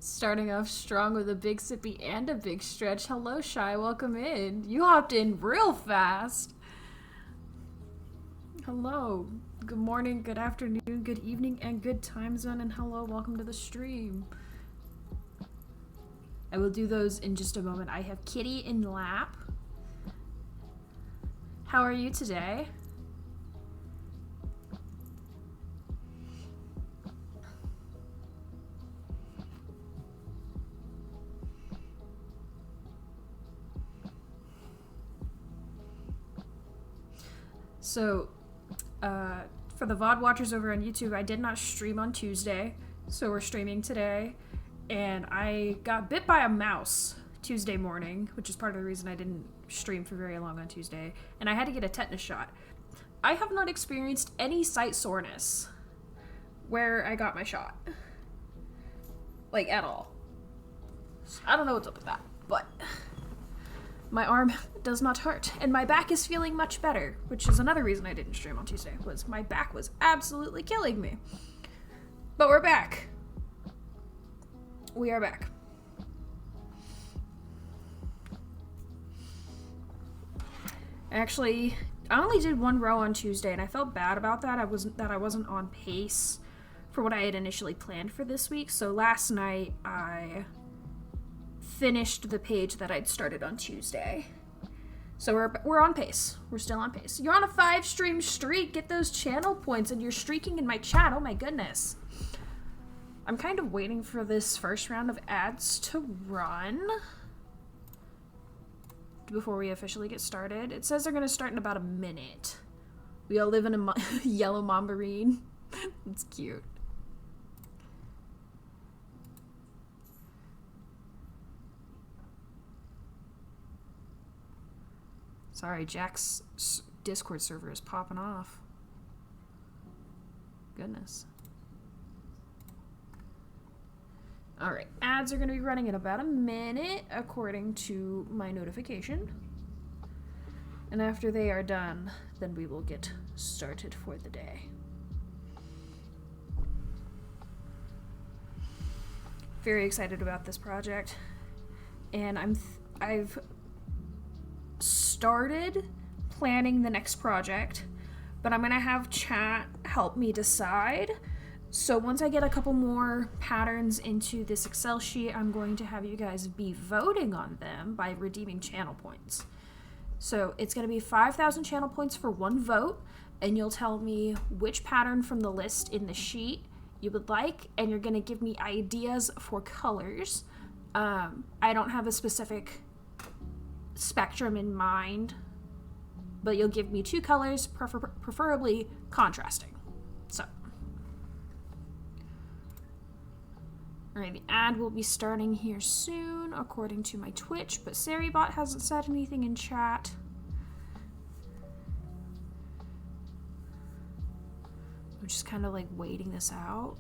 Starting off strong with a big sippy and a big stretch. Hello, Shy. Welcome in. You hopped in real fast. Hello. Good morning, good afternoon, good evening, and good time zone. And hello, welcome to the stream. I will do those in just a moment. I have Kitty in lap. How are you today? So, for the VOD watchers over on YouTube, I did not stream on Tuesday, so we're streaming today. And I got bit by a mouse Tuesday morning, which is part of the reason I didn't stream for very long on Tuesday. And I had to get a tetanus shot. I have not experienced any site soreness where I got my shot. Like, at all. I don't know what's up with that, but my arm does not hurt, and my back is feeling much better, which is another reason I didn't stream on Tuesday, was my back was absolutely killing me. But we're back. We are back. Actually, I only did one row on Tuesday, and I felt bad about that. I wasn't on pace for what I had initially planned for this week. So last night I finished the page that I'd started on Tuesday. So we're on pace. We're still on pace. You're on a 5-stream streak. Get those channel points, and you're streaking in my chat. Oh my goodness. I'm kind of waiting for this first round of ads to run before we officially get started. It says they're going to start in about a minute. We all live in a yellow mombarine. It's cute. Sorry, Jack's Discord server is popping off. Goodness. Alright, ads are going to be running in about a minute, according to my notification. And after they are done, then we will get started for the day. Very excited about this project. And I've started planning the next project, but I'm gonna have chat help me decide. So once I get a couple more patterns into this Excel sheet, I'm going to have you guys be voting on them by redeeming channel points. So it's gonna be 5,000 channel points for one vote, and you'll tell me which pattern from the list in the sheet you would like, and you're gonna give me ideas for colors. I don't have a specific spectrum in mind, but you'll give me 2 colors, preferably contrasting. So, alright, the ad will be starting here soon, according to my Twitch, but Saribot hasn't said anything in chat. I'm just kind of like waiting this out.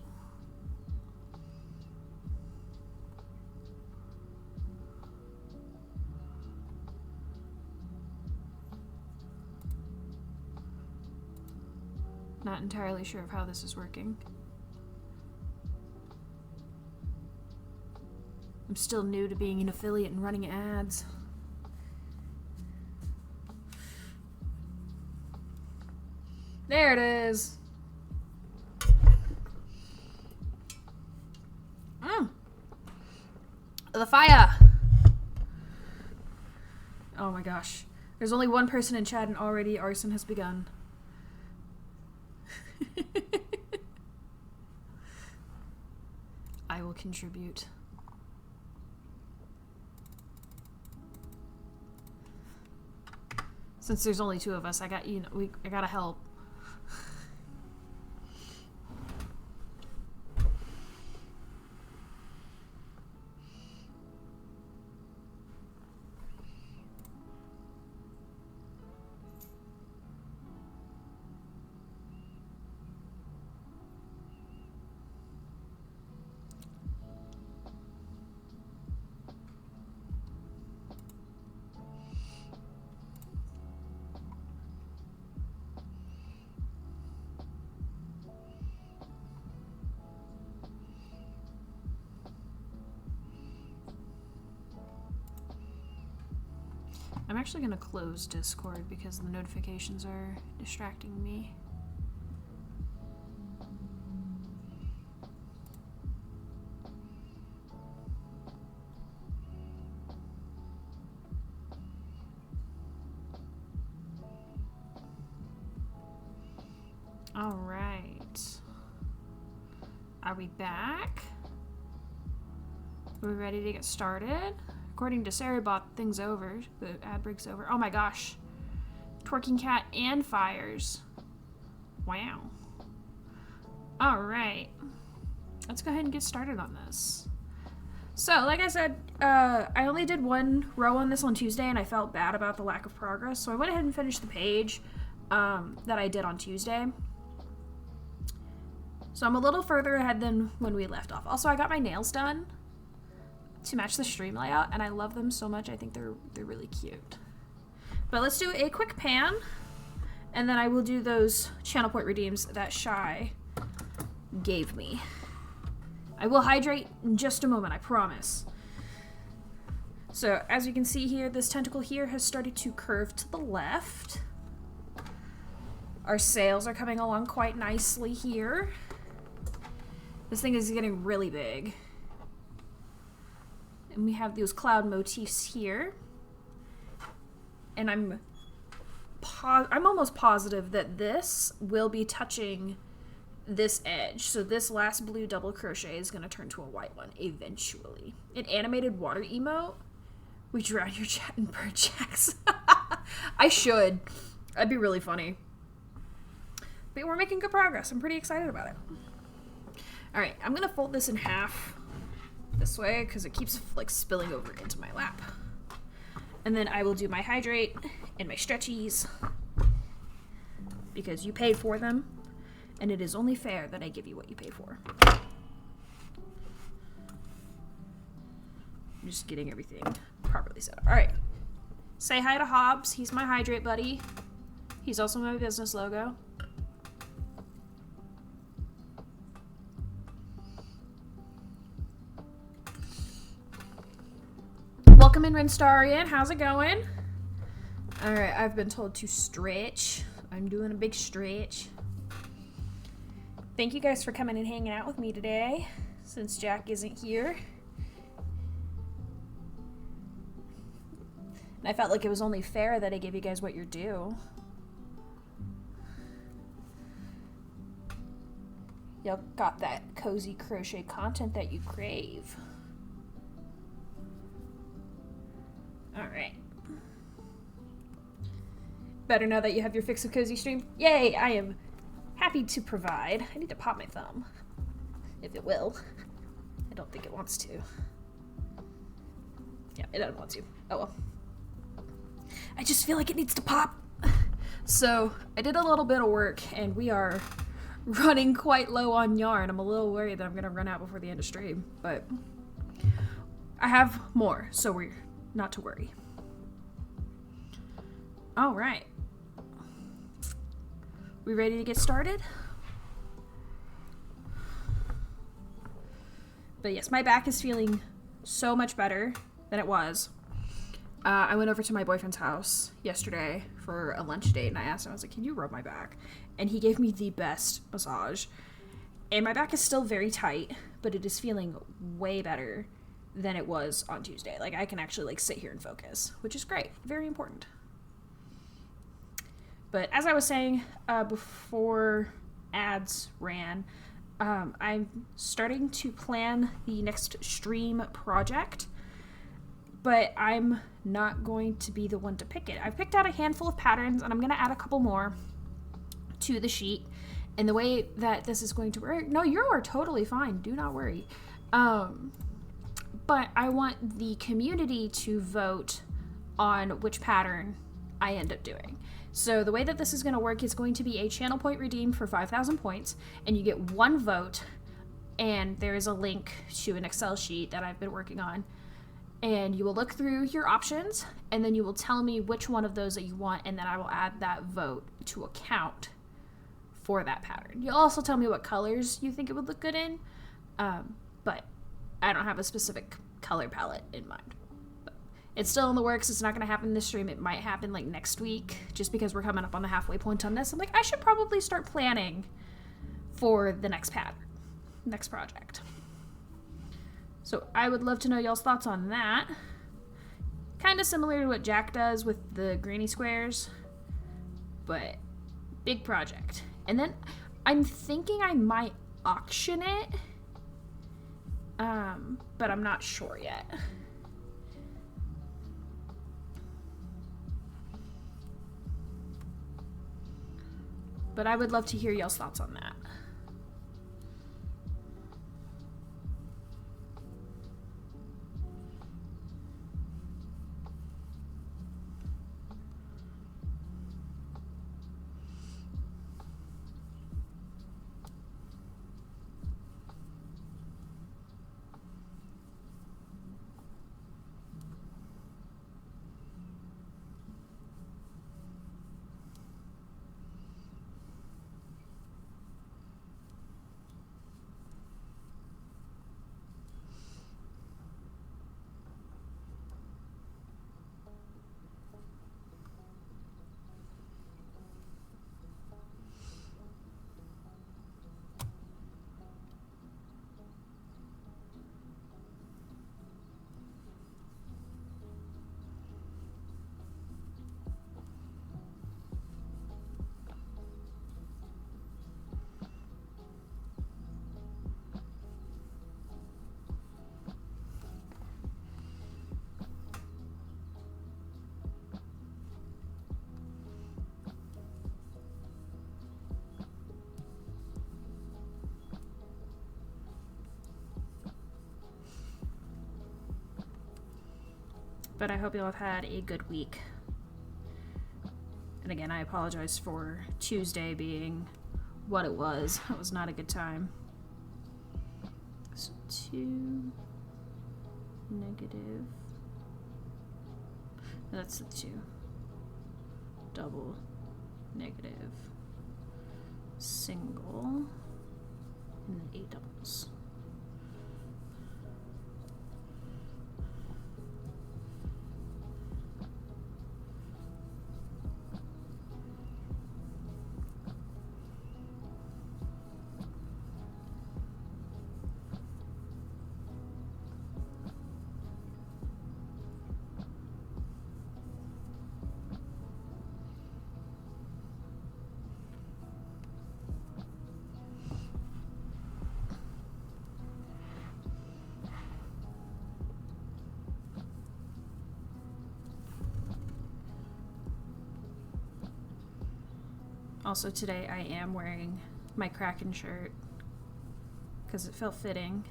Not entirely sure of how this is working. I'm still new to being an affiliate and running ads. There it is. The fire. Oh my gosh. There's only one person in chat and already arson has begun. I will contribute. Since there's only 2 of us, I gotta help. I'm actually going to close Discord because the notifications are distracting me. All right. Are we back? Are we ready to get started? According to Sarah, bought things over. The ad break's over. Oh my gosh. Twerking cat and fires. Wow. All right. Let's go ahead and get started on this. So, like I said, I only did one row on this on Tuesday, and I felt bad about the lack of progress. So I went ahead and finished the page that I did on Tuesday. So I'm a little further ahead than when we left off. Also, I got my nails done to match the stream layout, and I love them so much. I think they're really cute. But let's do a quick pan, and then I will do those channel point redeems that Shy gave me. I will hydrate in just a moment, I promise. So as you can see here, this tentacle here has started to curve to the left. Our sails are coming along quite nicely here. This thing is getting really big. And we have those cloud motifs here. And I'm almost positive that this will be touching this edge. So this last blue double crochet is going to turn to a white one eventually. An animated water emote. We drown your chat in bird jacks. I should. That'd be really funny. But we're making good progress. I'm pretty excited about it. All right, I'm going to fold this in half this way because it keeps like spilling over into my lap. And then I will do my hydrate and my stretchies because you paid for them, and it is only fair that I give you what you pay for. I'm just getting everything properly set up. All right. Say hi to Hobbs. He's my hydrate buddy. He's also my business logo. Welcome in, Renstarian. How's it going? All right, I've been told to stretch. I'm doing a big stretch. Thank you guys for coming and hanging out with me today, since Jack isn't here. And I felt like it was only fair that I gave you guys what you're due. Y'all got that cozy crochet content that you crave. All right. Better now that you have your fix of cozy stream. Yay, I am happy to provide. I need to pop my thumb, if it will. I don't think it wants to. Yeah, it doesn't want to. Oh well. I just feel like it needs to pop. So I did a little bit of work, and we are running quite low on yarn. I'm a little worried that I'm gonna run out before the end of stream, but I have more, so we're not to worry. All right. We ready to get started? But yes, my back is feeling so much better than it was. I went over to my boyfriend's house yesterday for a lunch date, and I asked him, I was like, can you rub my back? And he gave me the best massage. And my back is still very tight, but it is feeling way better than it was on Tuesday. Like, I can actually like sit here and focus, which is great. Very important. But as I was saying before ads ran, I'm starting to plan the next stream project, but I'm not going to be the one to pick it. I've picked out a handful of patterns, and I'm going to add a couple more to the sheet. And the way that this is going to work, no, you are totally fine. Do not worry. But I want the community to vote on which pattern I end up doing. So the way that this is going to work is going to be a channel point redeem for 5,000 points, and you get one vote, and there is a link to an Excel sheet that I've been working on, and you will look through your options, and then you will tell me which one of those that you want, and then I will add that vote to account for that pattern. You'll also tell me what colors you think it would look good in, but I don't have a specific color palette in mind. But It's still in the works. It's not going to happen this stream. It might happen like next week, just because we're coming up on the halfway point on this. I'm like, I should probably start planning for the next project. So I would love to know y'all's thoughts on that. Kind of similar to what Jack does with the granny squares, but big project. And then I'm thinking I might auction it, but I'm not sure yet. But I would love to hear y'all's thoughts on that. But I hope y'all have had a good week. And again, I apologize for Tuesday being what it was. It was not a good time. So 2 negative. That's the 2. Double negative single and then 8 doubles. Also today I am wearing my Kraken shirt because it felt fitting.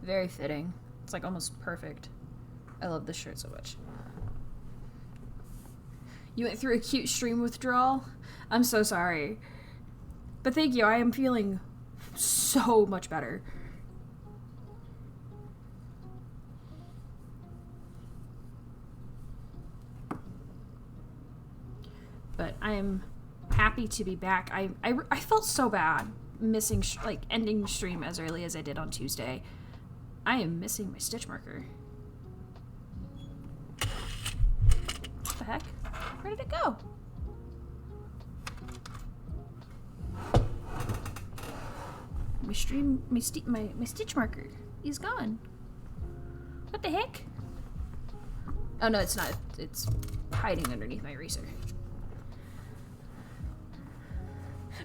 Very fitting. It's like almost perfect. I love this shirt so much. You went through a cute stream withdrawal? I'm so sorry. But thank you, I am feeling so much better. But I'm happy to be back. I felt so bad missing, ending stream as early as I did on Tuesday. I am missing my stitch marker. What the heck? Where did it go? My stitch marker is gone. What the heck? Oh no, it's not. It's hiding underneath my eraser.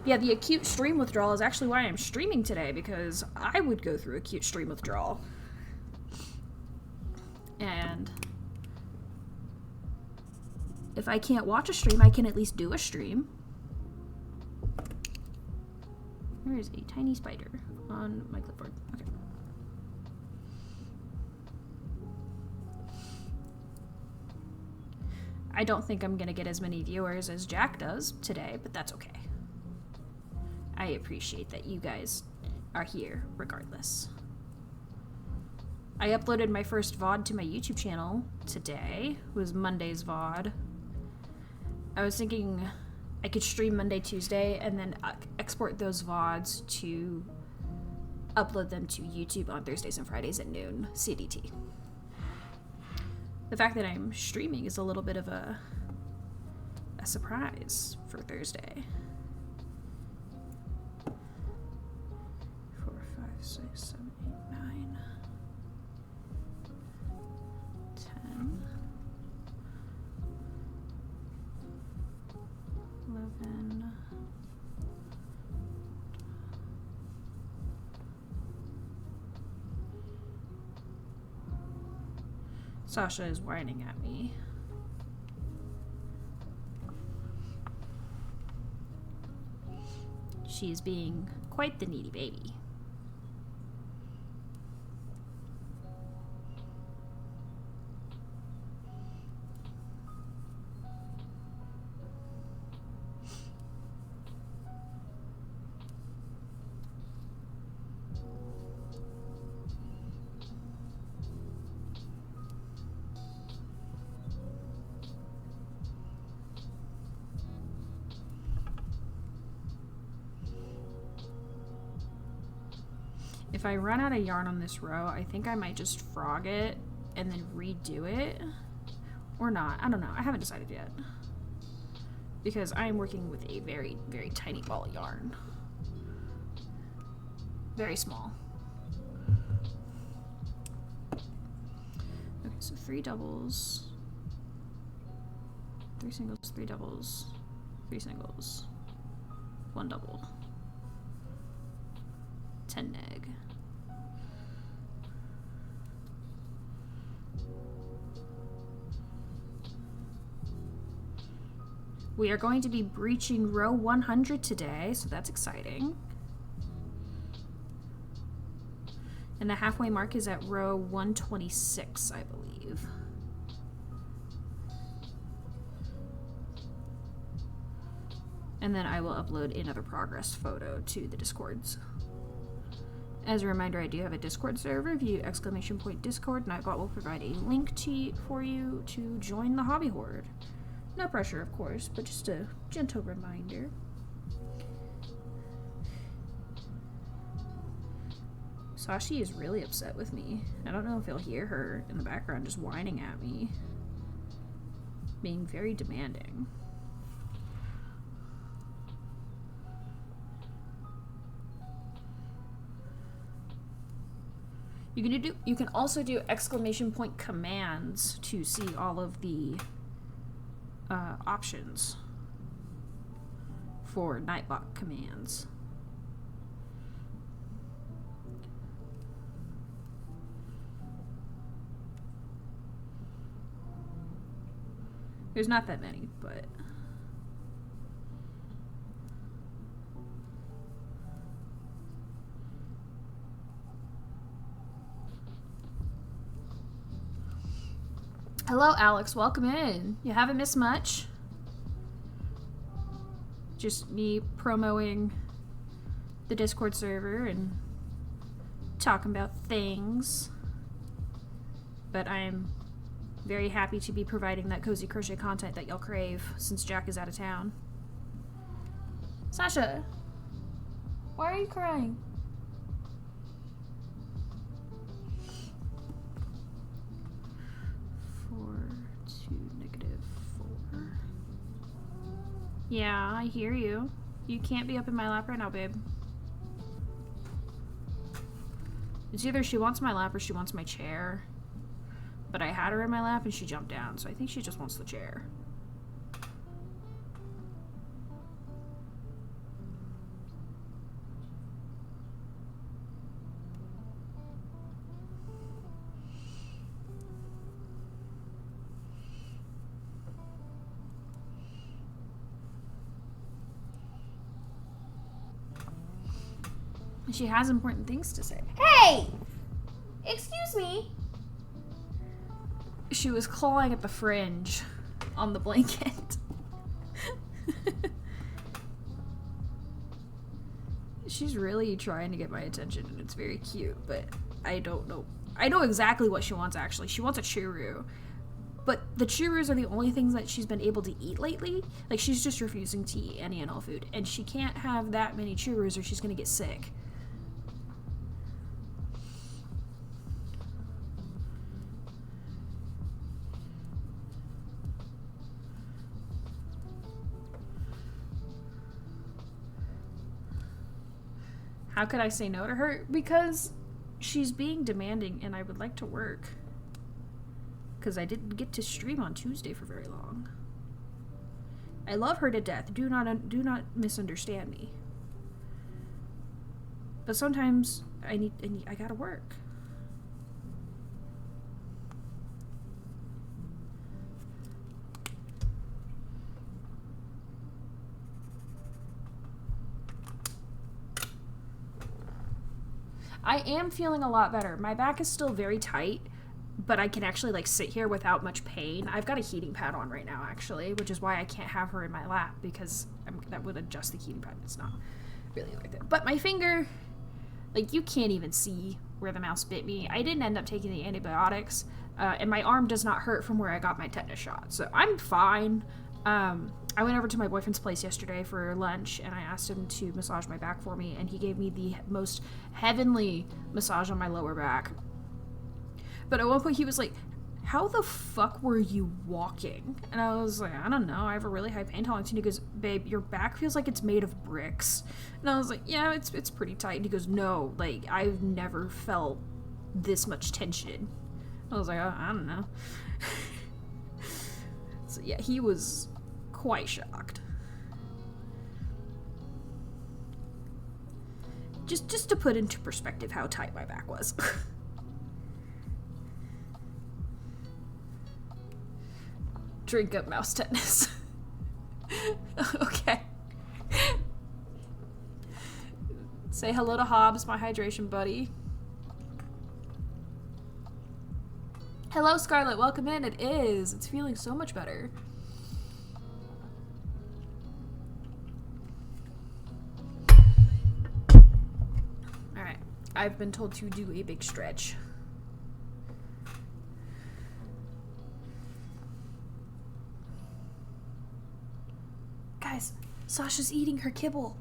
Yeah, the acute stream withdrawal is actually why I'm streaming today, because I would go through acute stream withdrawal. And if I can't watch a stream, I can at least do a stream. There is a tiny spider on my clipboard. Okay. I don't think I'm gonna get as many viewers as Jack does today, but that's okay. I appreciate that you guys are here regardless. I uploaded my first VOD to my YouTube channel today. It was Monday's VOD. I was thinking I could stream Monday, Tuesday, and then export those VODs to upload them to YouTube on Thursdays and Fridays at noon CDT. The fact that I'm streaming is a little bit of a surprise for Thursday. 4, 5, 6, 7, 8, 9, 10, 11. Sasha is whining at me. She is being quite the needy baby. If I run out of yarn on this row, I think I might just frog it and then redo it. Or not. I don't know. I haven't decided yet. Because I am working with a very, very tiny ball of yarn. Very small. Okay, so 3 doubles. 3 singles, 3 doubles, 3 singles, 1 double. 10 neg. We are going to be breaching row 100 today, so that's exciting. And the halfway mark is at row 126, I believe. And then I will upload another progress photo to the Discords. As a reminder, I do have a Discord server. View !Discord. Nightbot will provide a link for you to join the Hobby Horde. No pressure, of course, but just a gentle reminder. Sashi is really upset with me. I don't know if you'll hear her in the background just whining at me. Being very demanding. You can also do ! commands to see all of the options for Nightbot commands. There's not that many, but hello, Alex. Welcome in. You haven't missed much. Just me promoting the Discord server and talking about things. But I'm very happy to be providing that cozy crochet content that y'all crave since Jack is out of town. Sasha, why are you crying? Yeah, I hear you. You can't be up in my lap right now, babe. It's either she wants my lap or she wants my chair. But I had her in my lap and she jumped down, so I think she just wants the chair. She has important things to say. Hey! Excuse me! She was clawing at the fringe on the blanket. She's really trying to get my attention and it's very cute, but I don't know. I know exactly what she wants, actually. She wants a churu. But the churus are the only things that she's been able to eat lately. Like, she's just refusing to eat any and all food. And she can't have that many churus or she's gonna get sick. How could I say no to her? Because she's being demanding and I would like to work. Because I didn't get to stream on Tuesday for very long. I love her to death. Do not misunderstand me. But sometimes I gotta work. I am feeling a lot better. My back is still very tight, but I can actually like sit here without much pain. I've got a heating pad on right now, actually, which is why I can't have her in my lap, because that would adjust the heating pad. It's not really worth it. But my finger, like, you can't even see where the mouse bit me. I didn't end up taking the antibiotics, and my arm does not hurt from where I got my tetanus shot, so I'm fine. I went over to my boyfriend's place yesterday for lunch, and I asked him to massage my back for me, and he gave me the most heavenly massage on my lower back. But at one point he was like, how the fuck were you walking? And I was like, I don't know, I have a really high pain tolerance. And he goes, babe, your back feels like it's made of bricks. And I was like, yeah, it's pretty tight. And he goes, no, like, I've never felt this much tension. I was like, I don't know. So yeah, he was quite shocked. Just to put into perspective how tight my back was. Drink up mouse tetanus. Okay. Say hello to Hobbs, my hydration buddy. Hello, Scarlett. Welcome in. It is. It's feeling so much better. Alright. I've been told to do a big stretch. Guys, Sasha's eating her kibble.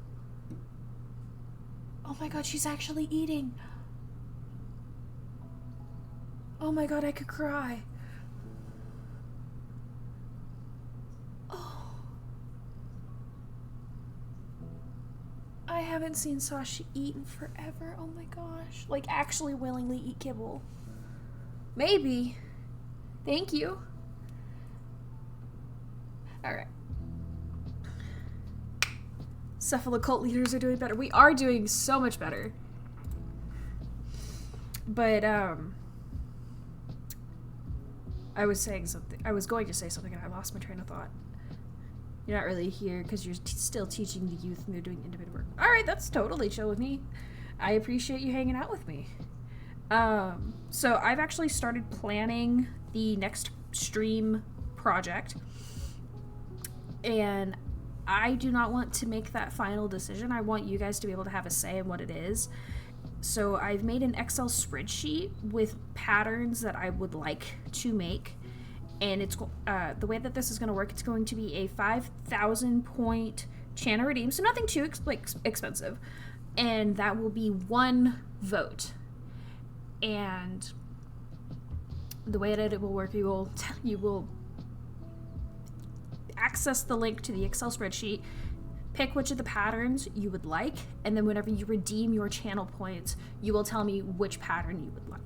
Oh my god, she's actually eating. Oh my god, I could cry. Oh. I haven't seen Sasha eat in forever. Oh my gosh. Like, actually willingly eat kibble. Maybe. Thank you. Alright. Cephalocult leaders are doing better. We are doing so much better. But, I was saying something. I was going to say something and I lost my train of thought. You're not really here because you're still teaching the youth and they're doing independent work. Alright, that's totally chill with me. I appreciate you hanging out with me. So I've actually started planning the next stream project. And I do not want to make that final decision. I want you guys to be able to have a say in what it is. So I've made an Excel spreadsheet with patterns that I would like to make. And it's the way that this is going to work, it's going to be a 5,000 point channel redeem. So nothing too expensive. And that will be one vote. And the way that it will work, you will access the link to the Excel spreadsheet, pick which of the patterns you would like, and then whenever you redeem your channel points, you will tell me which pattern you would like.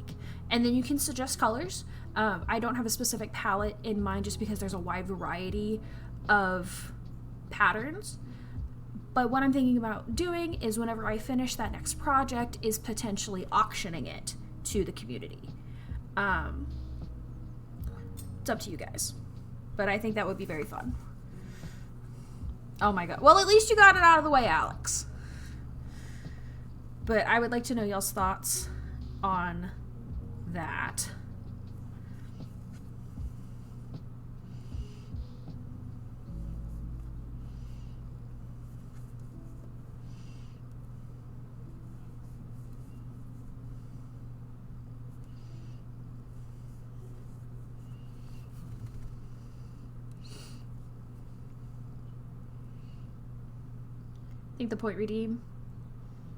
And then you can suggest colors. I don't have a specific palette in mind just because there's a wide variety of patterns. But what I'm thinking about doing is whenever I finish that next project is potentially auctioning it to the community. It's up to you guys. But I think that would be very fun. Oh my god. Well, at least you got it out of the way, Alex. But I would like to know y'all's thoughts on that. Think the point redeem?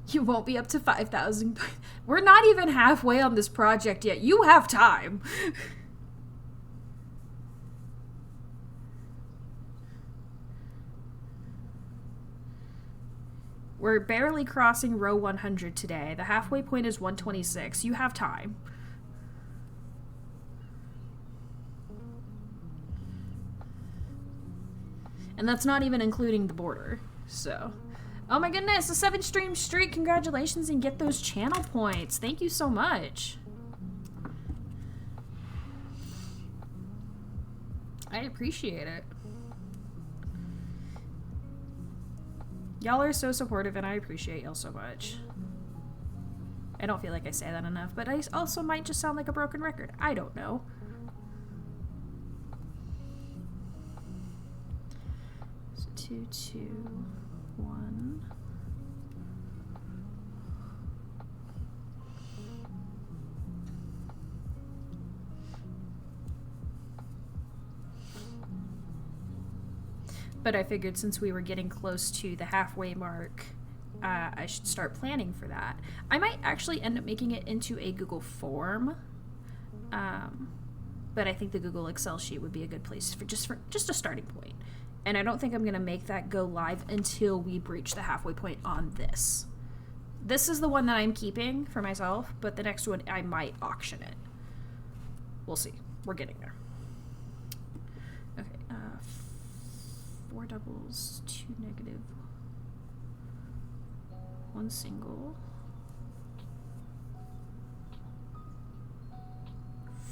You won't be up to 5,000. We're not even halfway on this project yet. You have time. We're barely crossing row 100 today. The halfway point is 126. You have time. And that's not even including the border. So, oh my goodness, a 7-stream streak. Congratulations, and get those channel points. Thank you so much. I appreciate it. Y'all are so supportive, and I appreciate y'all so much. I don't feel like I say that enough, but I also might just sound like a broken record. I don't know. So 2, 2, 1. But I figured since we were getting close to the halfway mark, I should start planning for that. I might actually end up making it into a Google form, but I think the Google Excel sheet would be a good place for just a starting point. And I don't think I'm going to make that go live until we breach the halfway point on this. This is the one that I'm keeping for myself, but the next one I might auction it. We'll see. We're getting there. Okay, 4 doubles, 2 negative, 1 single,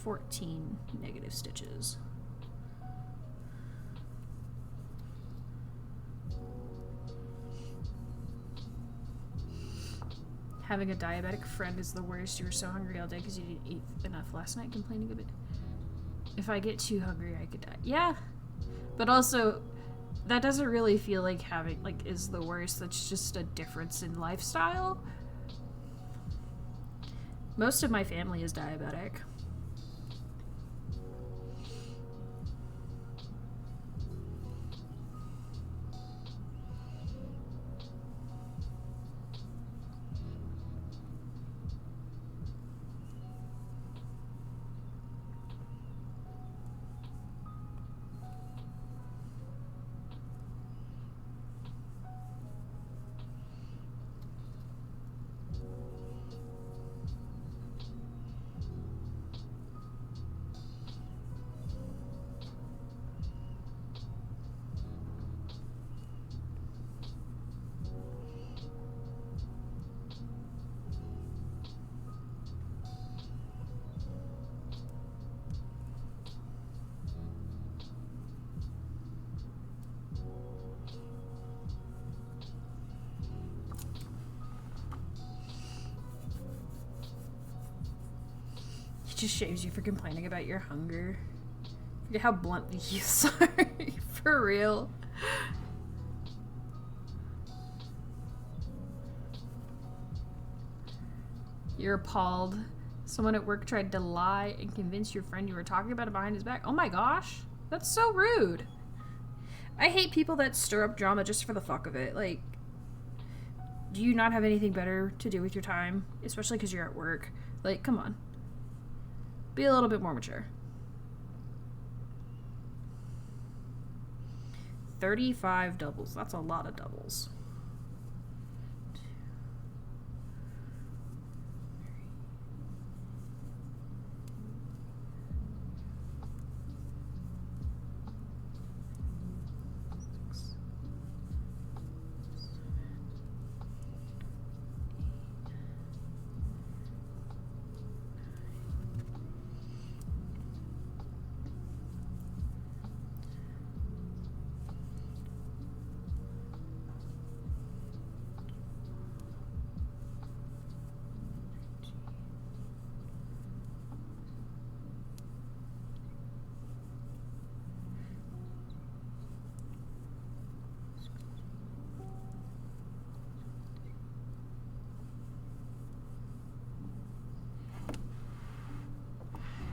14 negative stitches. Having a diabetic friend is the worst. You were so hungry all day because you didn't eat enough last night, complaining a bit. If I get too hungry, I could die. Yeah, but also that doesn't really feel like having, like, is the worst. That's just a difference in lifestyle. Most of my family is diabetic. It just shames you for complaining about your hunger. Forget how blunt the youths are. For real. You're appalled. Someone at work tried to lie and convince your friend you were talking about it behind his back. Oh my gosh. That's so rude. I hate people that stir up drama just for the fuck of it. Like, do you not have anything better to do with your time? Especially because you're at work. Like, come on. Be a little bit more mature. 35 doubles. That's a lot of doubles. 6.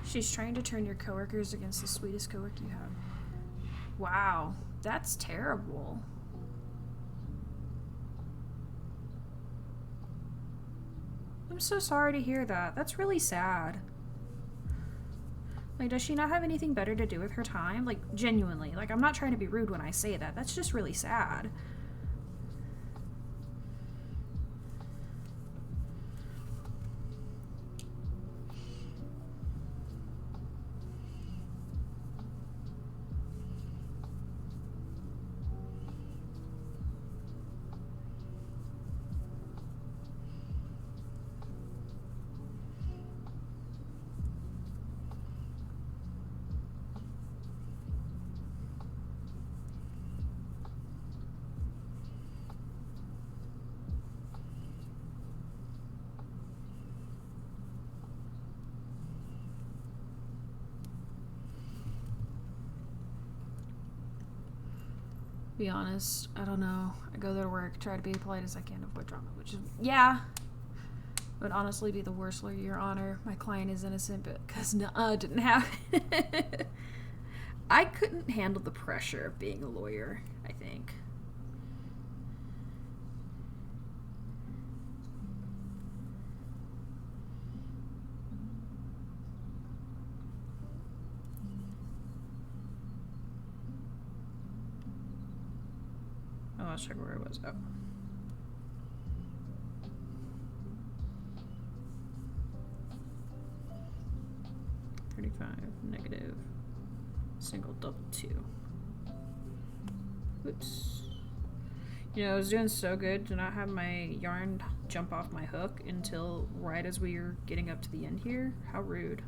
She's trying to turn your coworkers against the sweetest coworker you have. Wow, that's terrible. I'm so sorry to hear that. That's really sad. Like, does she not have anything better to do with her time? Like, genuinely. Like, I'm not trying to be rude when I say that. That's just really sad. be honest. I don't know. I go there to work, try to be polite as I can, avoid drama, which is, yeah. It would honestly be the worst lawyer, Your Honor. My client is innocent, but because didn't have it. I couldn't handle the pressure of being a lawyer, I think. Oh, let's check where it was. Oh. -35, single, double, 2. Oops. You know, I was doing so good to not have my yarn jump off my hook until right as we were getting up to the end here. How rude.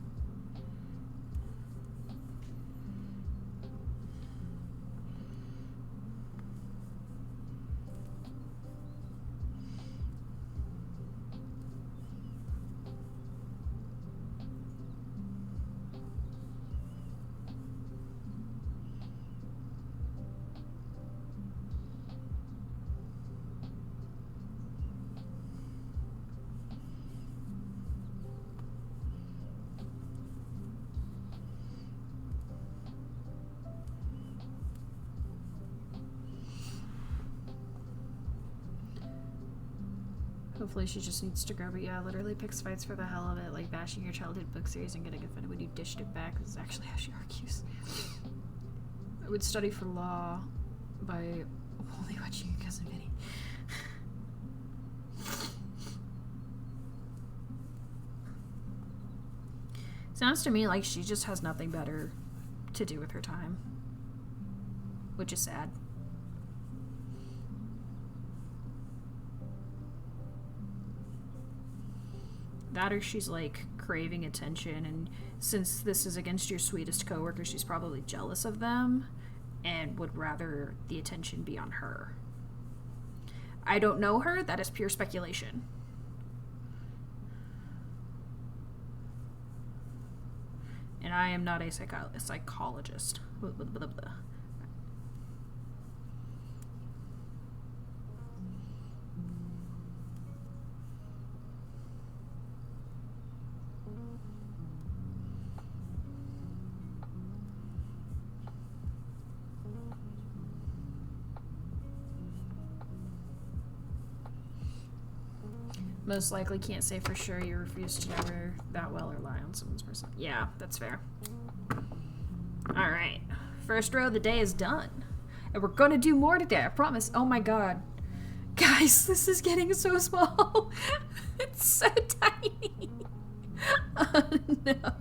Hopefully she just needs to grow, but yeah, literally picks fights for the hell of it, like bashing your childhood book series and getting offended when you dished it back. This is actually how she argues. I would study for law by only watching your cousin Vinny. Sounds to me like she just has nothing better to do with her time, which is sad. That or she's like craving attention, and since this is against your sweetest coworker, she's probably jealous of them and would rather the attention be on her. I don't know her, that is pure speculation. And I am not a psychologist. Blah, blah, blah, blah. Most likely can't say for sure you refuse to know her that well or lie on someone's person. Yeah, that's fair. Alright. First row of the day is done. And we're gonna do more today, I promise. Oh my god. Guys, this is getting so small. It's so tiny. Oh no.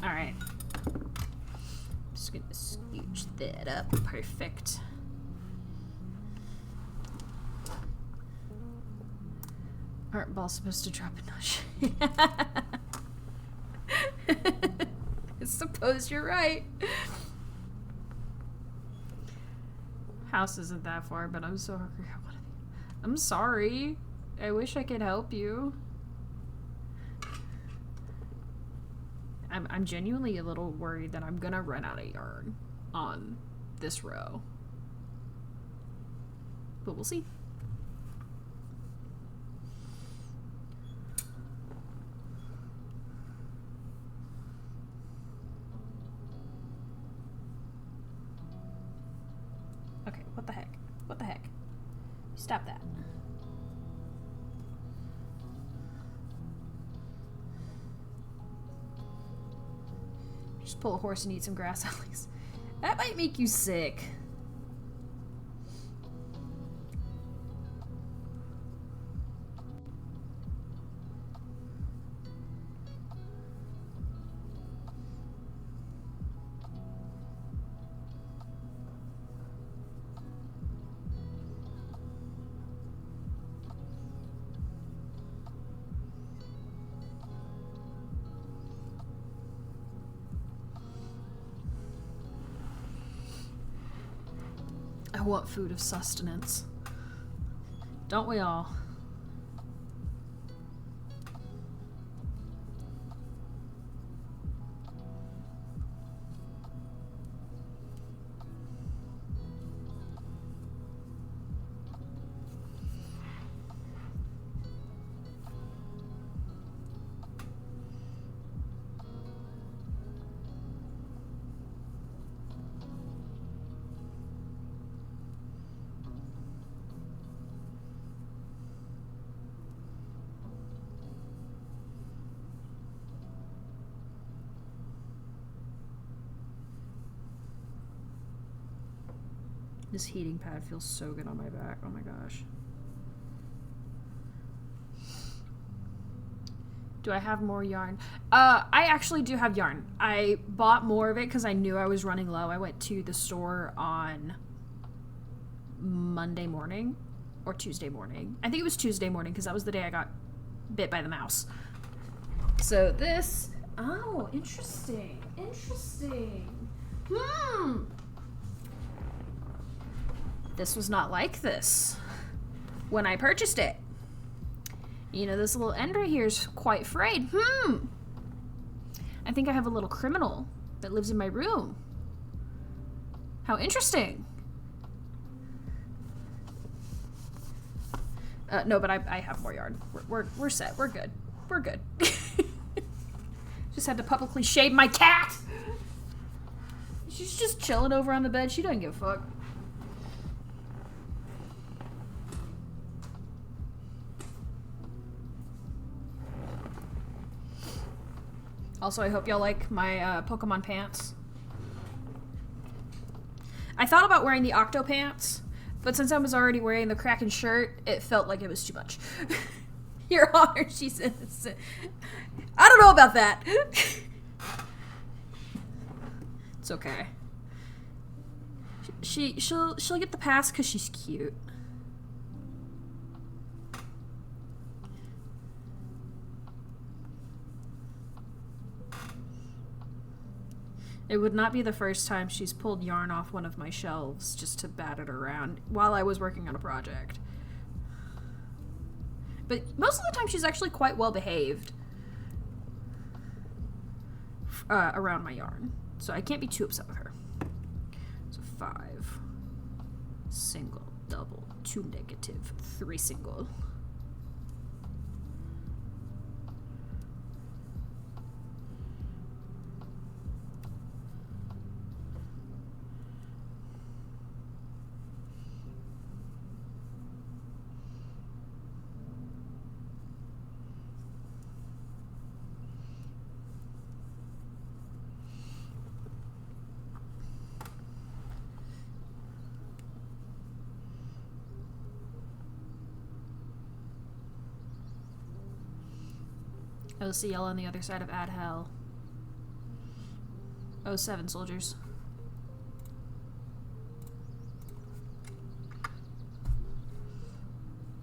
Alright. Just gonna scooch that up. Perfect. Aren't balls supposed to drop a notch? I suppose you're right. House isn't that far, but I'm so hungry. I'm sorry. I wish I could help you. I'm genuinely a little worried that I'm gonna run out of yarn on this row. But we'll see. Okay, what the heck? What the heck? Stop that. Just pull a horse and eat some grass at least. That might make you sick. I want food of sustenance. Don't we all? This heating pad feels so good on my back. Oh my gosh. Do I have more yarn? I actually do have yarn. I bought more of it because I knew I was running low. I went to the store on Monday morning or Tuesday morning. I think it was Tuesday morning because that was the day I got bit by the mouse. So this... Oh, interesting. Interesting. This was not like this when I purchased it. You know, this little end right here is quite frayed. I think I have a little criminal that lives in my room. How interesting. No, but I have more yarn. We're set. We're good. We're good. Just had to publicly shave my cat. She's just chilling over on the bed. She doesn't give a fuck. Also, I hope y'all like my Pokemon pants. I thought about wearing the Octo pants, but since I was already wearing the Kraken shirt, it felt like it was too much. Your Honor, she says. I don't know about that. It's okay. She'll get the pass because she's cute. It would not be the first time she's pulled yarn off one of my shelves just to bat it around while I was working on a project. But most of the time she's actually quite well behaved around my yarn. So I can't be too upset with her. So 5, single, double, 2 negative, 3 single. I will see y'all on the other side of Ad Hell. 07 soldiers.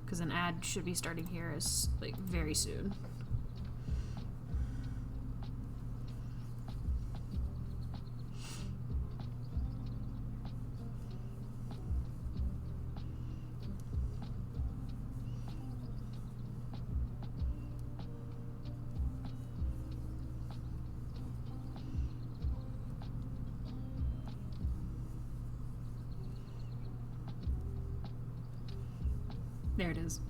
Because an ad should be starting here as like very soon. There it is.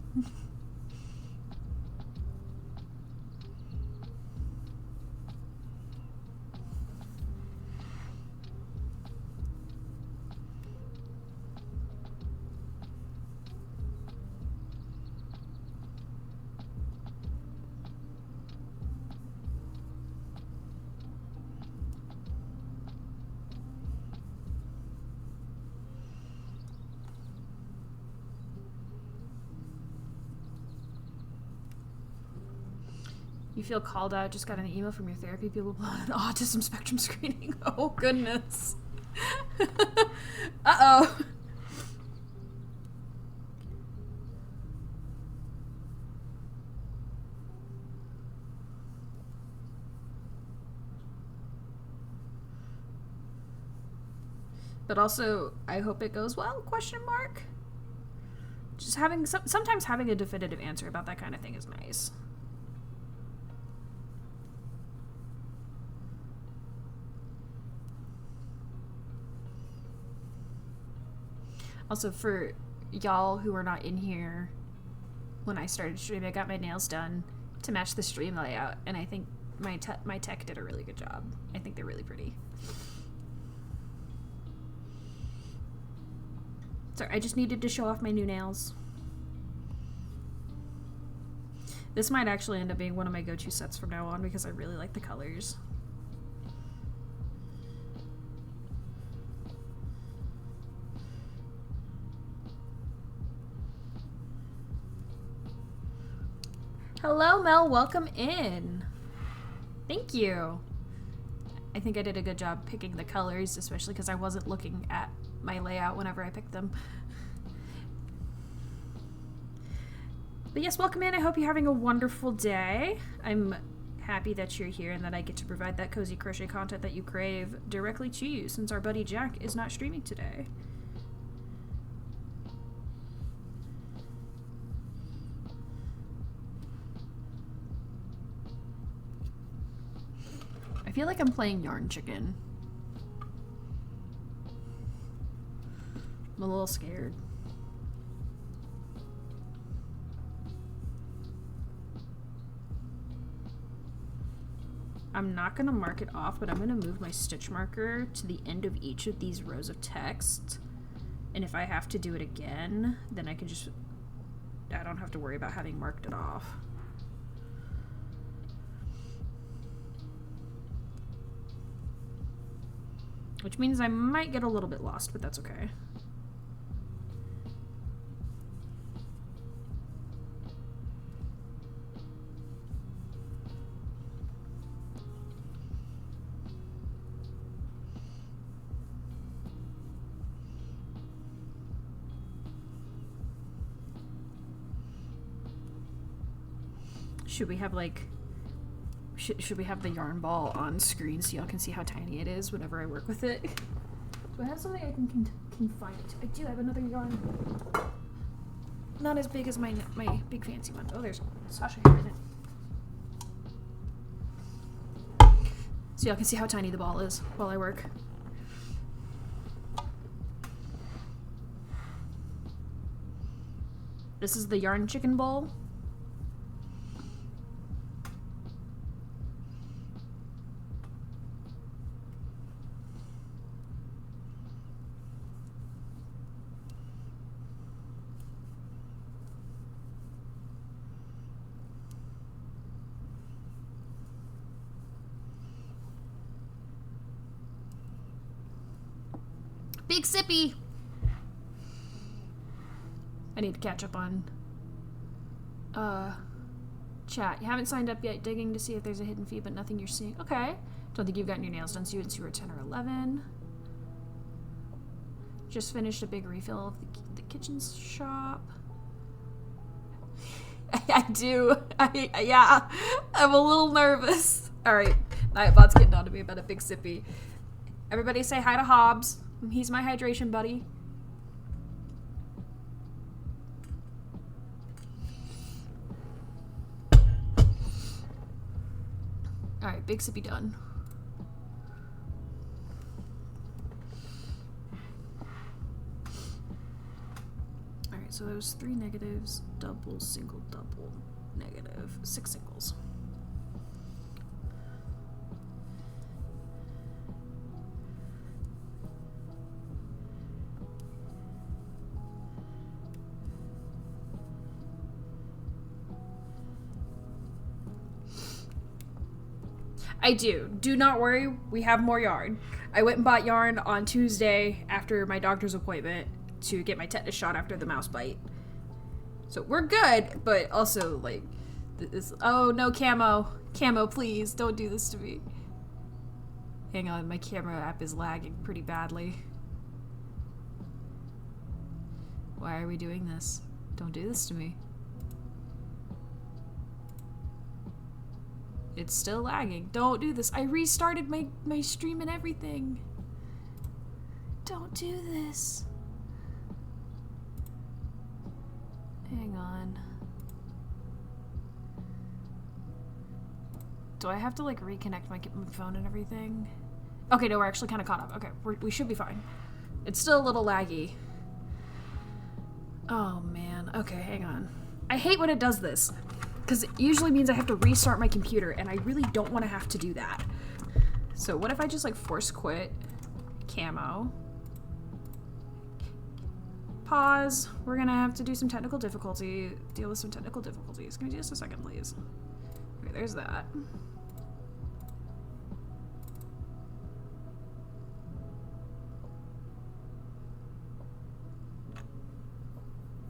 You feel called out, just got an email from your therapy people about an autism spectrum screening. Oh, goodness. Uh-oh. But also, I hope it goes well, question mark. Just having, sometimes having a definitive answer about that kind of thing is nice. Also, for y'all who are not in here when I started streaming, I got my nails done to match the stream layout, and I think my tech did a really good job. I think they're really pretty. Sorry, I just needed to show off my new nails. This might actually end up being one of my go-to sets from now on because I really like the colors. Hello, Mel. Welcome in. Thank you. I think I did a good job picking the colors, especially because I wasn't looking at my layout whenever I picked them. But yes, welcome in. I hope you're having a wonderful day. I'm happy that you're here and that I get to provide that cozy crochet content that you crave directly to you, since our buddy Jack is not streaming today. I feel like I'm playing Yarn Chicken. I'm a little scared. I'm not going to mark it off, but I'm going to move my stitch marker to the end of each of these rows of text. And if I have to do it again, then I don't have to worry about having marked it off. Which means I might get a little bit lost, but that's okay. Should we have like, should we have the yarn ball on screen so y'all can see how tiny it is whenever I work with it? Do I have something I can confine it to? I do have another yarn. Not as big as my big fancy one. Oh, there's Sasha here in it. So y'all can see how tiny the ball is while I work. This is the Yarn Chicken bowl. Big sippy! I need to catch up on chat. You haven't signed up yet, digging to see if there's a hidden fee, but nothing you're seeing. Okay. Don't think you've gotten your nails done since you were 10 or 11. Just finished a big refill of the kitchen shop. I do. Yeah. I'm a little nervous. Alright. Nightbot's getting on to me about a big sippy. Everybody say hi to Hobbs. He's my hydration buddy. Alright, big sippy done. Alright, so those 3 negatives, double, single, double, negative, 6 singles. I do. Do not worry. We have more yarn. I went and bought yarn on Tuesday after my doctor's appointment to get my tetanus shot after the mouse bite. So we're good, but also, like, this. Oh, no, Camo. Camo, please, don't do this to me. Hang on, my camera app is lagging pretty badly. Why are we doing this? Don't do this to me. It's still lagging. Don't do this. I restarted my stream and everything. Don't do this. Hang on. Do I have to like reconnect my phone and everything? Okay, no, we're actually kind of caught up. Okay, we should be fine. It's still a little laggy. Oh man. Okay, hang on. I hate when it does this. Because it usually means I have to restart my computer, and I really don't want to have to do that. So what if I just like force quit Camo? Pause. We're gonna have to do some deal with some technical difficulties. Give me just a second, please. Okay, there's that.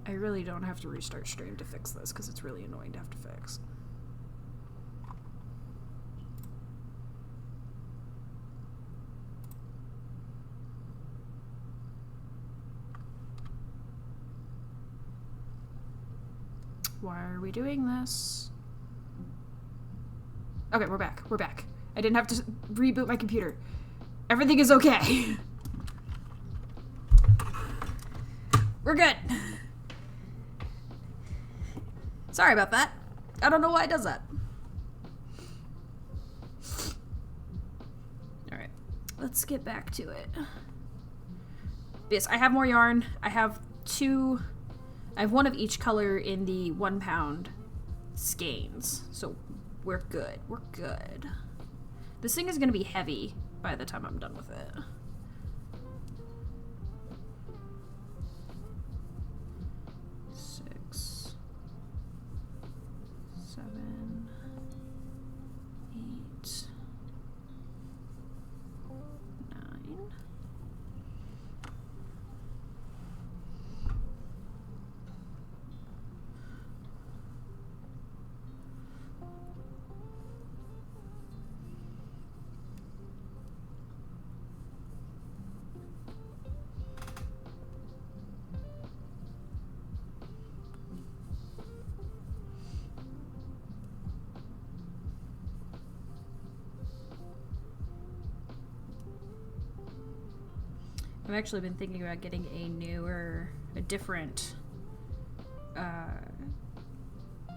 I really don't have to restart stream to fix this because it's really annoying to have to fix. Why are we doing this? Okay, we're back. We're back. I didn't have to reboot my computer. Everything is okay. We're good. Sorry about that. I don't know why it does that. Alright, let's get back to it. Yes, I have more yarn. I have one of each color in the 1 pound skeins. So we're good. We're good. This thing is going to be heavy by the time I'm done with it. Six, 7, 8, 9. I've actually been thinking about getting a different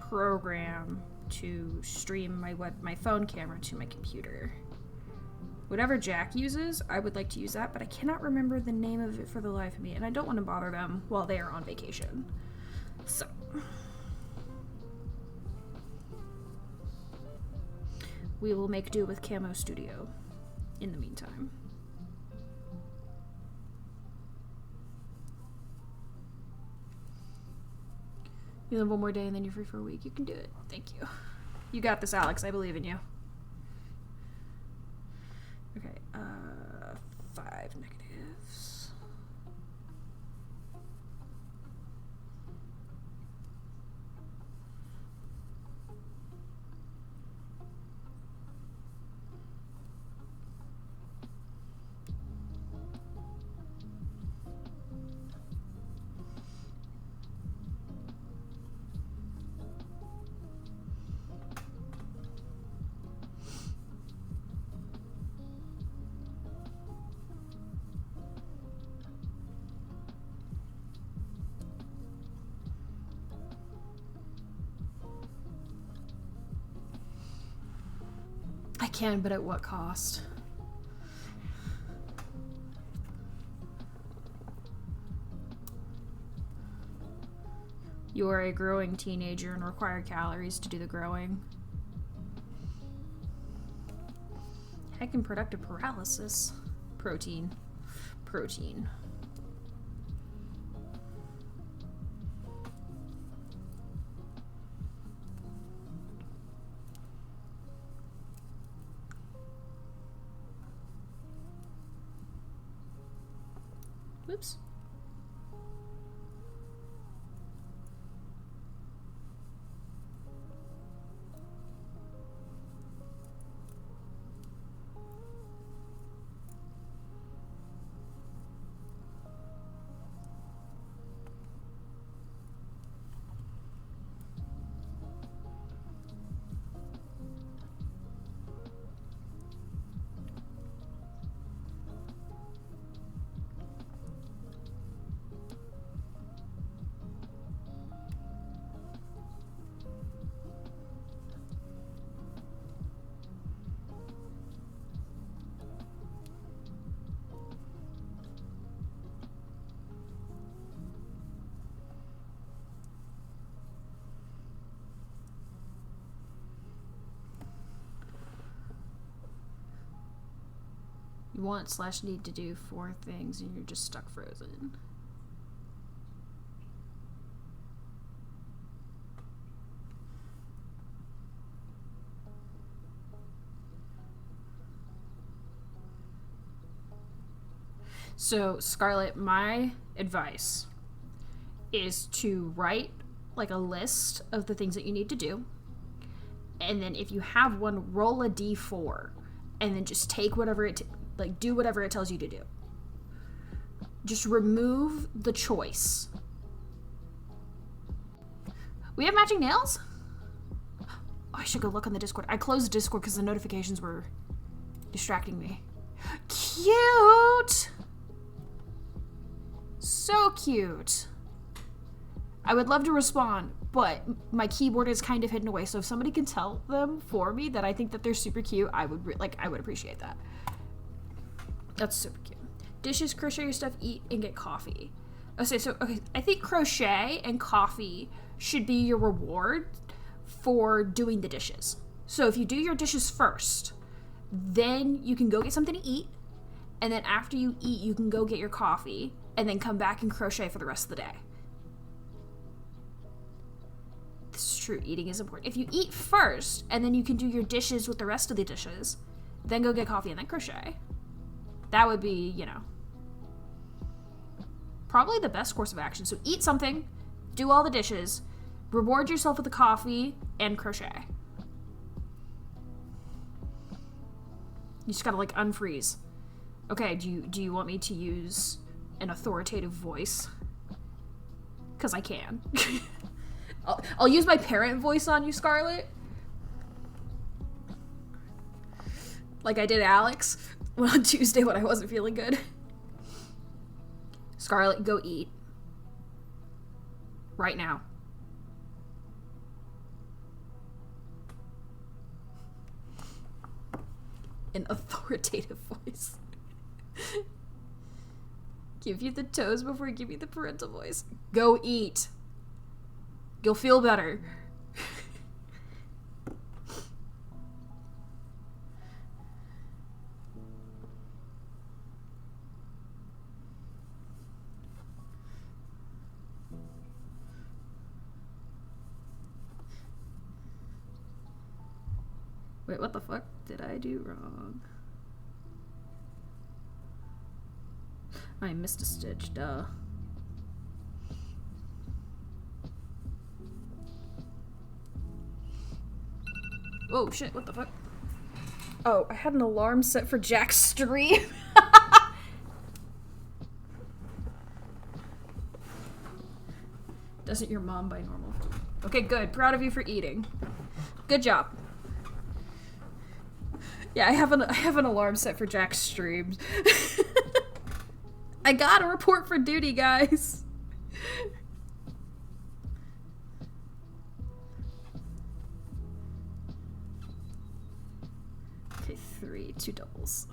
program to stream my phone camera to my computer. Whatever Jack uses, I would like to use that, but I cannot remember the name of it for the life of me, and I don't want to bother them while they are on vacation. So. We will make do with Camo Studio in the meantime. You live one more day and then you're free for a week. You can do it. Thank you. You got this, Alex. I believe in you. Okay, 5 negatives. I can, but at what cost? You are a growing teenager and require calories to do the growing. Heck, and productive paralysis. Protein. Protein. Whoops. You want/need to do 4 things and you're just stuck frozen. So, Scarlett, my advice is to write like a list of the things that you need to do. And then if you have one, roll a d4 and then just take whatever do whatever it tells you to do. Just remove the choice. We have matching nails? Oh, I should go look on the Discord. I closed Discord because the notifications were distracting me. Cute! So cute. I would love to respond, but my keyboard is kind of hidden away, so if somebody can tell them for me that I think that they're super cute, I would appreciate that. That's super cute. Dishes, crochet your stuff, eat, and get coffee. Okay, I think crochet and coffee should be your reward for doing the dishes. So if you do your dishes first, then you can go get something to eat, and then after you eat, you can go get your coffee, and then come back and crochet for the rest of the day. This is true, eating is important. If you eat first, and then you can do your dishes with the rest of the dishes, then go get coffee and then crochet. That would be, you know, probably the best course of action. So eat something, do all the dishes, reward yourself with the coffee, and crochet. You just gotta, like, unfreeze. Okay, do you want me to use an authoritative voice? Because I can. I'll use my parent voice on you, Scarlett. Like I did Alex on Tuesday when I wasn't feeling good. Scarlett, go eat. Right now. An authoritative voice. Give you the toes before you give you the parental voice. Go eat. You'll feel better. Wait, what the fuck did I do wrong? I missed a stitch, duh. Oh shit, what the fuck? Oh, I had an alarm set for Jack's stream. Doesn't your mom buy normal food? Okay, good. Proud of you for eating. Good job. Yeah, I have an alarm set for Jack's streams. I gotta report for duty, guys. Okay, 3, 2 doubles.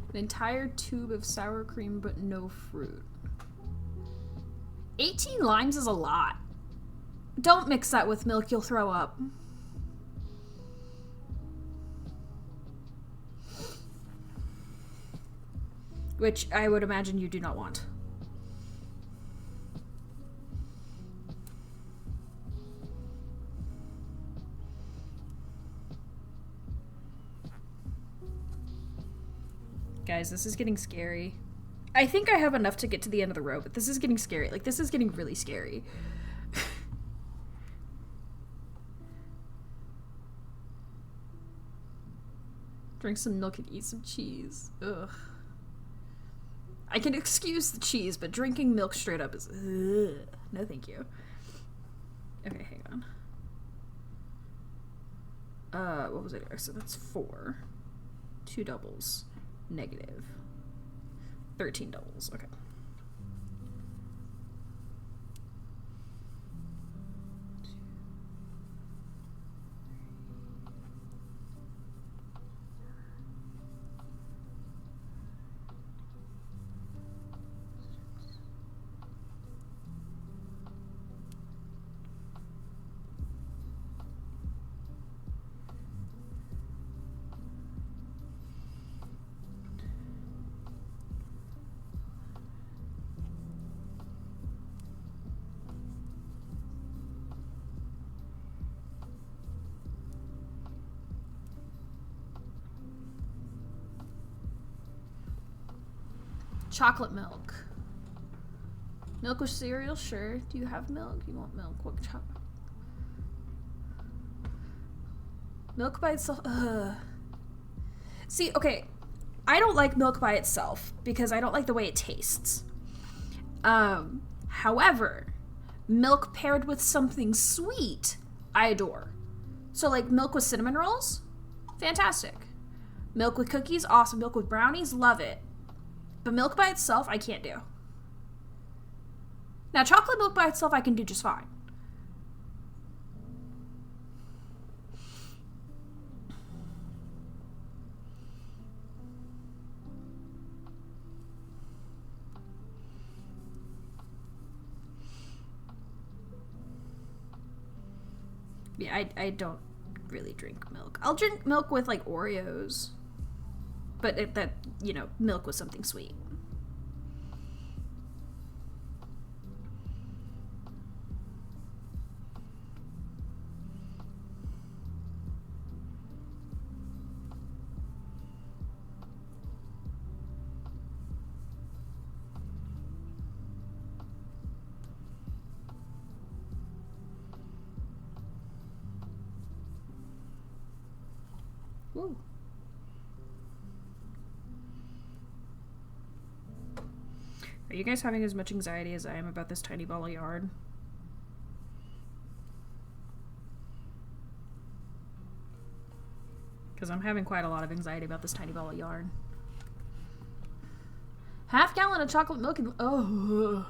An entire tube of sour cream, but no fruit. 18 limes is a lot. Don't mix that with milk, you'll throw up. Which I would imagine you do not want. Guys, this is getting scary. I think I have enough to get to the end of the row, but this is getting scary. Like, this is getting really scary. Drink some milk and eat some cheese. Ugh. I can excuse the cheese, but drinking milk straight up is... Ugh. No, thank you. Okay, hang on. What was it? So that's 4. 2 doubles. Negative. 13 doubles. Okay. Chocolate milk. Milk with cereal? Sure. Do you have milk? You want milk? What chocolate? Milk by itself? Ugh. See, okay. I don't like milk by itself because I don't like the way it tastes. However, milk paired with something sweet, I adore. So like milk with cinnamon rolls? Fantastic. Milk with cookies? Awesome. Milk with brownies? Love it. But milk by itself, I can't do. Now, chocolate milk by itself, I can do just fine. Yeah, I don't really drink milk. I'll drink milk with, like, Oreos. But milk with something sweet. Ooh. Are you guys having as much anxiety as I am about this tiny ball of yarn? Because I'm having quite a lot of anxiety about this tiny ball of yarn. Half gallon of chocolate milk and... Oh.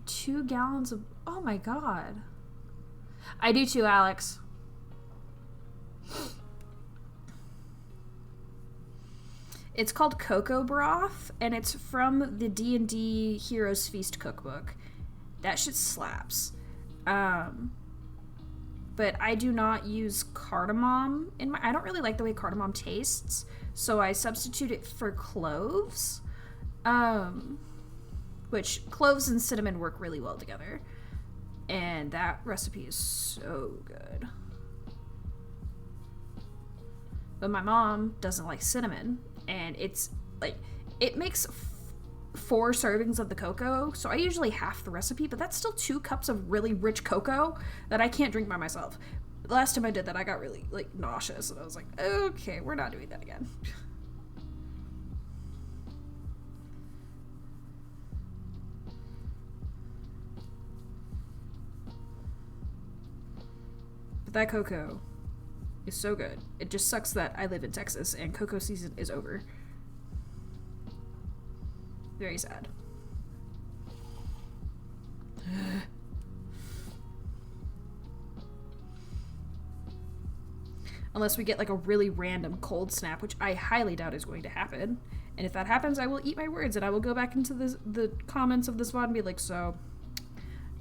2 gallons of... Oh my god. I do too, Alex. It's called Cocoa Broth, and it's from the D&D Heroes Feast cookbook. That shit slaps. But I do not use cardamom in my... I don't really like the way cardamom tastes, so I substitute it for cloves. Which cloves and cinnamon work really well together. And that recipe is so good. But my mom doesn't like cinnamon, and it's like, it makes 4 servings of the cocoa, so I usually half the recipe, but that's still 2 cups of really rich cocoa that I can't drink by myself. The last time I did that, I got really, like, nauseous, and I was like, okay, we're not doing that again. That cocoa is so good. It just sucks that I live in Texas and cocoa season is over. Very sad. Unless we get like a really random cold snap, which I highly doubt is going to happen. And if that happens, I will eat my words and I will go back into the comments of this VOD and be like, so,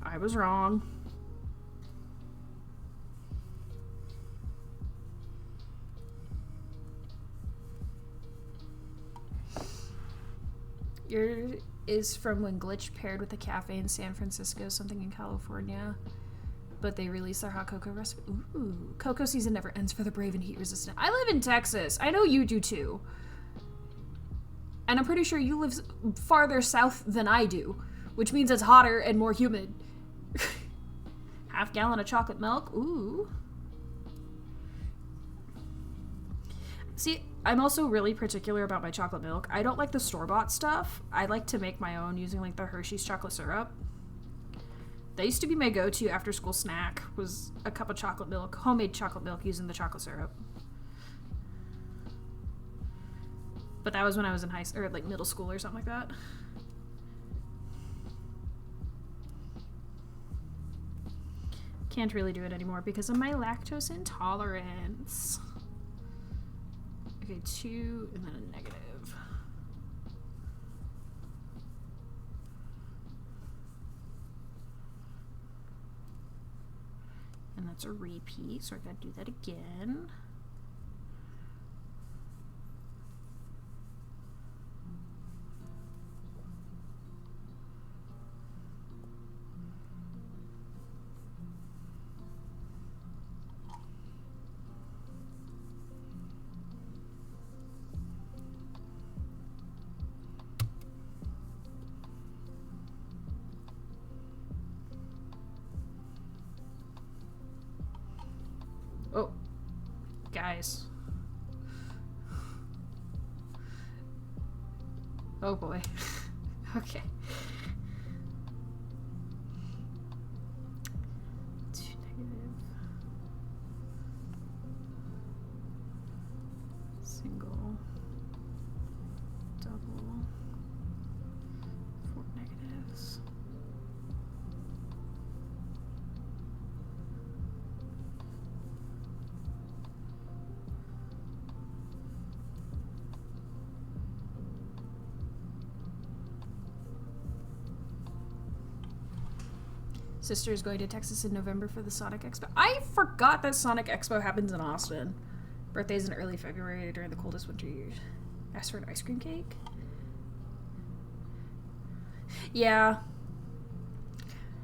I was wrong. Yours is from when Glitch paired with a cafe in San Francisco, something in California. But they released their hot cocoa recipe. Ooh, cocoa season never ends for the brave and heat resistant. I live in Texas. I know you do too. And I'm pretty sure you live farther south than I do, which means it's hotter and more humid. Half gallon of chocolate milk. Ooh. See, I'm also really particular about my chocolate milk. I don't like the store-bought stuff. I like to make my own using like the Hershey's chocolate syrup. That used to be my go-to after-school snack, was a cup of chocolate milk, homemade chocolate milk using the chocolate syrup. But that was when I was in high school, or like middle school or something like that. Can't really do it anymore because of my lactose intolerance. Okay, 2 and then a negative. And that's a repeat, so I gotta do that again. twice. Oh boy. Okay. 2 negative. Single. Double. 4 negatives. Sister is going to Texas in November for the Sonic Expo. I forgot that Sonic Expo happens in Austin. Birthday's in early February during the coldest winter years. Ask for an ice cream cake? Yeah.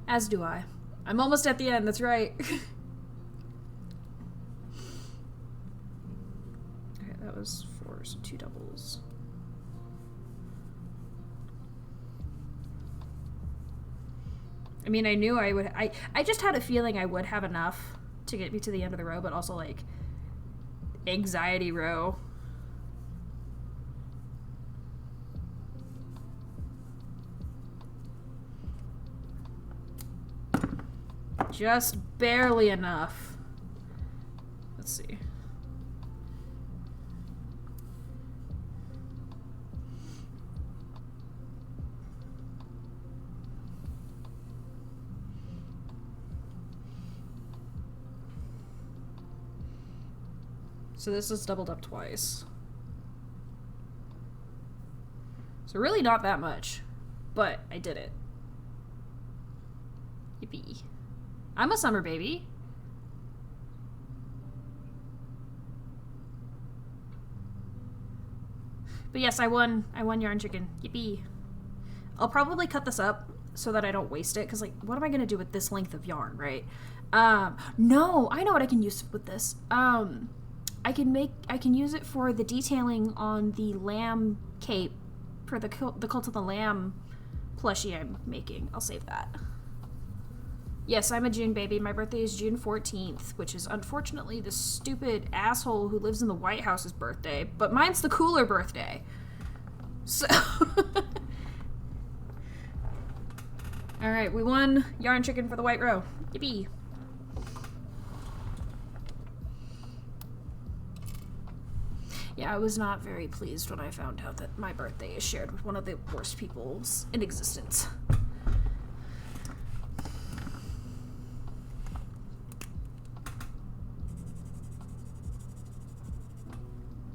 As do I. I'm almost at the end, that's right. Okay, that was 4, so 2 doubles. I mean, I knew I would... I just had a feeling I would have enough to get me to the end of the row, but also, like, anxiety row. Just barely enough. Let's see. So this is doubled up twice. So really not that much, but I did it. Yippee. I'm a summer baby. But yes, I won yarn chicken. Yippee. I'll probably cut this up so that I don't waste it, because, like, what am I going to do with this length of yarn, right? No, I know what I can use with this. I can use it for the detailing on the lamb cape for the Cult of the Lamb plushie I'm making. I'll save that. Yes, I'm a June baby. My birthday is June 14th, which is unfortunately the stupid asshole who lives in the White House's birthday, but mine's the cooler birthday. So... Alright, we won yarn chicken for the white row. Yippee. Yeah, I was not very pleased when I found out that my birthday is shared with one of the worst peoples in existence.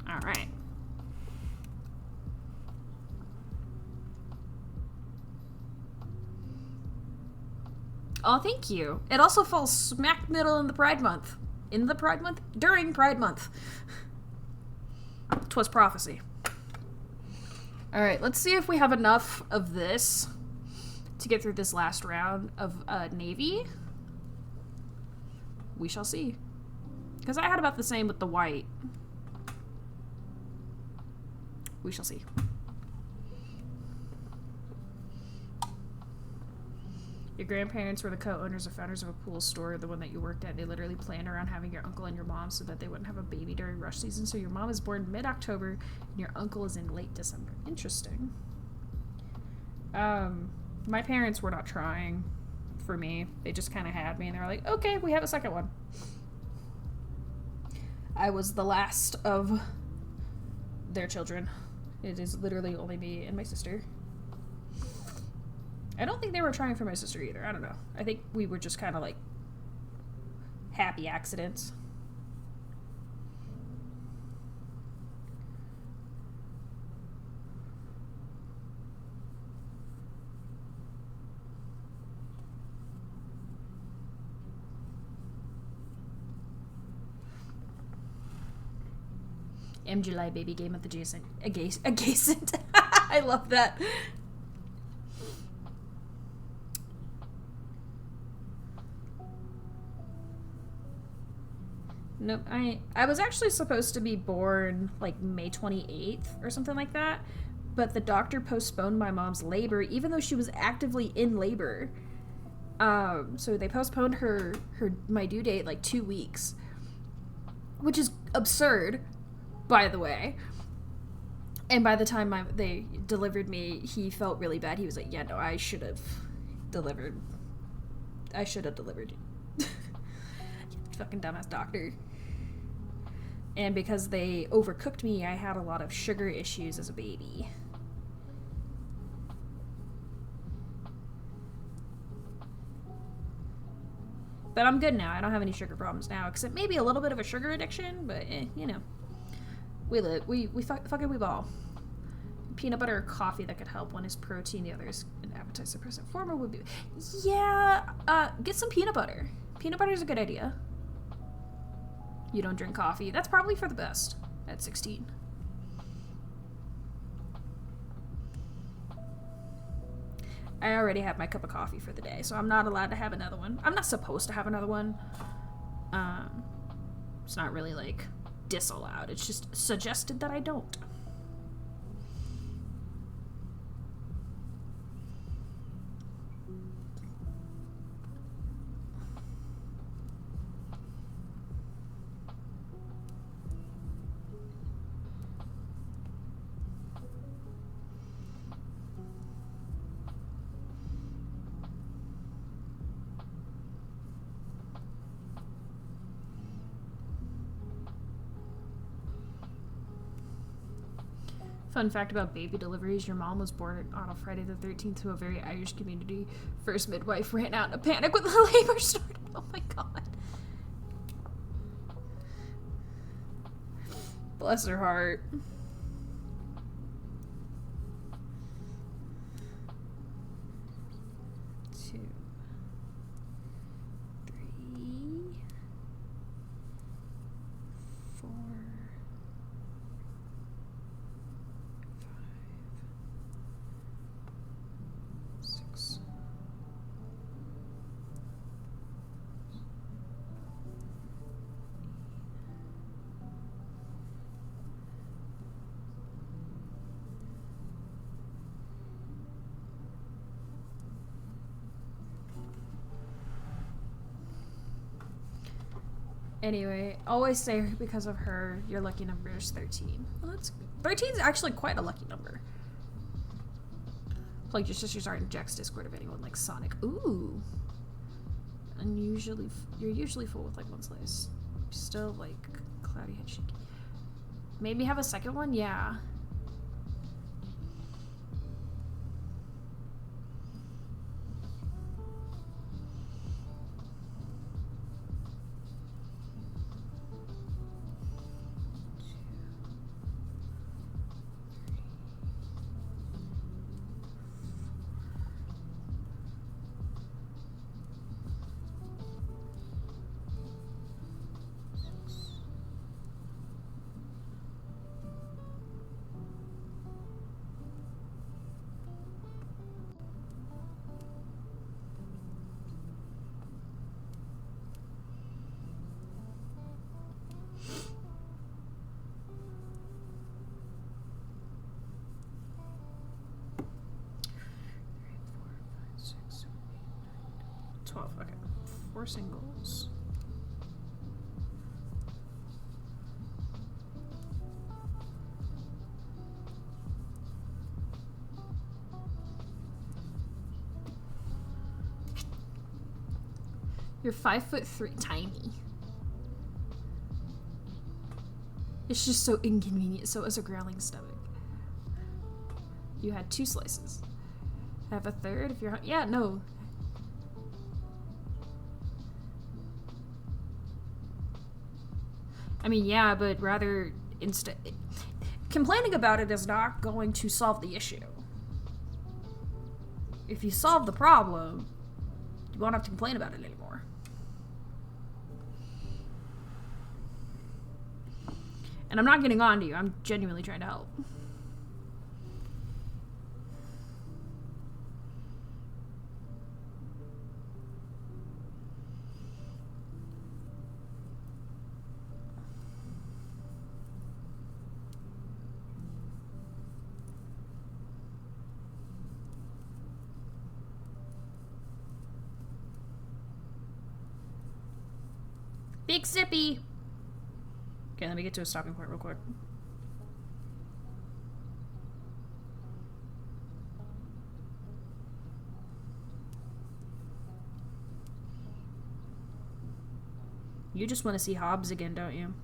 All right. Oh, thank you. It also falls smack middle in the Pride Month. In the Pride Month? During Pride Month. 'Twas prophecy. Alright, let's see if we have enough of this to get through this last round of navy. We shall see. Because I had about the same with the white. We shall see. Your grandparents were the co-owners or founders of a pool store, the one that you worked at. They literally planned around having your uncle and your mom so that they wouldn't have a baby during rush season. So your mom is born mid-October and your uncle is in late December. Interesting. My parents were not trying for me. They just kind of had me and they were like, okay, we have a second one. I was the last of their children. It is literally only me and my sister. I don't think they were trying for my sister either. I don't know. I think we were just kind of like happy accidents. July baby game at the adjacent. I love that. Nope, I was actually supposed to be born like May 28th or something like that, but the doctor postponed my mom's labor even though she was actively in labor. So they postponed my due date like 2 weeks. which is absurd, by the way. And by the time they delivered me, he felt really bad. He was like, yeah, no, I should have delivered you. Fucking dumbass doctor. And because they overcooked me, I had a lot of sugar issues as a baby. But I'm good now. I don't have any sugar problems now, except maybe a little bit of a sugar addiction, but you know. We live. We fucking we ball. Peanut butter or coffee that could help. One is protein, the other is an appetite suppressant. Former would be... Yeah, get some peanut butter. Peanut butter is a good idea. You don't drink coffee. That's probably for the best at 16. I already have my cup of coffee for the day, so I'm not allowed to have another one. I'm not supposed to have another one. It's not really, like, disallowed. It's just suggested that I don't. Fun fact about baby deliveries, your mom was born on a Friday the 13th to a very Irish community. First midwife ran out in a panic when the labor started. Oh my god. Bless her heart. Anyway, always say because of her, your lucky number is 13. Well, that's 13 is actually quite a lucky number. Like your sisters aren't in Jack's Discord of anyone like Sonic. Ooh. Unusually, you're usually full with like one slice. Still like cloudy head shaky. Maybe have a second one? Yeah. Okay. 4 singles. You're 5'3", tiny. It's just so inconvenient. So is a growling stomach. You had 2 slices. Have a third if you're... Yeah, no. I mean, yeah, but rather instead... Complaining about it is not going to solve the issue. If you solve the problem, you won't have to complain about it anymore. And I'm not getting on to you. I'm genuinely trying to help. Big sippy. Okay, let me get to a stopping point real quick. You just want to see Hobbs again, don't you?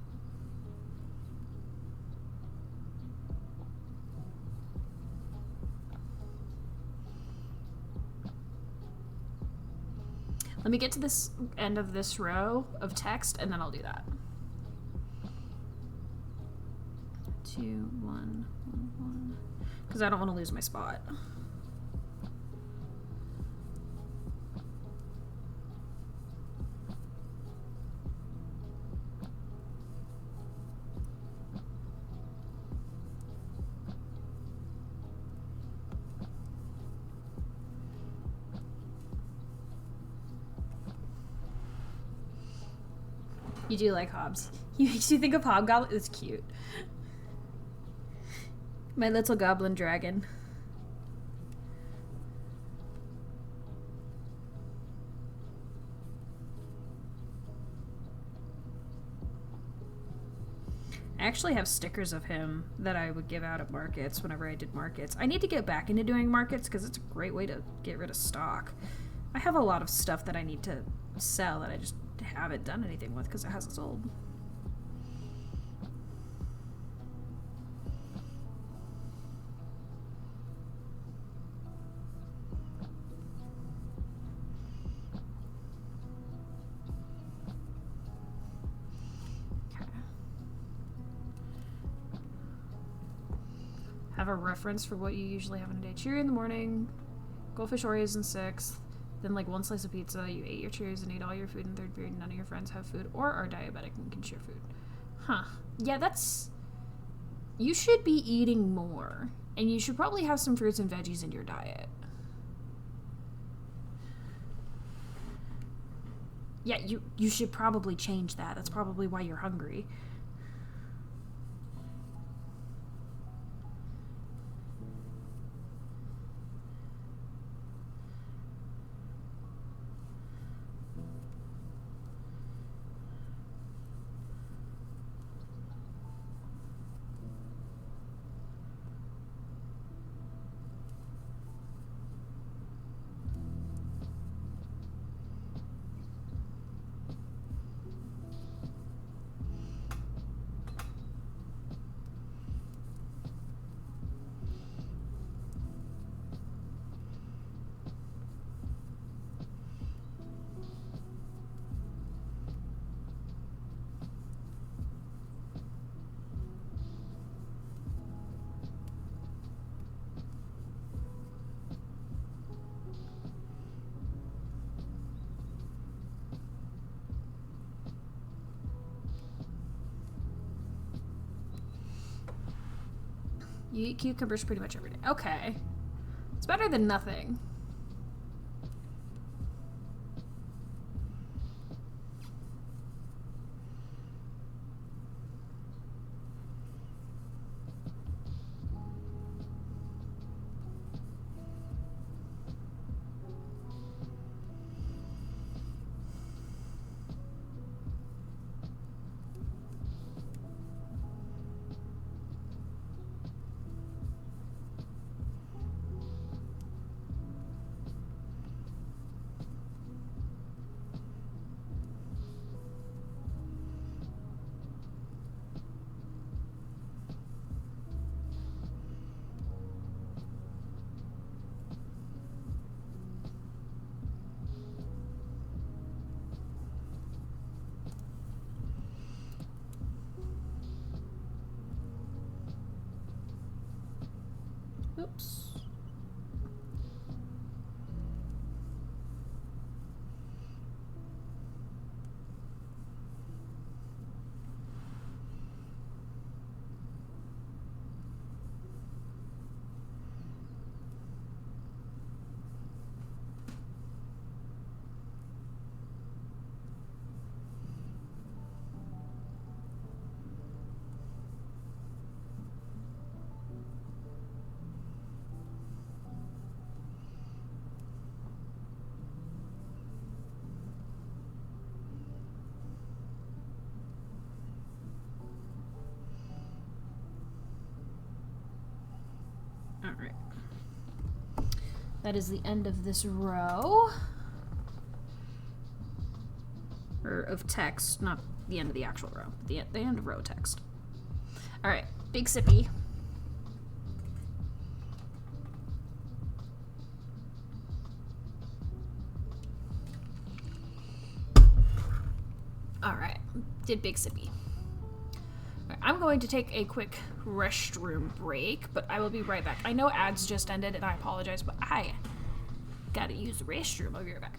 Let me get to this end of this row of text, and then I'll do that. 2, 1, 1, 1. Because I don't want to lose my spot. You do like Hobbs. He makes you think of Hobgoblin. It's cute. My little goblin dragon. I actually have stickers of him that I would give out at markets whenever I did markets. I need to get back into doing markets because it's a great way to get rid of stock. I have a lot of stuff that I need to sell that I just haven't done anything with because it hasn't sold. Have a reference for what you usually have in a day. Cheerio in the morning, goldfish Oreos in 6th, then like 1 slice of pizza. You ate your Cheerios and ate all your food in 3rd period. None of your friends have food or are diabetic and can share food. Huh. Yeah, that's... You should be eating more. And you should probably have some fruits and veggies in your diet. Yeah, you should probably change that. That's probably why you're hungry. You eat cucumbers pretty much every day. Okay. It's better than nothing. Oops. That is the end of this row. Or of text, not the end of the actual row. The end of row text. Alright, big sippy. Alright, did big sippy. Right, I'm going to take a quick restroom break, but I will be right back. I know ads just ended and I apologize, but I gotta use the restroom. I'll be right back.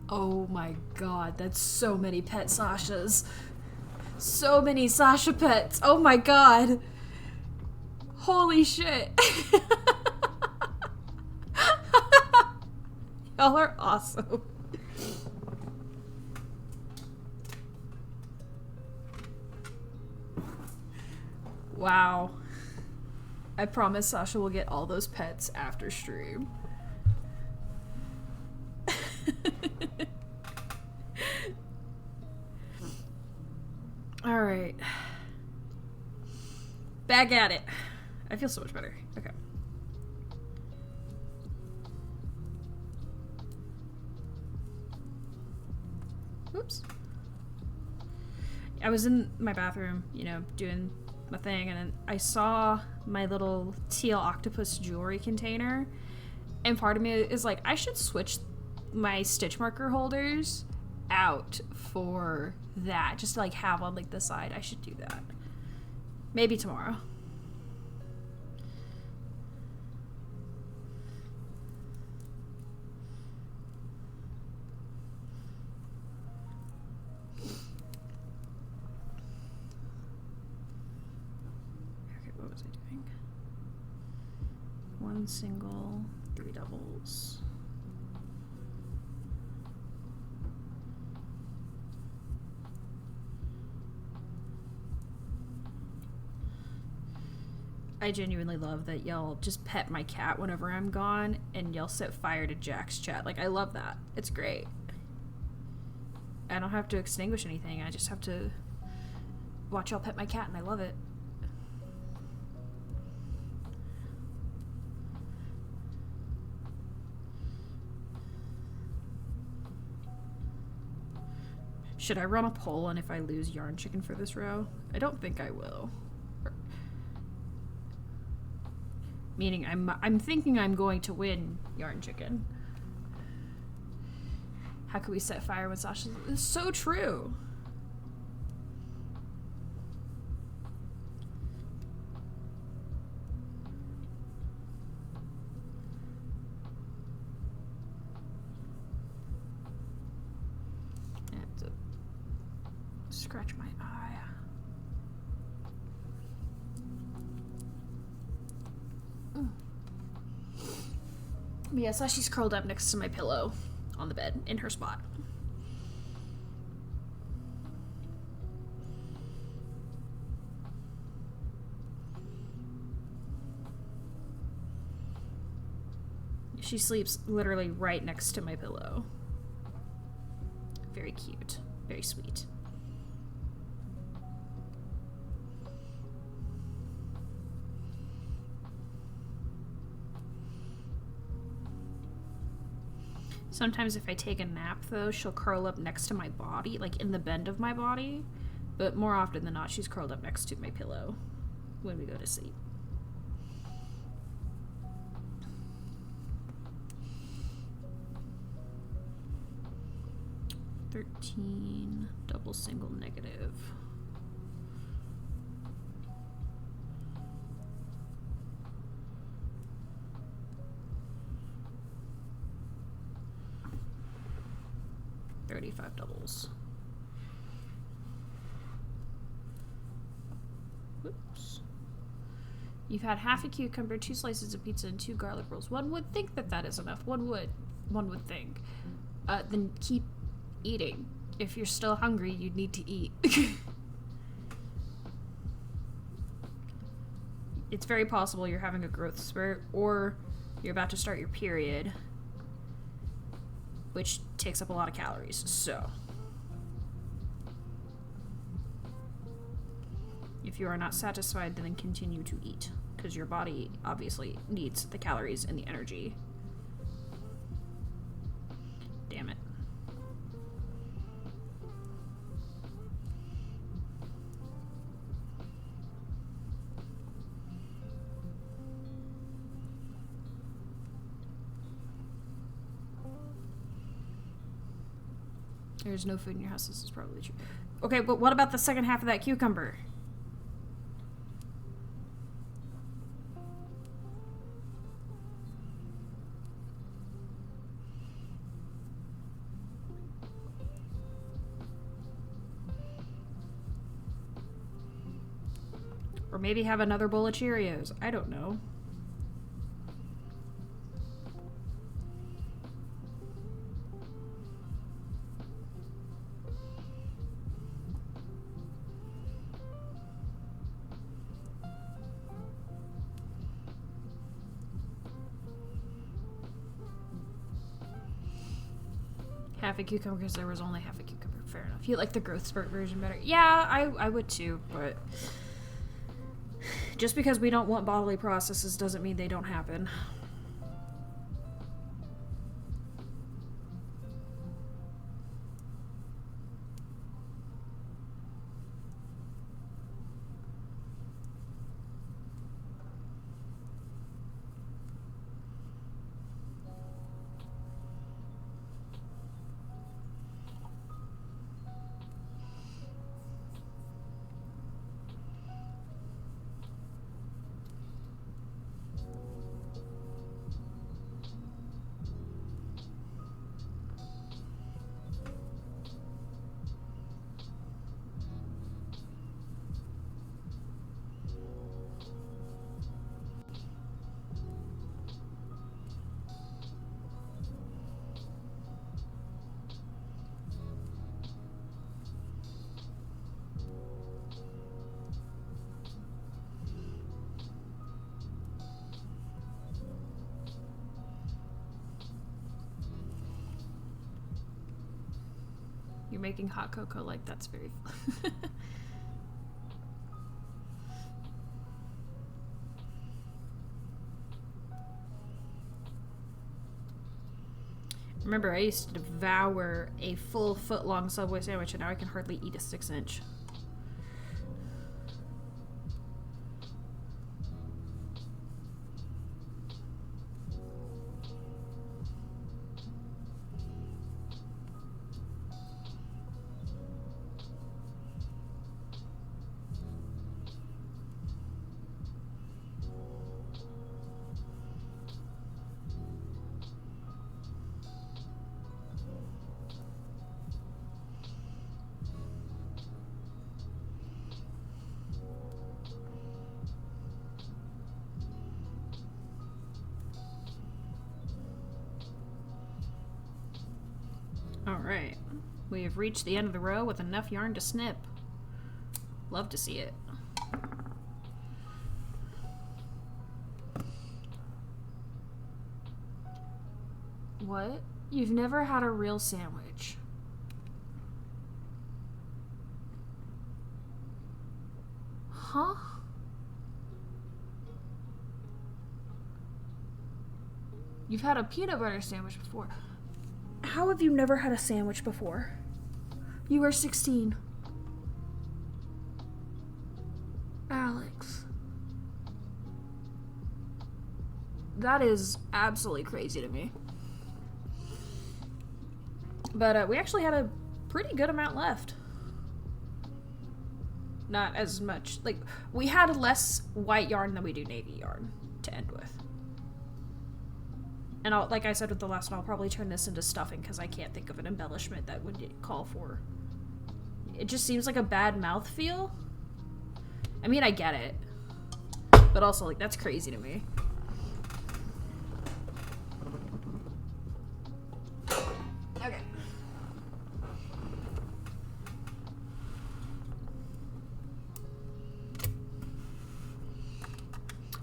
Oh my god, that's so many pet Sashas. So many Sasha pets. Oh my god. Holy shit. Y'all are awesome. Wow. I promise Sasha will get all those pets after stream. Alright. Back at it. I feel so much better. Okay. Oops. I was in my bathroom, you know, doing my thing, and then I saw my little teal octopus jewelry container, and part of me is like, I should switch my stitch marker holders out for that, just to like have on like the side. I should do that. Maybe tomorrow. Okay, what was I doing? 1 single, 3 doubles. I genuinely love that y'all just pet my cat whenever I'm gone, and y'all set fire to Jack's chat. Like, I love that. It's great. I don't have to extinguish anything. I just have to watch y'all pet my cat, and I love it. Should I run a poll on if I lose yarn chicken for this row? I don't think I will. Meaning I'm thinking I'm going to win yarn chicken. How could we set fire with Sasha? It's so true. I have to scratch my eye. But yeah, Sashi's curled up next to my pillow on the bed in her spot. She sleeps literally right next to my pillow. Very cute. Very sweet. Sometimes if I take a nap, though, she'll curl up next to my body, like in the bend of my body. But more often than not, she's curled up next to my pillow when we go to sleep. $13, double single negative. $35 doubles. Whoops. You've had half a cucumber, 2 slices of pizza, and 2 garlic rolls. One would think that that is enough. One would think. Then keep eating. If you're still hungry, you need to eat. It's very possible you're having a growth spurt, or you're about to start your period, which takes up a lot of calories. So if you are not satisfied, then continue to eat, because your body obviously needs the calories and the energy. Damn it. There's no food in your house. This is probably true. Okay, but what about the second half of that cucumber? Or maybe have another bowl of Cheerios. I don't know. Half a cucumber because there was only half a cucumber. Fair enough. You like the growth spurt version better? Yeah, I would too, but just because we don't want bodily processes doesn't mean they don't happen. making hot cocoa, like, that's very fun. Remember, I used to devour a full foot-long Subway sandwich, and now I can hardly eat a 6-inch. Alright, we have reached the end of the row with enough yarn to snip. Love to see it. What? You've never had a real sandwich? Huh? You've had a peanut butter sandwich before. How have you never had a sandwich before? You were 16. Alex. That is absolutely crazy to me. But we actually had a pretty good amount left. Not as much. Like, we had less white yarn than we do navy yarn to end with. And like I said with the last one, I'll probably turn this into stuffing because I can't think of an embellishment that would call for. It just seems like a bad mouthfeel. I mean, I get it. But also, like, that's crazy to me. Okay.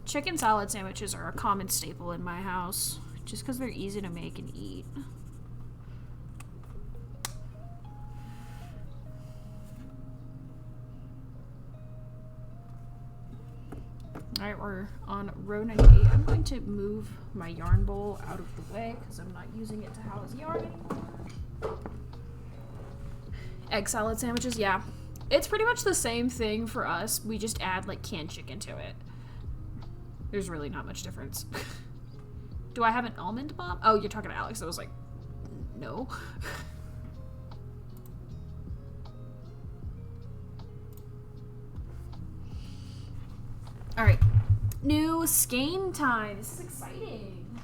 Chicken salad sandwiches are a common staple in my house. Just because they're easy to make and eat. Alright, we're on row 98. I'm going to move my yarn bowl out of the way because I'm not using it to house yarn anymore. Egg salad sandwiches, yeah. It's pretty much the same thing for us. We just add like canned chicken to it. There's really not much difference. Do I have an almond bomb? Oh, you're talking to Alex. I was like, no. Alright. New skein time. This is exciting.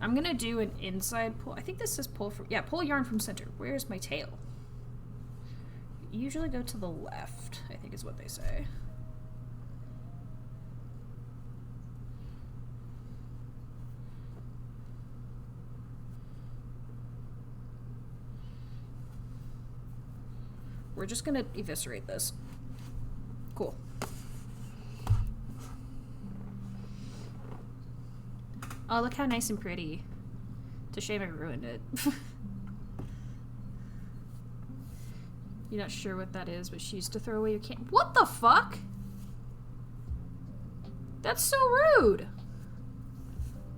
I'm gonna do an inside pull. I think this says pull from, yeah, pull yarn from center. Where's my tail? Usually go to the left, I think is what they say. We're just gonna eviscerate this. Cool. Oh, look how nice and pretty. It's a shame I ruined it. You're not sure what that is, but she used to throw away your can. What the fuck? That's so rude.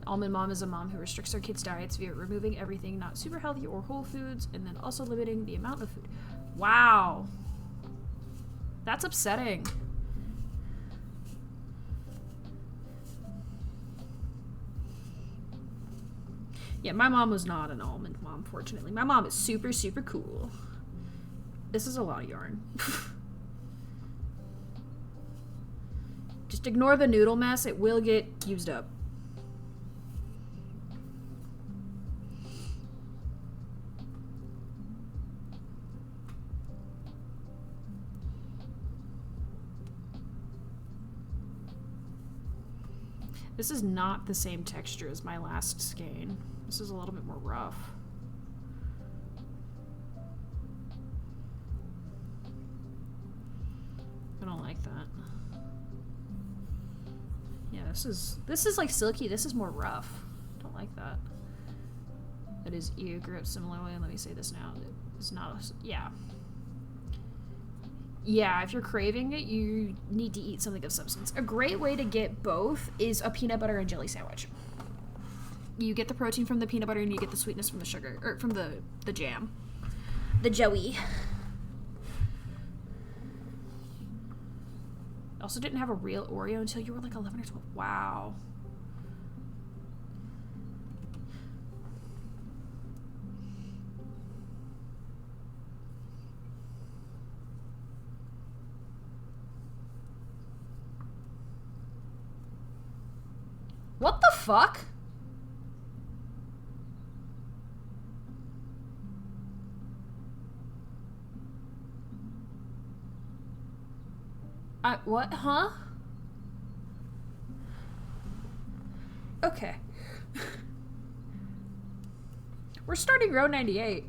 Almond Mom is a mom who restricts her kids' diets via removing everything not super healthy or whole foods, and then also limiting the amount of food. Wow. That's upsetting. Yeah, my mom was not an almond mom, fortunately. My mom is super, super cool. This is a lot of yarn. Just ignore the noodle mess. It will get used up. This is not the same texture as my last skein. This is a little bit more rough. I don't like that. Yeah, this is like silky. This is more rough. Don't like that. That is ear grip similarly. Let me say this now. It's not a, yeah. Yeah, if you're craving it, you need to eat something of substance. A great way to get both is a peanut butter and jelly sandwich. You get the protein from the peanut butter and you get the sweetness from the sugar, or from the jam. The jelly. Also didn't have a real Oreo until you were like 11 or 12. Wow. What the fuck? What? Huh? Okay. We're starting row 98.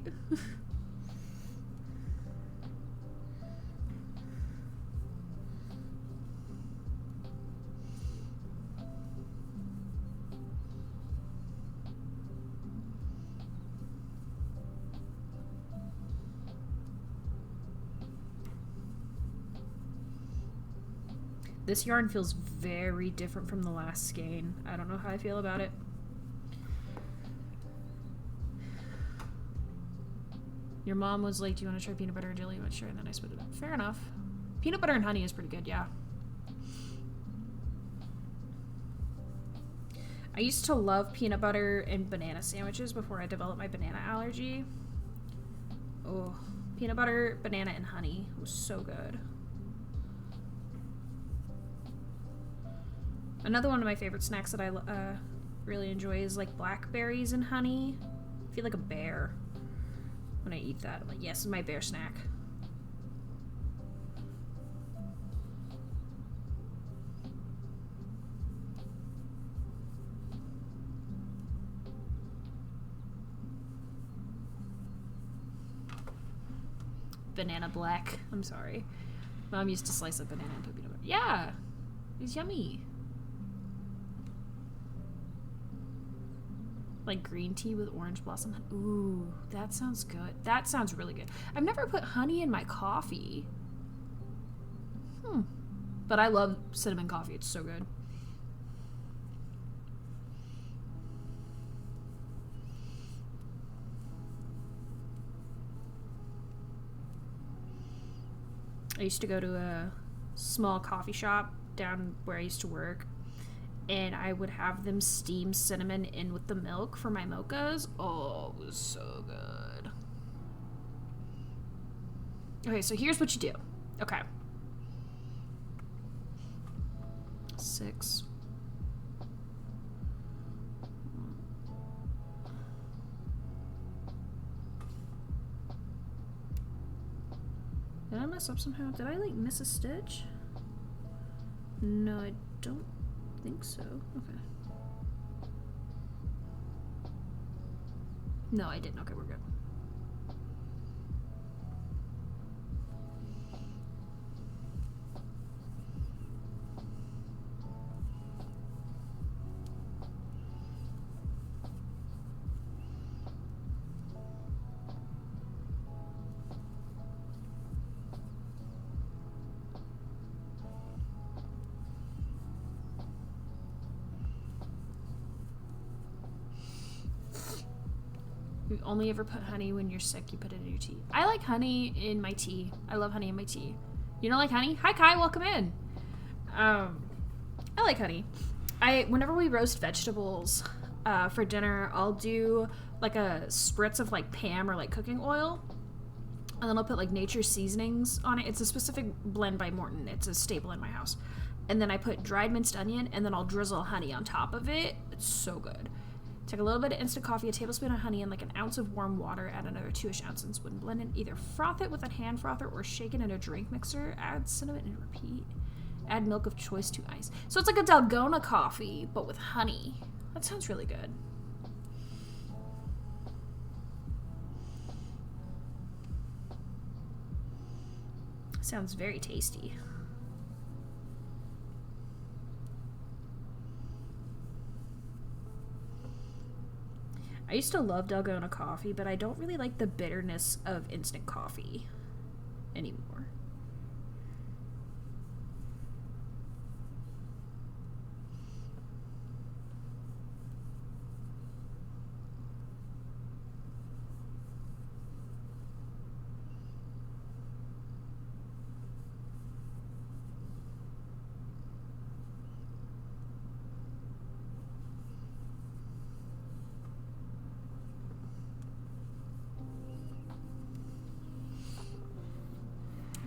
This yarn feels very different from the last skein. I don't know how I feel about it. Your mom was like, do you want to try peanut butter or jelly? I went, sure, and then I split it up. Fair enough. Peanut butter and honey is pretty good, yeah. I used to love peanut butter and banana sandwiches before I developed my banana allergy. Oh, peanut butter, banana, and honey was so good. Another one of my favorite snacks that I really enjoy is like blackberries and honey. I feel like a bear when I eat that. I'm like, yes, it's my bear snack. Banana black. I'm sorry. Mom used to slice up banana and put peanut butter. Yeah, it's yummy. Like green tea with orange blossom. Ooh, that sounds good. That sounds really good. I've never put honey in my coffee. But I love cinnamon coffee. It's so good. I used to go to a small coffee shop down where I used to work, and I would have them steam cinnamon in with the milk for my mochas. Oh, it was so good. Okay, so here's what you do. Okay. 6. Did I mess up somehow? Did I, like, miss a stitch? No, I don't think so. Okay. No, I didn't. Okay, we're good. You only ever put honey when you're sick. You put it in your tea. I like honey in my tea. I love honey in my tea. You don't like honey? Hi, Kai. Welcome in. I like honey. Whenever we roast vegetables for dinner, I'll do like a spritz of like Pam or like cooking oil. And then I'll put like Nature's Seasonings on it. It's a specific blend by Morton. It's a staple in my house. And then I put dried minced onion, and then I'll drizzle honey on top of it. It's so good. Take a little bit of instant coffee, a tablespoon of honey, and like an ounce of warm water. Add another 2-ish ounces when blended. Either froth it with a hand frother or shake it in a drink mixer. Add cinnamon and repeat. Add milk of choice to ice. So it's like a Dalgona coffee, but with honey. That sounds really good. Sounds very tasty. I used to love Dalgona coffee, but I don't really like the bitterness of instant coffee anymore.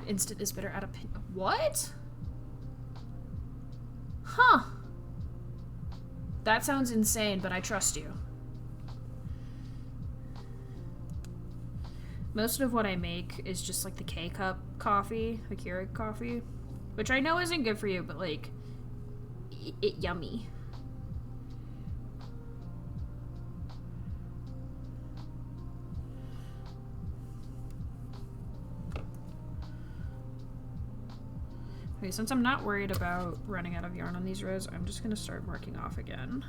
Instant is better at a pin. What? Huh. That sounds insane, but I trust you. Most of what I make is just like the K-cup coffee, the Keurig coffee, which I know isn't good for you, but like, it yummy. Okay, since I'm not worried about running out of yarn on these rows, I'm just gonna start marking off again.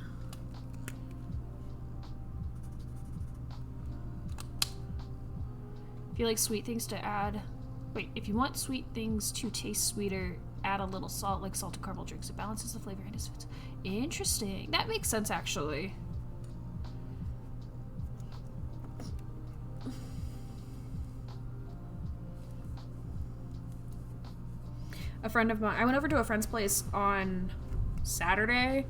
If you like sweet things to add, if you want sweet things to taste sweeter, add a little salt, like salted caramel drinks. It balances the flavor and is interesting. That makes sense, actually. A friend of mine, I went over to a friend's place on Saturday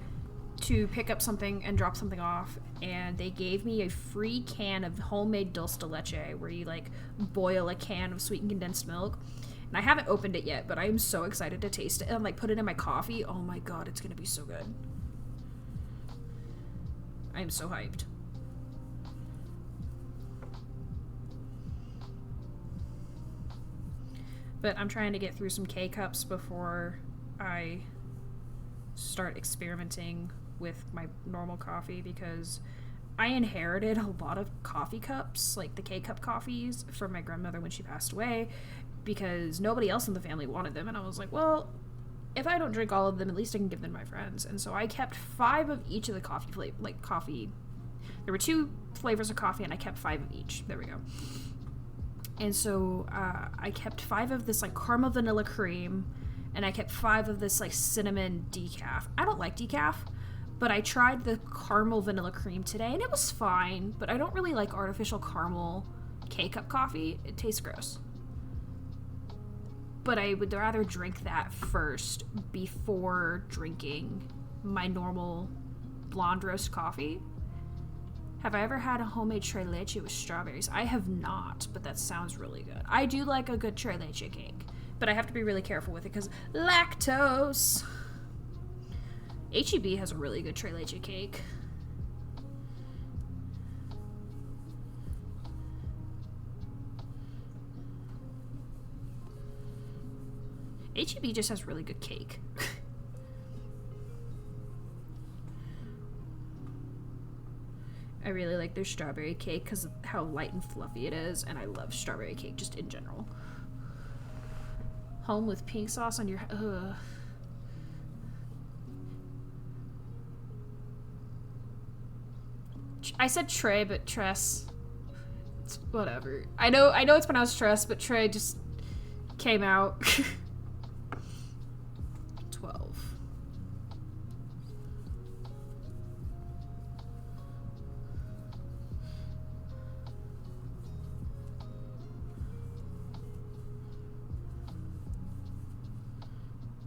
to pick up something and drop something off, and they gave me a free can of homemade dulce de leche, where you like boil a can of sweetened condensed milk. And I haven't opened it yet, but I am so excited to taste it and like put it in my coffee. Oh my god, it's gonna be so good. I am so hyped. But I'm trying to get through some K-cups before I start experimenting with my normal coffee, because I inherited a lot of coffee cups, like the K-cup coffees, from my grandmother when she passed away, because nobody else in the family wanted them. And I was like, well, if I don't drink all of them, at least I can give them to my friends. And so I kept 5 of each of the coffee. There were 2 flavors of coffee, and I kept 5 of each. There we go. And so I kept 5 of this like caramel vanilla cream, and I kept 5 of this like cinnamon decaf. I don't like decaf, but I tried the caramel vanilla cream today, and it was fine. But I don't really like artificial caramel K-cup coffee. It tastes gross. But I would rather drink that first before drinking my normal blonde roast coffee. Have I ever had a homemade tres leche with strawberries? I have not, but that sounds really good. I do like a good tres leche cake, but I have to be really careful with it because lactose. H-E-B has a really good tres leche cake. H-E-B just has really good cake. I really like their strawberry cake because of how light and fluffy it is, and I love strawberry cake just in general. Home with pink sauce on your... Ugh. I said Trey, but Tress. It's whatever. I know it's pronounced Tress, but Trey just came out. 12.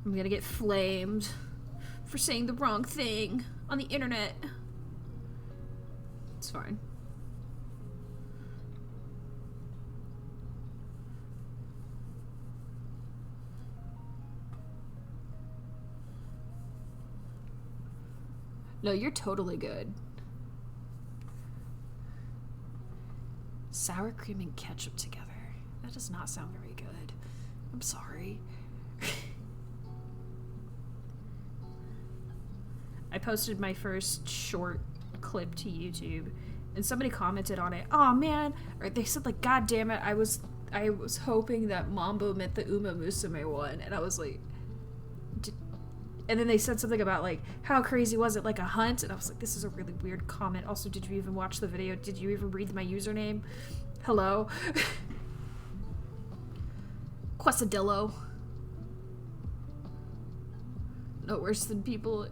I'm gonna get flamed for saying the wrong thing on the internet. It's fine. No, you're totally good. Sour cream and ketchup together. That does not sound very good. I'm sorry. I posted my first short clip to YouTube, and somebody commented on it. Oh man, or they said like, God damn it, I was hoping that Mambo meant the Uma Musume one, and I was like, And then they said something about, like, how crazy was it, like a hunt? And I was like, this is a really weird comment. Also, did you even watch the video? Did you even read my username? Hello? Quesadillo. No worse than people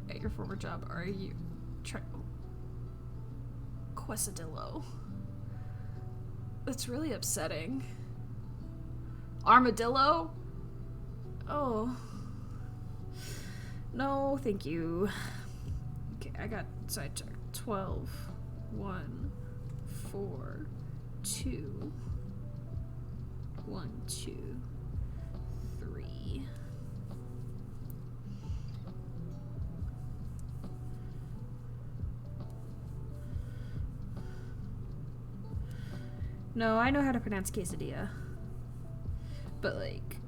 at your former job, are you? Quesadillo. That's really upsetting. Armadillo? Oh. No, thank you. Okay, I got sidetracked. 12, 1, 4, 2, 1, 2, 3. No, I know how to pronounce quesadilla. But, like,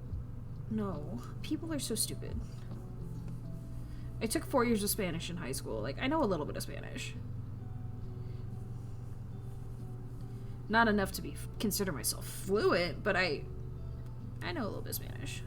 no. People are so stupid. I took 4 years of Spanish in high school. Like, I know a little bit of Spanish. Not enough to consider myself fluent, but I know a little bit of Spanish.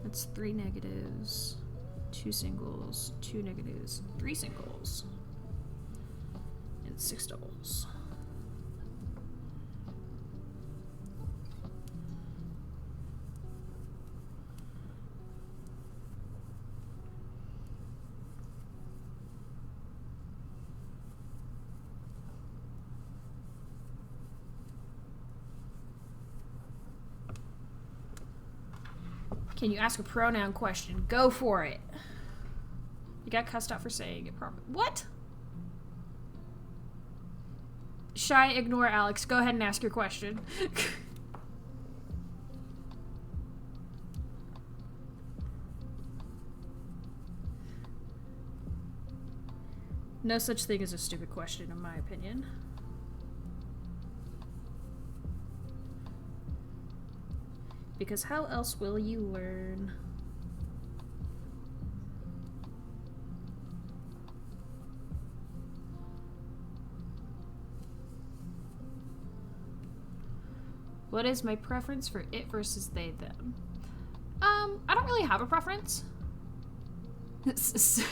That's 3 negatives, 2 singles, 2 negatives, 3 singles, and 6 doubles. Can you ask a pronoun question? Go for it. You got cussed out for saying it properly. What? Shy, ignore Alex. Go ahead and ask your question. No such thing as a stupid question, in my opinion. Because how else will you learn? What is my preference for it versus they, them? I don't really have a preference.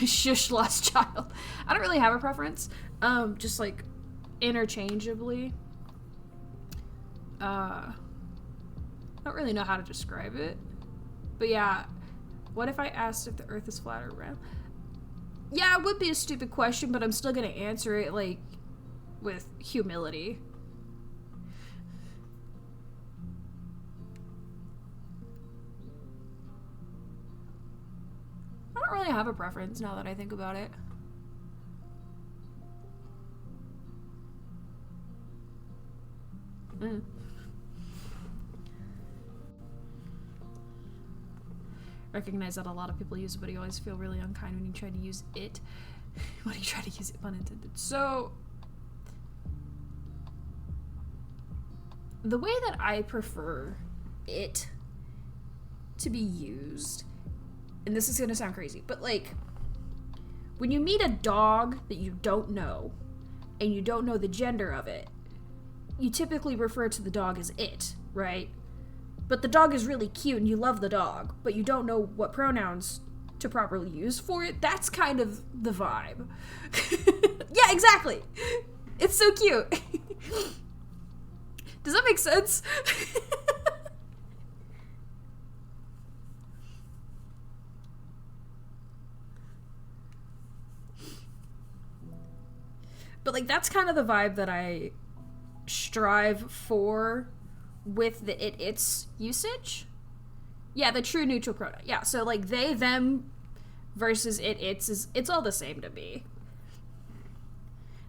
Shush, lost child. I don't really have a preference. Just like interchangeably. I don't really know how to describe it. But yeah, what if I asked if the earth is flat or round? Yeah, it would be a stupid question, but I'm still gonna answer it, like, with humility. I don't really have a preference now that I think about it. Recognize that a lot of people use it, but you always feel really unkind when you try to use it. When you try to use it, pun intended. So, the way that I prefer it to be used, and this is gonna sound crazy, but like, when you meet a dog that you don't know, and you don't know the gender of it, you typically refer to the dog as it, right? But the dog is really cute and you love the dog, but you don't know what pronouns to properly use for it. That's kind of the vibe. Yeah, exactly. It's so cute. Does that make sense? But like, that's kind of the vibe that I strive for with the it's usage. Yeah, the true neutral pronoun. Yeah, so like they, them versus it's all the same to me.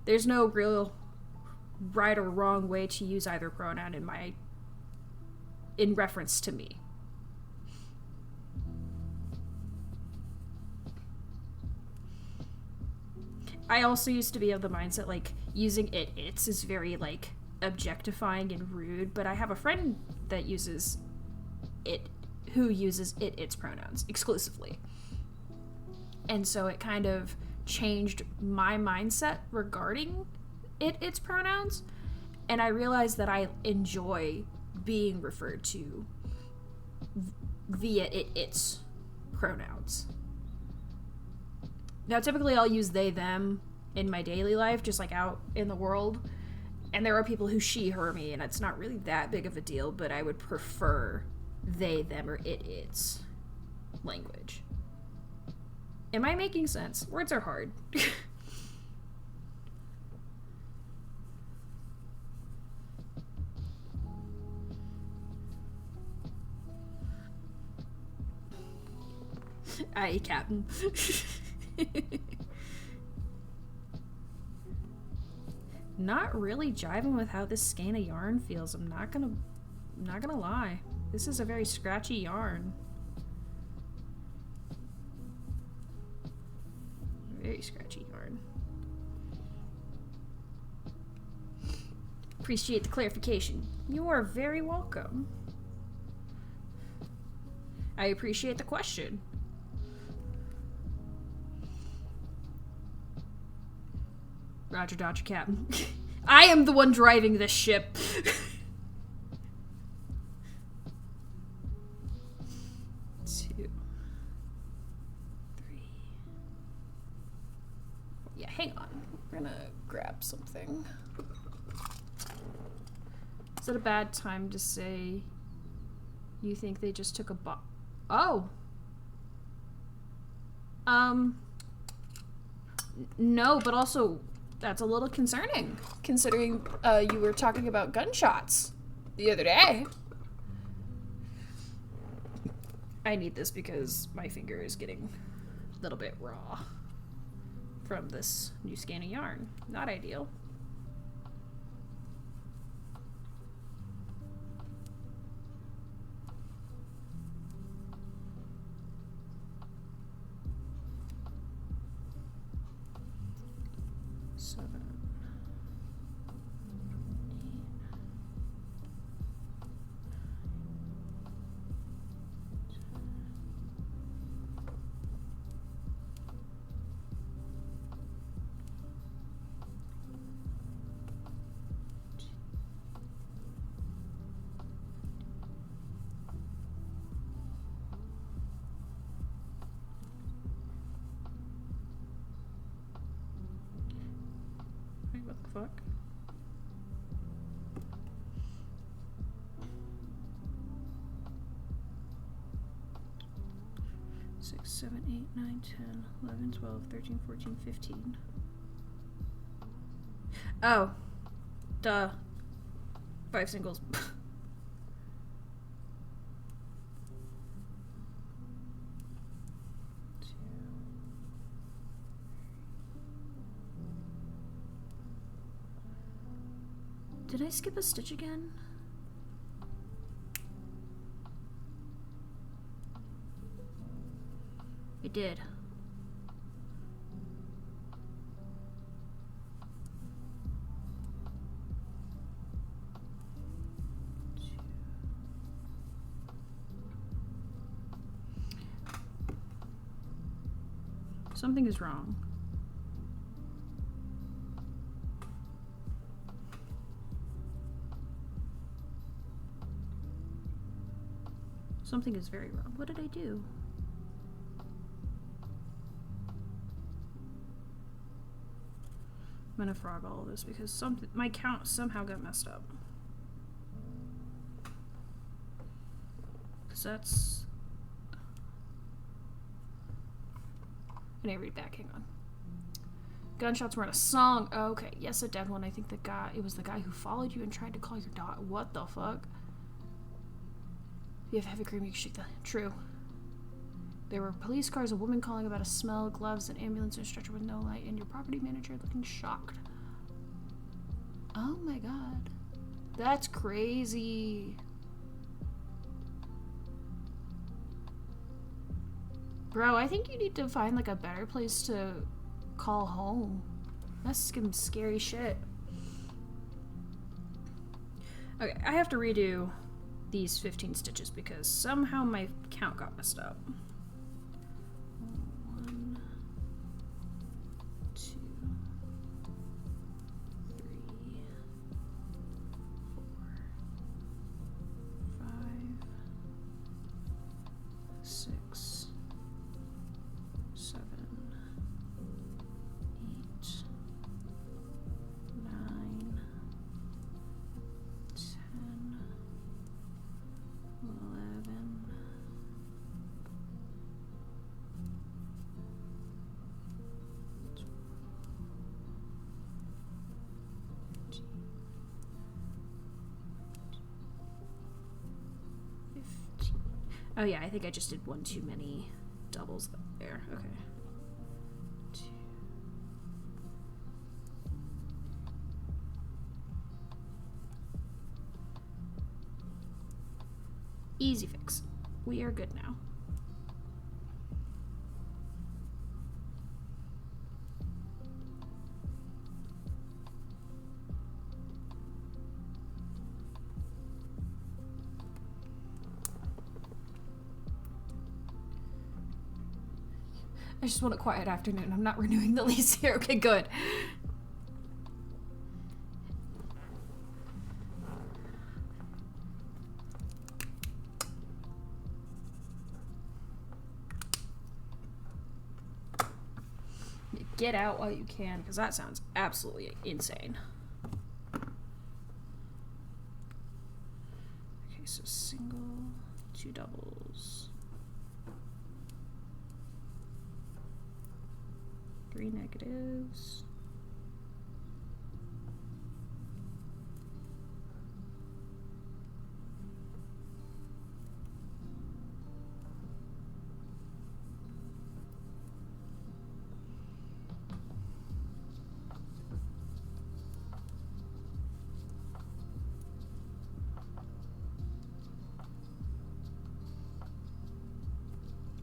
There's no real right or wrong way to use either pronoun in reference to me. I also used to be of the mindset like using it's is very like objectifying and rude, but I have a friend that uses it who uses its pronouns exclusively. And so it kind of changed my mindset regarding its pronouns. And I realized that I enjoy being referred to via its pronouns. Now, typically I'll use they, them in my daily life, just like out in the world. And there are people who she, her, me, and it's not really that big of a deal, but I would prefer they, them, or its language. Am I making sense? Words are hard. Aye, Captain. Not really jiving with how this skein of yarn feels. I'm not gonna lie. This is a very scratchy yarn. Very scratchy yarn. Appreciate the clarification. You are very welcome. I appreciate the question. Roger, Dodger, Captain. I am the one driving this ship. 2, 3. Yeah, hang on. We're gonna grab something. Is it a bad time to say you think they just took a Oh! No, but also that's a little concerning, considering you were talking about gunshots the other day. I need this because my finger is getting a little bit raw from this new skein of yarn. Not ideal. What the fuck? Six, 7, 8, 9, 10, 11, 12, 13, 14, 15. Oh. Duh. 5 singles. Did I skip a stitch again? I did. Something is wrong. Something is very wrong. What did I do? I'm gonna frog all of this because my count somehow got messed up. Cause that's... I need to read back, hang on. Gunshots weren't a song. Oh, okay, yes, a dead one. I think it was the guy who followed you and tried to call your dog. What the fuck? If you have heavy cream, you can shake the... True. There were police cars, a woman calling about a smell, gloves, an ambulance, and a stretcher with no light, and your property manager looking shocked. Oh my god. That's crazy. Bro, I think you need to find like a better place to call home. That's some scary shit. Okay, I have to redo these 15 stitches because somehow my count got messed up. 1, 2, 3, 4, 5, 6, 7, 8, 9, 10, 11, 15. Oh yeah, I think I just did one too many doubles there. Okay. 2. Easy fix. We are good now. I just want a quiet afternoon. I'm not renewing the lease here. Okay, good. Get out while you can, because that sounds absolutely insane. Okay, so single, 2 doubles, 3 negatives.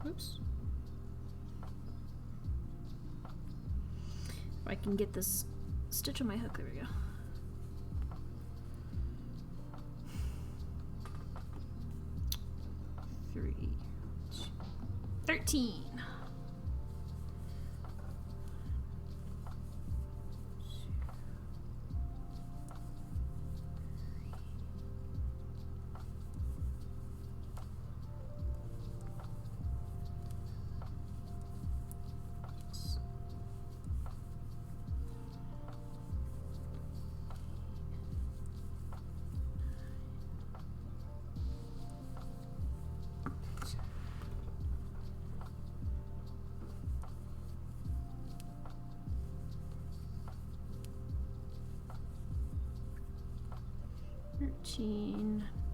Oops. If I can get this stitch on my hook, there we go. Three, 13.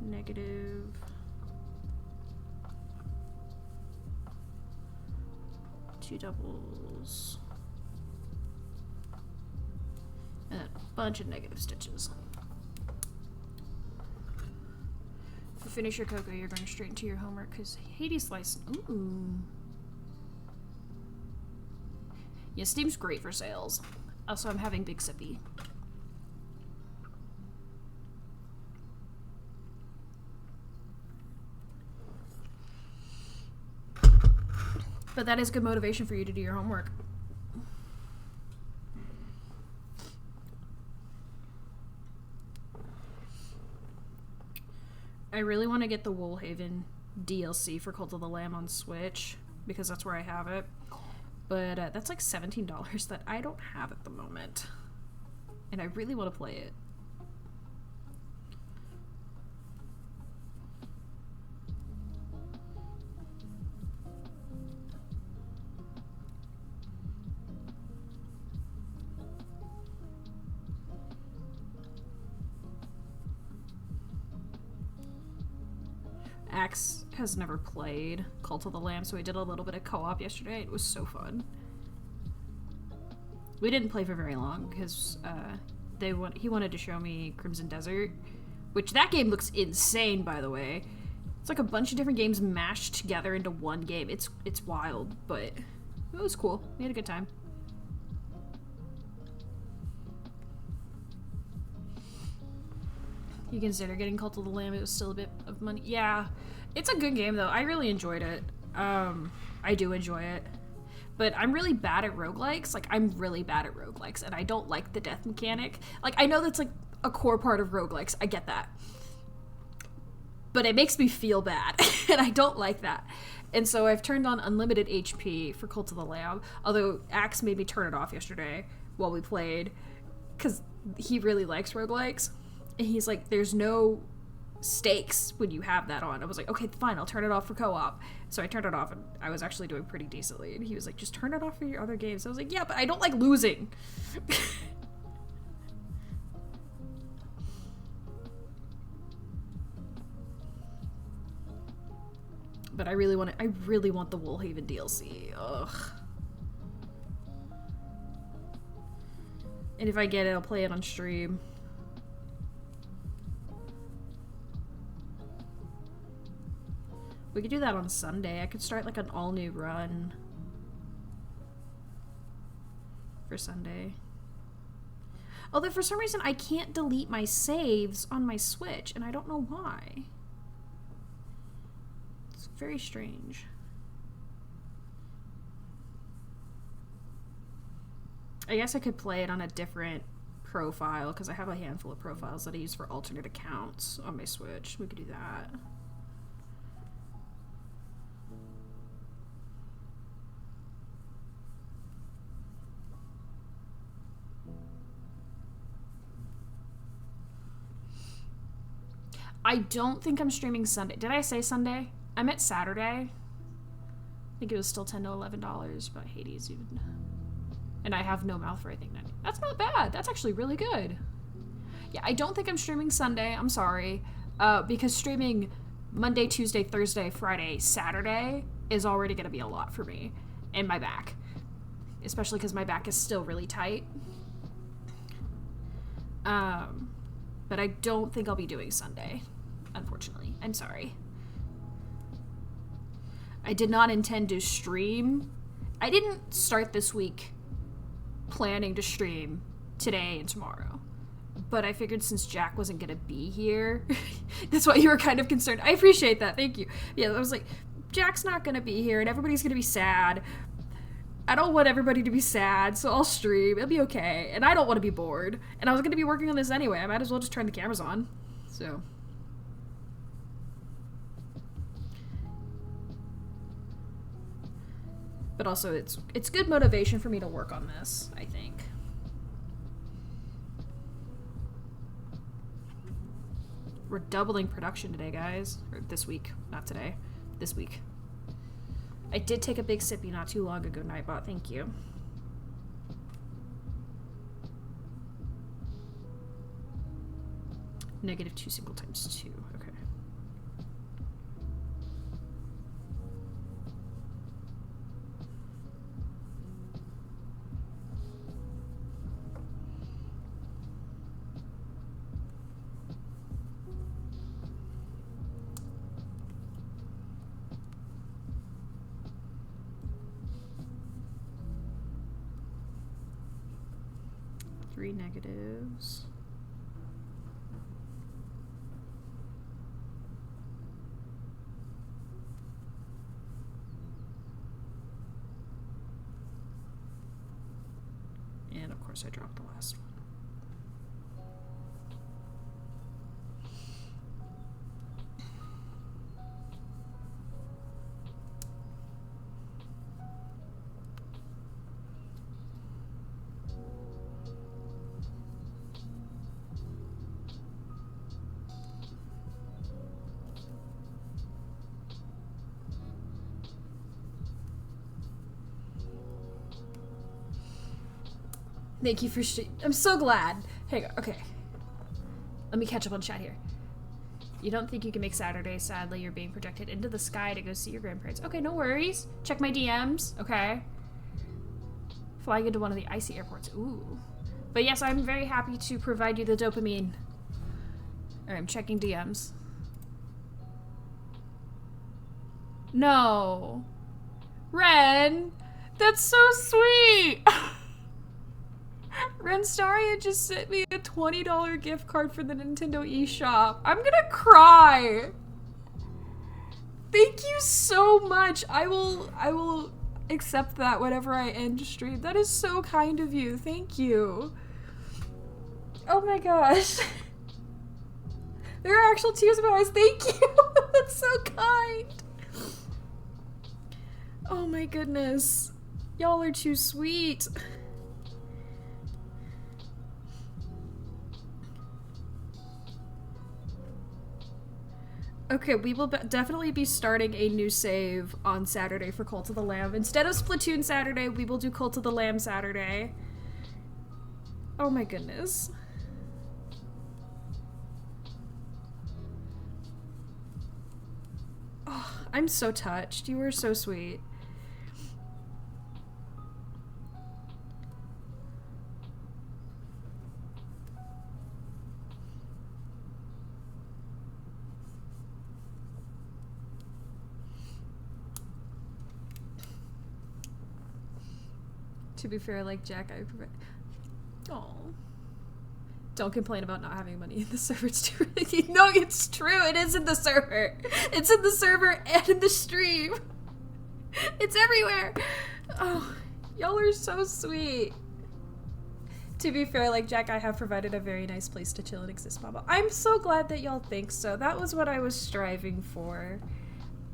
Negative 2 doubles and a bunch of negative stitches. If you finish your cocoa, you're going straight into your homework because Hades slice. Ooh. Yeah, Steam's great for sales. Also, I'm having big sippy. But that is good motivation for you to do your homework. I really want to get the Woolhaven DLC for Cult of the Lamb on Switch because that's where I have it. But that's like $17 that I don't have at the moment. And I really want to play it. Axe has never played Cult of the Lamb, so we did a little bit of co-op yesterday. It was so fun. We didn't play for very long because he wanted to show me Crimson Desert, which that game looks insane, by the way. It's like a bunch of different games mashed together into one game. It's wild, but it was cool. We had a good time. You consider getting Cult of the Lamb, it was still a bit of money. Yeah, it's a good game though. I really enjoyed it. I do enjoy it. But I'm really bad at roguelikes. Like, I'm really bad at roguelikes, and I don't like the death mechanic. Like, I know that's like a core part of roguelikes. I get that. But it makes me feel bad, and I don't like that. And so I've turned on unlimited HP for Cult of the Lamb, although Axe made me turn it off yesterday while we played, because he really likes roguelikes. And he's like, there's no stakes when you have that on. I was like, okay, fine, I'll turn it off for co-op. So I turned it off, and I was actually doing pretty decently. And he was like, just turn it off for your other games. I was like, yeah, but I don't like losing. But I really want the Woolhaven DLC. Ugh. And if I get it, I'll play it on stream. We could do that on Sunday. I could start like an all-new run for Sunday. Although for some reason I can't delete my saves on my Switch, and I don't know why. It's very strange. I guess I could play it on a different profile, because I have a handful of profiles that I use for alternate accounts on my Switch. We could do that. I don't think I'm streaming Sunday. Did I say Sunday? I meant Saturday. I think it was still $10 to $11, but Hades even. And I have no mouth for anything. That's not bad. That's actually really good. Yeah, I don't think I'm streaming Sunday. I'm sorry. Because streaming Monday, Tuesday, Thursday, Friday, Saturday is already going to be a lot for me. And my back. Especially because my back is still really tight. But I don't think I'll be doing Sunday. Unfortunately. I'm sorry. I did not intend to stream. I didn't start this week planning to stream today and tomorrow. But I figured since Jack wasn't going to be here, that's why you were kind of concerned. I appreciate that. Thank you. Yeah, I was like, Jack's not going to be here and everybody's going to be sad. I don't want everybody to be sad, so I'll stream. It'll be okay. And I don't want to be bored. And I was going to be working on this anyway. I might as well just turn the cameras on. So. But also, it's good motivation for me to work on this, I think. We're doubling production today, guys. Or this week. Not today. This week. I did take a big sippy not too long ago, Nightbot. Thank you. -2 single times 2. Okay. Three negatives. And of course I dropped the last one. Thank you for I'm so glad. Hang on, okay. Let me catch up on chat here. You don't think you can make Saturday, sadly. You're being projected into the sky to go see your grandparents. Okay, no worries. Check my DMs, okay? Flying into one of the icy airports. Ooh. But yes, I'm very happy to provide you the dopamine. Alright, I'm checking DMs. No. Ren! That's so sweet! Renstaria just sent me a $20 gift card for the Nintendo eShop. I'm gonna cry. Thank you so much. I will accept that whenever I end stream. That is so kind of you. Thank you. Oh my gosh. There are actual tears in my eyes. Thank you. That's so kind. Oh my goodness. Y'all are too sweet. Okay, we will definitely be starting a new save on Saturday for Cult of the Lamb. Instead of Splatoon Saturday, we will do Cult of the Lamb Saturday. Oh my goodness. Oh, I'm so touched. You were so sweet. To be fair, like Jack, oh, don't complain about not having money in the server. It's too risky. No, it's true. It is in the server. It's in the server and in the stream. It's everywhere. Oh, y'all are so sweet. To be fair, like Jack, I have provided a very nice place to chill and exist, Mama. I'm so glad that y'all think so. That was what I was striving for.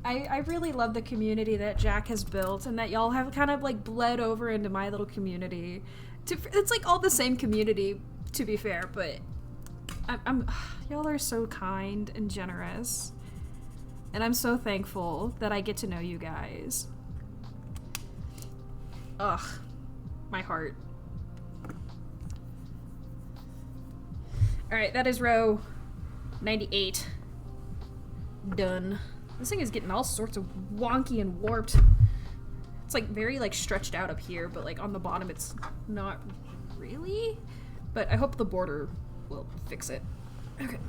I really love the community that Jack has built and that y'all have kind of like bled over into my little community. It's like all the same community, to be fair, but y'all are so kind and generous. And I'm so thankful that I get to know you guys. Ugh, my heart. Alright, that is row 98. Done. This thing is getting all sorts of wonky and warped. It's like very like stretched out up here, but like on the bottom it's not really. But I hope the border will fix it. Okay.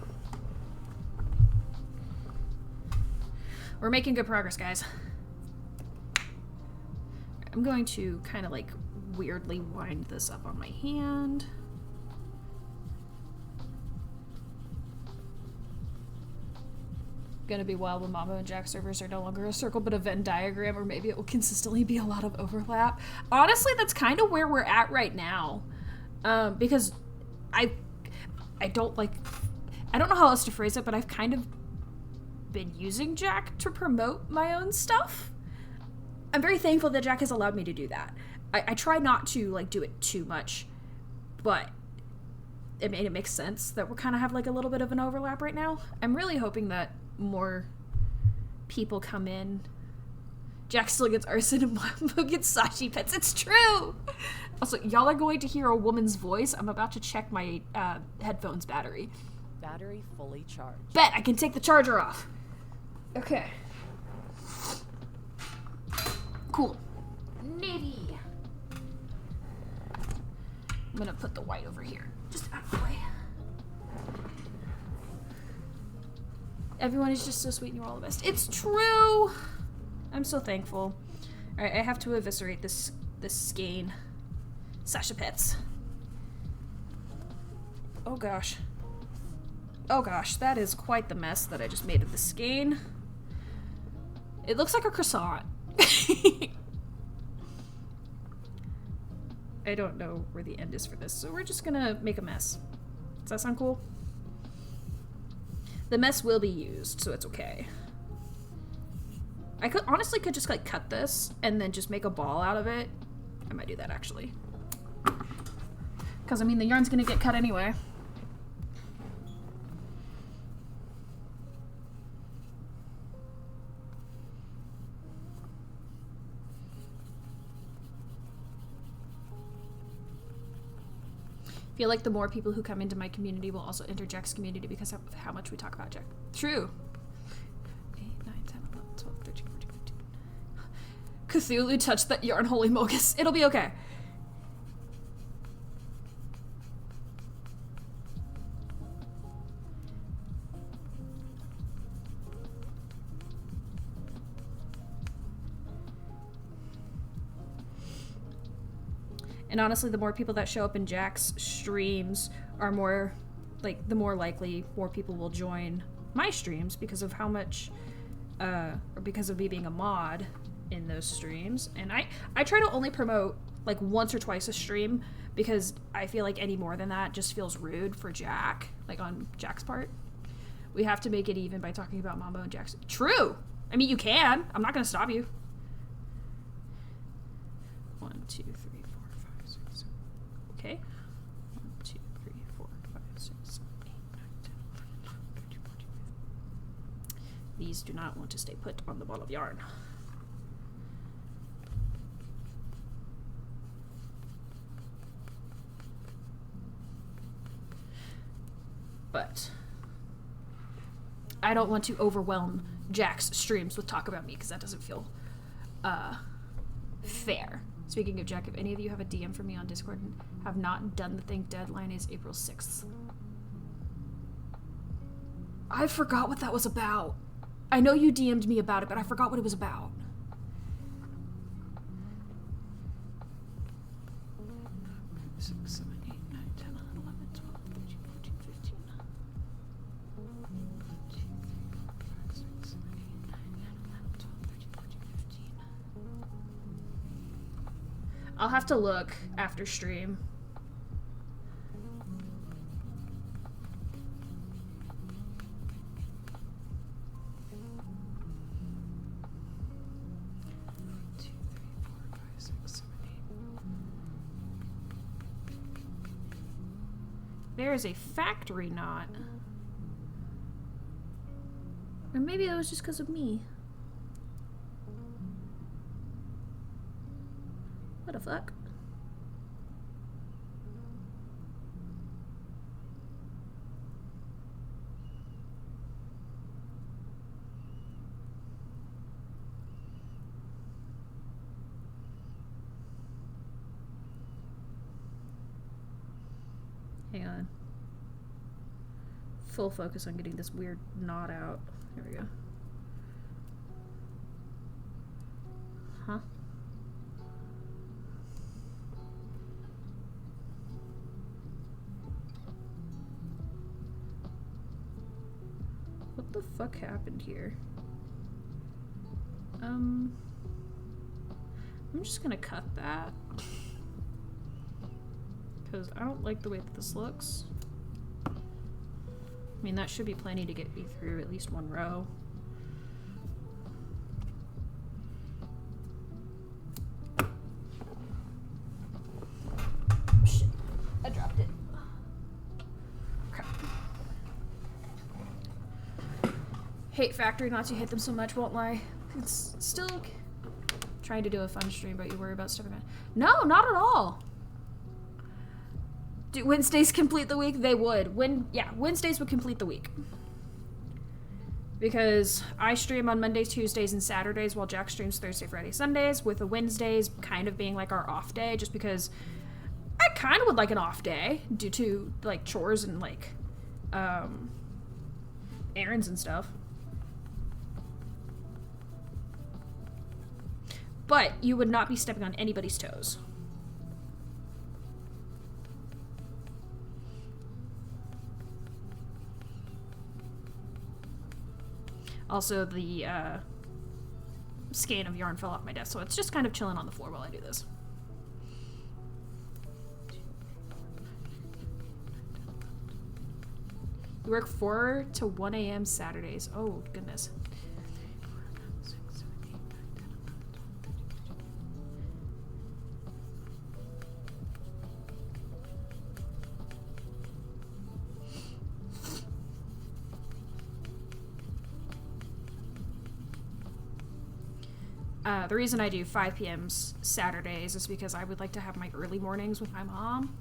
We're making good progress, guys. I'm going to kind of like weirdly wind this up on my hand. Gonna be wild when Mama and Jack servers are no longer a circle but a Venn diagram, or maybe it will consistently be a lot of overlap. Honestly, that's kind of where we're at right now, because I don't like, I don't know how else to phrase it, but I've kind of been using Jack to promote my own stuff. I'm very thankful that Jack has allowed me to do that. I try not to like do it too much, but it makes sense that we kind of have like a little bit of an overlap right now. I'm really hoping that more people come in. Jack still gets arson and Mambo gets Sashi pets. It's true! Also, y'all are going to hear a woman's voice. I'm about to check my headphones battery. Battery fully charged. Bet I can take the charger off. Okay. Cool. Navy. I'm gonna put the white over here. Just out of the way. Everyone is just so sweet and you're all the best. It's true! I'm so thankful. Alright, I have to eviscerate this skein. Sasha Pets. Oh gosh. Oh gosh, that is quite the mess that I just made of the skein. It looks like a croissant. I don't know where the end is for this, so we're just gonna make a mess. Does that sound cool? The mess will be used, so it's okay. I honestly could just like cut this and then just make a ball out of it. I might do that actually. Because I mean the yarn's gonna get cut anyway. I feel like the more people who come into my community will also enter Jack's community because of how much we talk about Jack. True. 8, 9, 10, 11, 12, 13, 14, 15. Cthulhu touched that yarn, holy mogus. It'll be okay. And honestly, the more people that show up in Jack's streams are more, like, the more likely more people will join my streams because of how much, or because of me being a mod in those streams. And I try to only promote, like, once or twice a stream because I feel like any more than that just feels rude for Jack, like, on Jack's part. We have to make it even by talking about Mambo and Jack's. True! I mean, you can. I'm not going to stop you. 1, 2, 3, 4, 5, 6, 7. Okay. 1, 2, 3, 4, 5, 6, 7, 8, 9, 10, 11, 12, 13, 14, 15. These do not want to stay put on the ball of yarn. But I don't want to overwhelm Jack's streams with talk about me because that doesn't feel fair. Speaking of Jack, if any of you have a DM for me on Discord and have not done the thing, deadline is April 6th. I forgot what that was about. I know you DM'd me about it, but I forgot what it was about. I'll have to look after stream. There is a factory knot. Or maybe it was just because of me. What the fuck? Hang on. Full focus on getting this weird knot out. There we go. Huh? What the fuck happened here? I'm just gonna cut that. Because I don't like the way that this looks. I mean, that should be plenty to get me through at least one row. Shit, I dropped it. Crap. Hate factory knots, you hate them so much, won't lie. It's still trying to do a fun stream, but you worry about stuff. No, not at all. Do Wednesdays complete the week? They would. Wednesdays would complete the week. Because I stream on Mondays, Tuesdays, and Saturdays while Jack streams Thursday, Friday, Sundays, with the Wednesdays kind of being like our off day, just because I kind of would like an off day due to like chores and like errands and stuff. But you would not be stepping on anybody's toes. Also, the skein of yarn fell off my desk, so it's just kind of chilling on the floor while I do this. You work 4 to 1 a.m. Saturdays. Oh, goodness. The reason I do 5 p.m. Saturdays is because I would like to have my early mornings with my mom.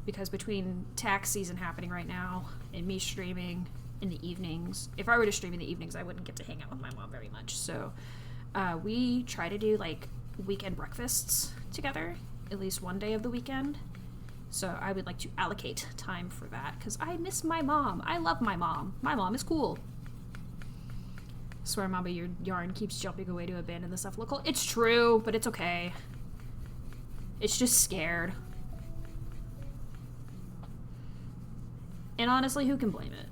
Because between tax season happening right now and me streaming in the evenings, if I were to stream in the evenings, I wouldn't get to hang out with my mom very much. So we try to do like weekend breakfasts together, at least one day of the weekend. So I would like to allocate time for that because I miss my mom. I love my mom. My mom is cool. Swear, Mama, your yarn keeps jumping away to abandon the stuff local. It's true, but it's okay. It's just scared. And honestly, who can blame it?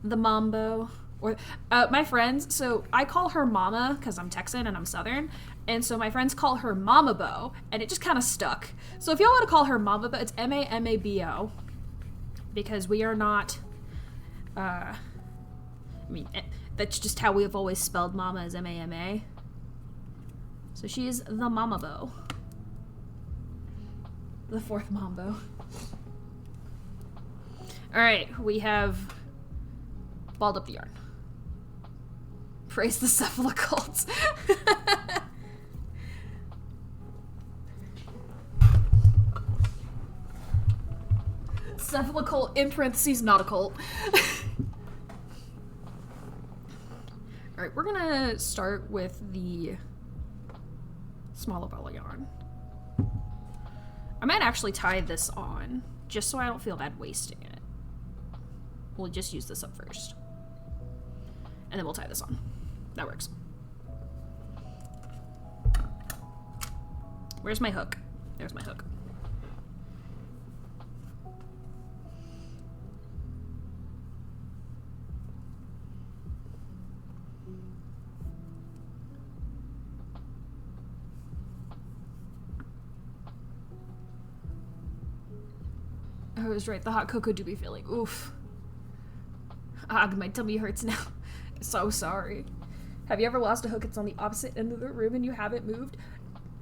The Mambo. Or my friends, so I call her Mama because I'm Texan and I'm Southern, and so my friends call her Mama Bo, and it just kind of stuck. So if y'all want to call her Mama Bo, it's M-A-M-A-B-O, because we are not, I mean, that's just how we have always spelled Mama, as M-A-M-A. So she is the Mama Bo. The fourth Mambo. Alright, we have balled up the yarn. Praise the cephalocult. Cephalocult in parentheses, not a cult. Alright, we're gonna start with the smaller ball of yarn. I might actually tie this on, just so I don't feel bad wasting it. We'll just use this up first. And then we'll tie this on. That works. Where's my hook? There's my hook. I was right, the hot cocoa do be feeling. Oof. Ugh, my tummy hurts now. So sorry. Have you ever lost a hook? It's on the opposite end of the room and you haven't moved?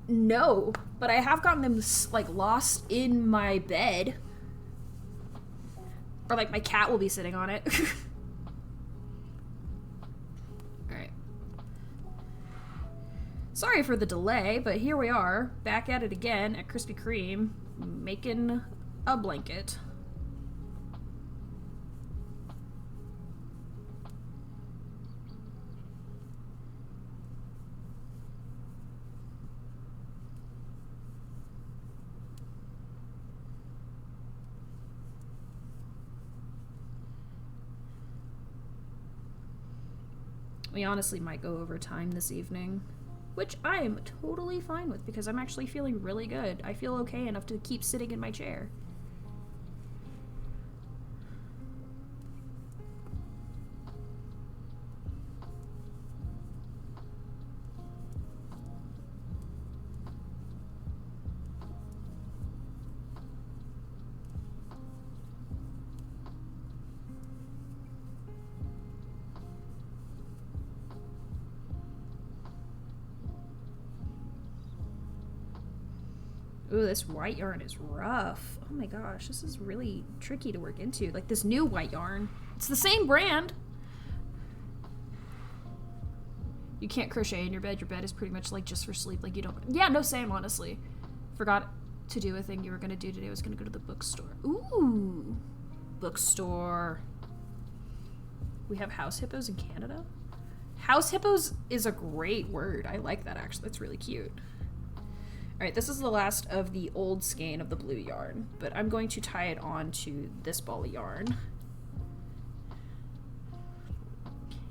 No, but I have gotten them like lost in my bed. Or like my cat will be sitting on it. Alright. Sorry for the delay, but here we are, back at it again at Krispy Kreme, making a blanket. We honestly might go over time this evening, which I am totally fine with because I'm actually feeling really good. I feel okay enough to keep sitting in my chair. Ooh, this white yarn is rough. Oh my gosh, this is really tricky to work into. Like this new white yarn. It's the same brand. You can't crochet in your bed. Your bed is pretty much like just for sleep. Like you don't... Yeah, no, same, honestly. Forgot to do a thing you were going to do today. I was going to go to the bookstore. Ooh. Bookstore. We have house hippos in Canada? House hippos is a great word. I like that, actually. That's really cute. Alright, this is the last of the old skein of the blue yarn, but I'm going to tie it on to this ball of yarn.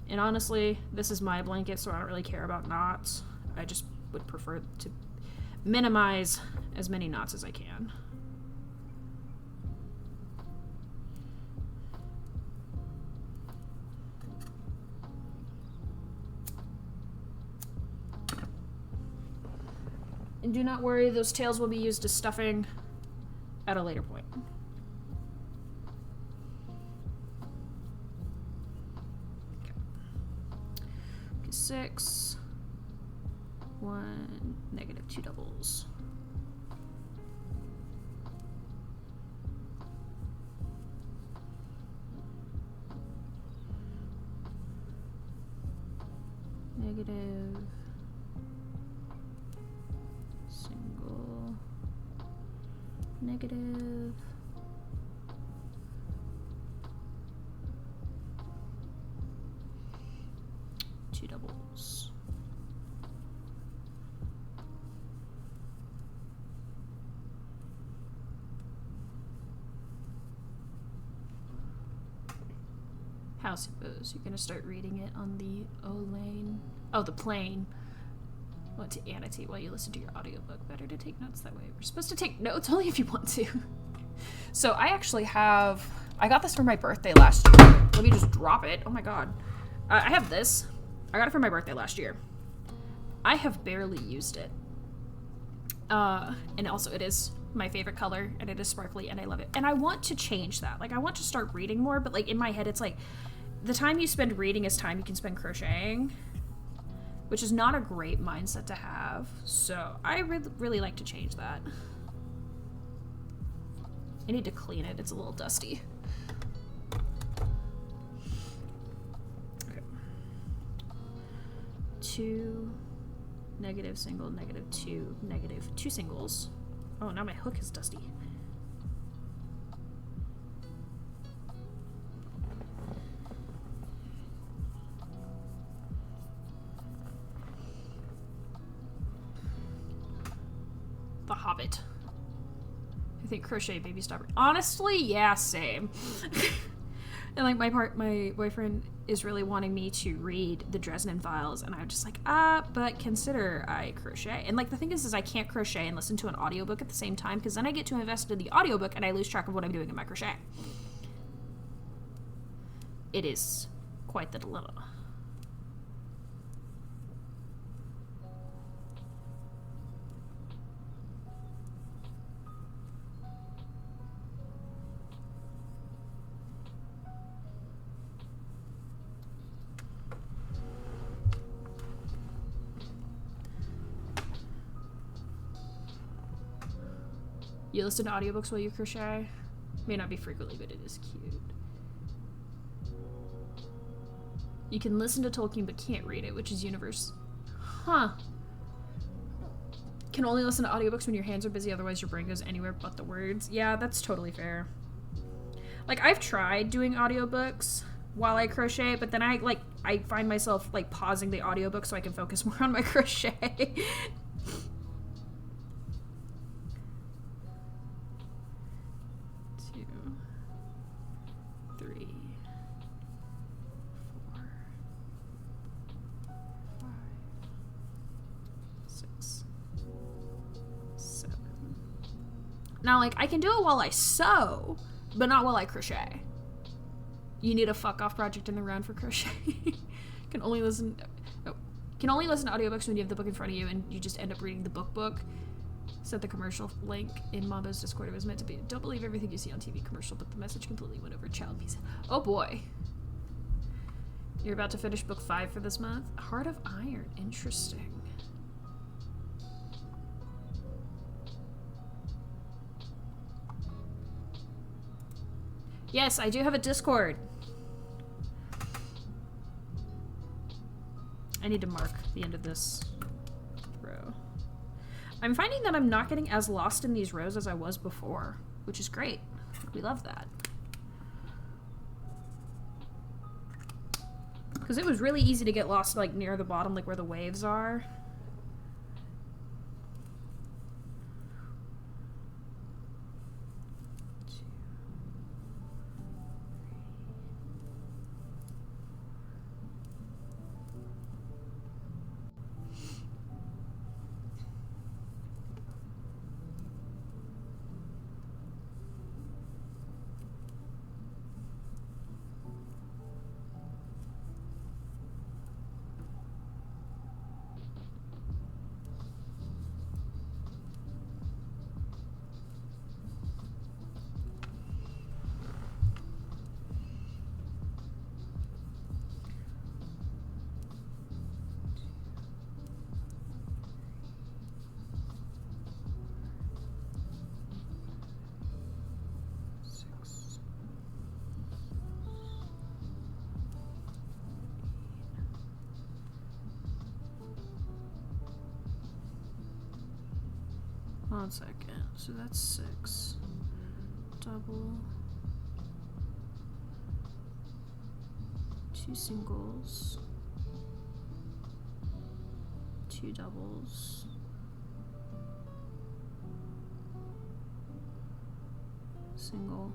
And honestly, this is my blanket, so I don't really care about knots. I just would prefer to minimize as many knots as I can. And do not worry, those tails will be used as stuffing at a later point. Okay. 6, 1, -2 doubles. Negative. Single, negative, two doubles. House hippos. You're gonna start reading it on the O lane. Oh, the plane. Want to annotate while you listen to your audiobook. Better to take notes that way. We're supposed to take notes only if you want to. So I actually have... I got this for my birthday last year. Let me just drop it. Oh my god. I have this. I got it for my birthday last year. I have barely used it. And also it is my favorite color, and it is sparkly, and I love it. And I want to change that. Like, I want to start reading more, but like in my head it's like, the time you spend reading is time you can spend crocheting, which is not a great mindset to have. So I really like to change that. I need to clean it. It's a little dusty. Okay. 2 negative single, negative 2, negative 2 singles. Oh, now my hook is dusty. The Hobbit. I think crochet baby stopper. Honestly, yeah, same. And like my boyfriend is really wanting me to read the Dresden Files, and I'm just like, but consider I crochet. And like the thing is I can't crochet and listen to an audiobook at the same time, because then I get too invested in the audiobook and I lose track of what I'm doing in my crochet. It is quite the dilemma. You listen to audiobooks while you crochet? May not be frequently, but it is cute. You can listen to Tolkien but can't read it, which is universe. Huh. Can only listen to audiobooks when your hands are busy, otherwise your brain goes anywhere but the words. Yeah, that's totally fair. Like, I've tried doing audiobooks while I crochet, but then I find myself like pausing the audiobook so I can focus more on my crochet. 3, 4, 5, 6, 7. Now, like, I can do it while I sew, but not while I crochet. You need a fuck off project in the round for crochet. Can only listen to audiobooks when you have the book in front of you and you just end up reading the book. Set the commercial link in Mambo's Discord. It was meant to be. Don't believe everything you see on TV commercial, but the message completely went over child piece. Oh boy. You're about to finish book 5 for this month? Heart of Iron. Interesting. Yes, I do have a Discord. I need to mark the end of this row. I'm finding that I'm not getting as lost in these rows as I was before, which is great. We love that. Because it was really easy to get lost like near the bottom, like where the waves are. One second. So that's 6. Double. 2 singles. 2 doubles. Single.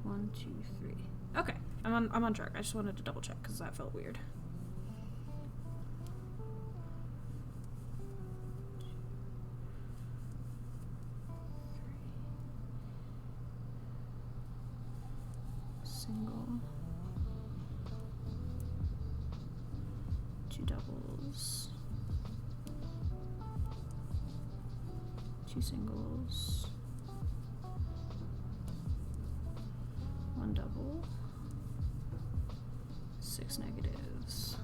1, 2, 3. Okay, I'm on track. I just wanted to double check because that felt weird. single, 2 doubles, 2 singles, 1 double, 6 negatives.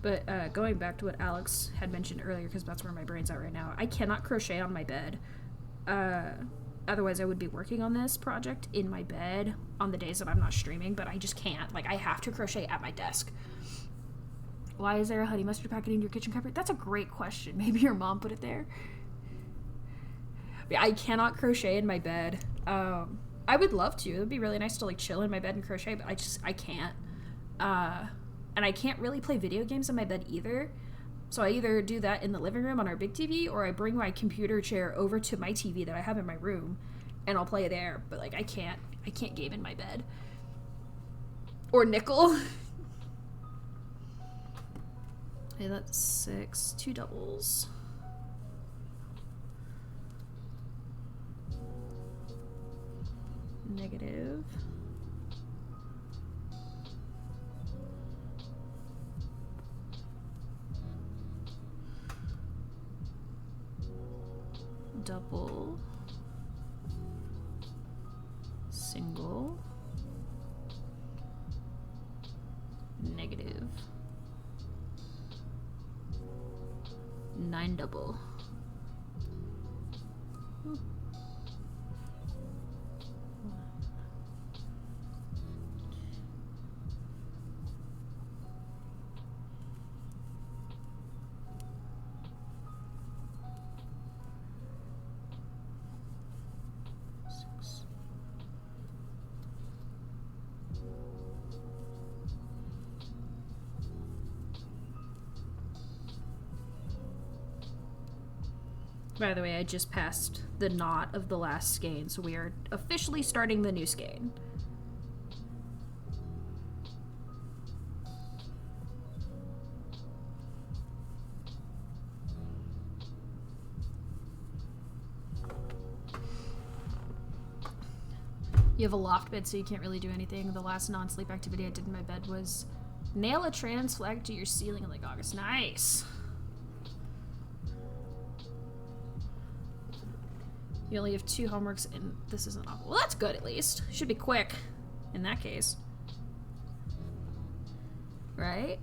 But going back to what Alex had mentioned earlier, because that's where my brain's at right now, I cannot crochet on my bed. Otherwise, I would be working on this project in my bed on the days that I'm not streaming, but I just can't. Like, I have to crochet at my desk. Why is there a honey mustard packet in your kitchen cupboard? That's a great question. Maybe your mom put it there. Yeah, I cannot crochet in my bed. I would love to. It would be really nice to, like, chill in my bed and crochet, but I can't. And I can't really play video games in my bed either. So I either do that in the living room on our big TV, or I bring my computer chair over to my TV that I have in my room, and I'll play there. But, like, I can't game in my bed. Or nickel. Okay, that's 6. 2 doubles. Negative. Double, single, negative, 9 double. By the way, I just passed the knot of the last skein, so we are officially starting the new skein. You have a loft bed, so you can't really do anything. The last non-sleep activity I did in my bed was nail a trans flag to your ceiling in, like, August. Nice! You only have 2 homeworks, and this isn't awful. Well, that's good, at least. Should be quick, in that case. Right?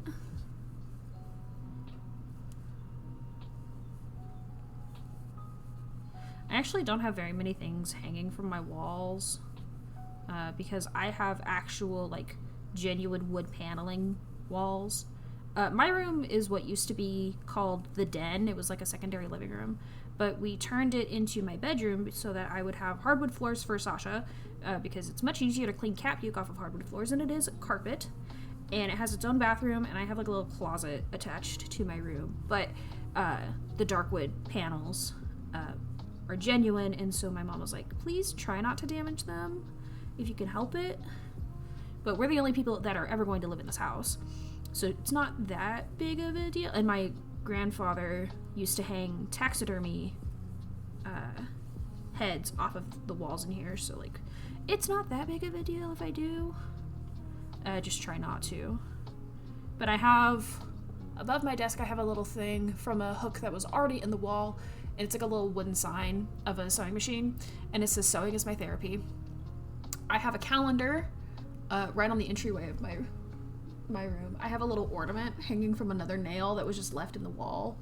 I actually don't have very many things hanging from my walls, because I have actual, like, genuine wood paneling walls. My room is what used to be called the den. It was like a secondary living room. But we turned it into my bedroom so that I would have hardwood floors for Sasha, because it's much easier to clean cat puke off of hardwood floors than it is carpet. And it has its own bathroom, and I have, like, a little closet attached to my room. But the dark wood panels are genuine, and so my mom was like, please try not to damage them if you can help it. But we're the only people that are ever going to live in this house, so it's not that big of a deal. And my grandfather used to hang taxidermy heads off of the walls in here, so, like, it's not that big of a deal if I do. Just try not to. But I have, above my desk, I have a little thing from a hook that was already in the wall, and it's like a little wooden sign of a sewing machine, and it says "Sewing is my therapy." I have a calendar right on the entryway of my room. I have a little ornament hanging from another nail that was just left in the wall.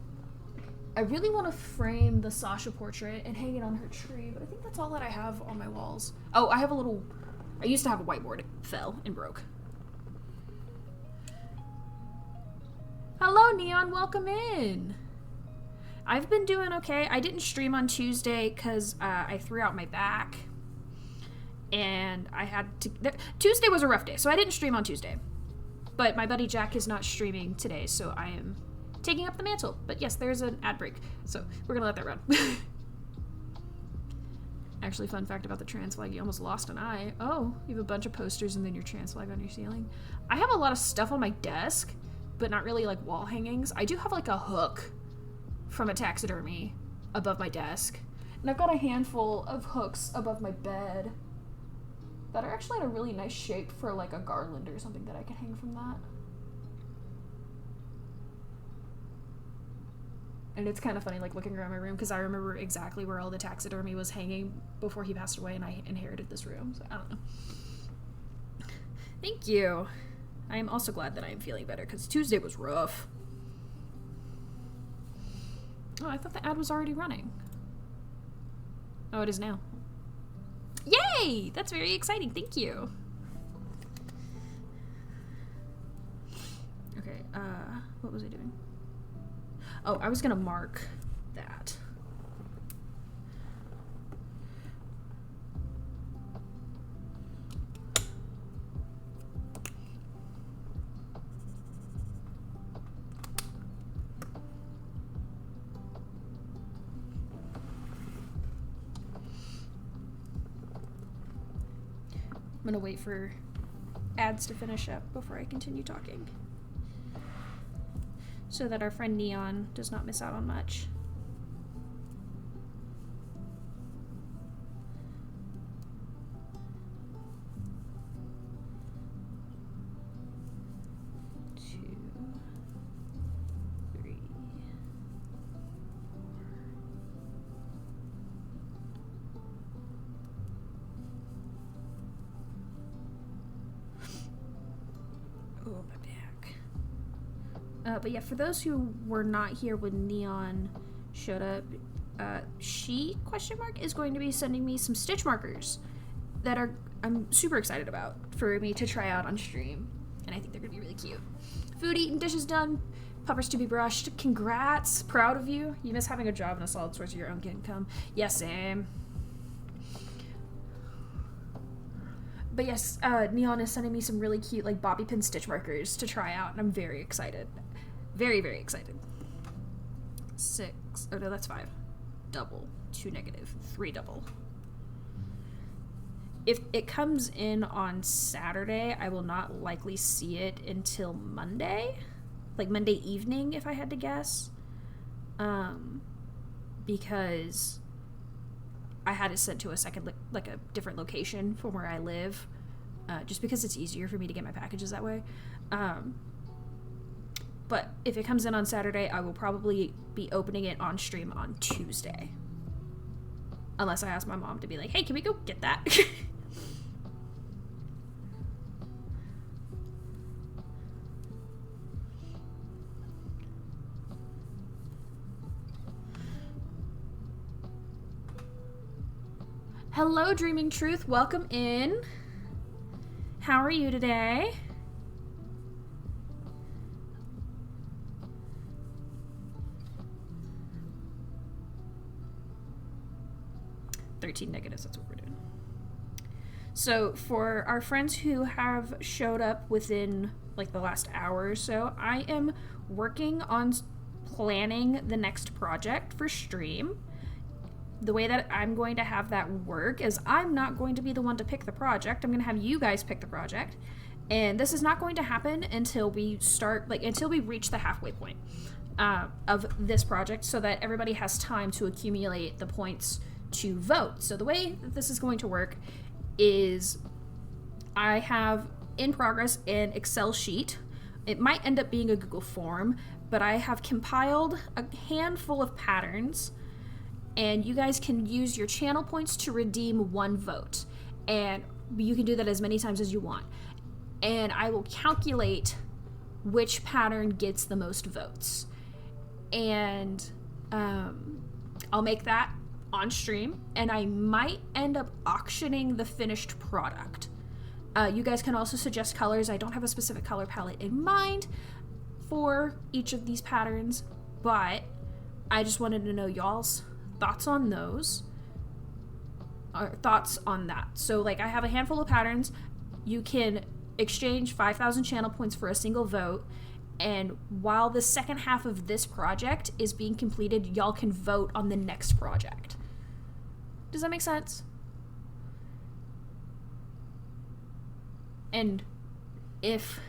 I really want to frame the Sasha portrait and hang it on her tree, but I think that's all that I have on my walls. Oh, I used to have a whiteboard. It fell and broke. Hello, Neon. Welcome in. I've been doing okay. I didn't stream on Tuesday because I threw out my back. And I had to... Tuesday was a rough day, so I didn't stream on Tuesday. But my buddy Jack is not streaming today, so I am taking up the mantle. But yes, there's an ad break, so we're gonna let that run. Actually, fun fact about the trans flag, you almost lost an eye. Oh, you have a bunch of posters and then your trans flag on your ceiling. I have a lot of stuff on my desk, but not really like wall hangings. I do have like a hook from a taxidermy above my desk. And I've got a handful of hooks above my bed that are actually in a really nice shape for like a garland or something that I can hang from that. And it's kind of funny, like, looking around my room, because I remember exactly where all the taxidermy was hanging before he passed away, and I inherited this room, so I don't know. Thank you. I am also glad that I am feeling better, because Tuesday was rough. Oh, I thought the ad was already running. Oh, it is now. Yay! That's very exciting. Thank you. Okay, what was I doing? Oh, I was gonna mark that. I'm gonna wait for ads to finish up before I continue talking, so that our friend Neon does not miss out on much. But yeah, for those who were not here when Neon showed up, she, is going to be sending me some stitch markers that I'm super excited about for me to try out on stream. And I think they're going to be really cute. Food eaten, dishes done, puppers to be brushed. Congrats. Proud of you. You miss having a job and a solid source of your own income. Yes, same. But yes, Neon is sending me some really cute, like, bobby pin stitch markers to try out, and I'm very excited. Very, very excited. 6. Oh, no, that's 5. Double. 2 negative. 3 double. If it comes in on Saturday, I will not likely see it until Monday. Like, Monday evening, if I had to guess. Because I had it sent to a second, like a different location from where I live. Just because it's easier for me to get my packages that way. But if it comes in on Saturday, I will probably be opening it on stream on Tuesday. Unless I ask my mom to be like, hey, can we go get that? Hello, Dreaming Truth. Welcome in. How are you today? Negatives, that's what we're doing. So for our friends who have showed up within like the last hour or so, I am working on planning the next project for stream. The way that I'm going to have that work is I'm not going to be the one to pick the project. I'm going to have you guys pick the project, and this is not going to happen until we until we reach the halfway point of this project, so that everybody has time to accumulate the points to vote. So the way that this is going to work is I have in progress an Excel sheet. It might end up being a Google form, but I have compiled a handful of patterns, and you guys can use your channel points to redeem 1 vote, and you can do that as many times as you want. And I will calculate which pattern gets the most votes, and I'll make that on stream, and I might end up auctioning the finished product. You guys can also suggest colors. I don't have a specific color palette in mind for each of these patterns, but I just wanted to know y'all's thoughts on those, or thoughts on that. So like, I have a handful of patterns. You can exchange 5,000 channel points for a single vote, And while the second half of this project is being completed, y'all can vote on the next project. Does that make sense? And if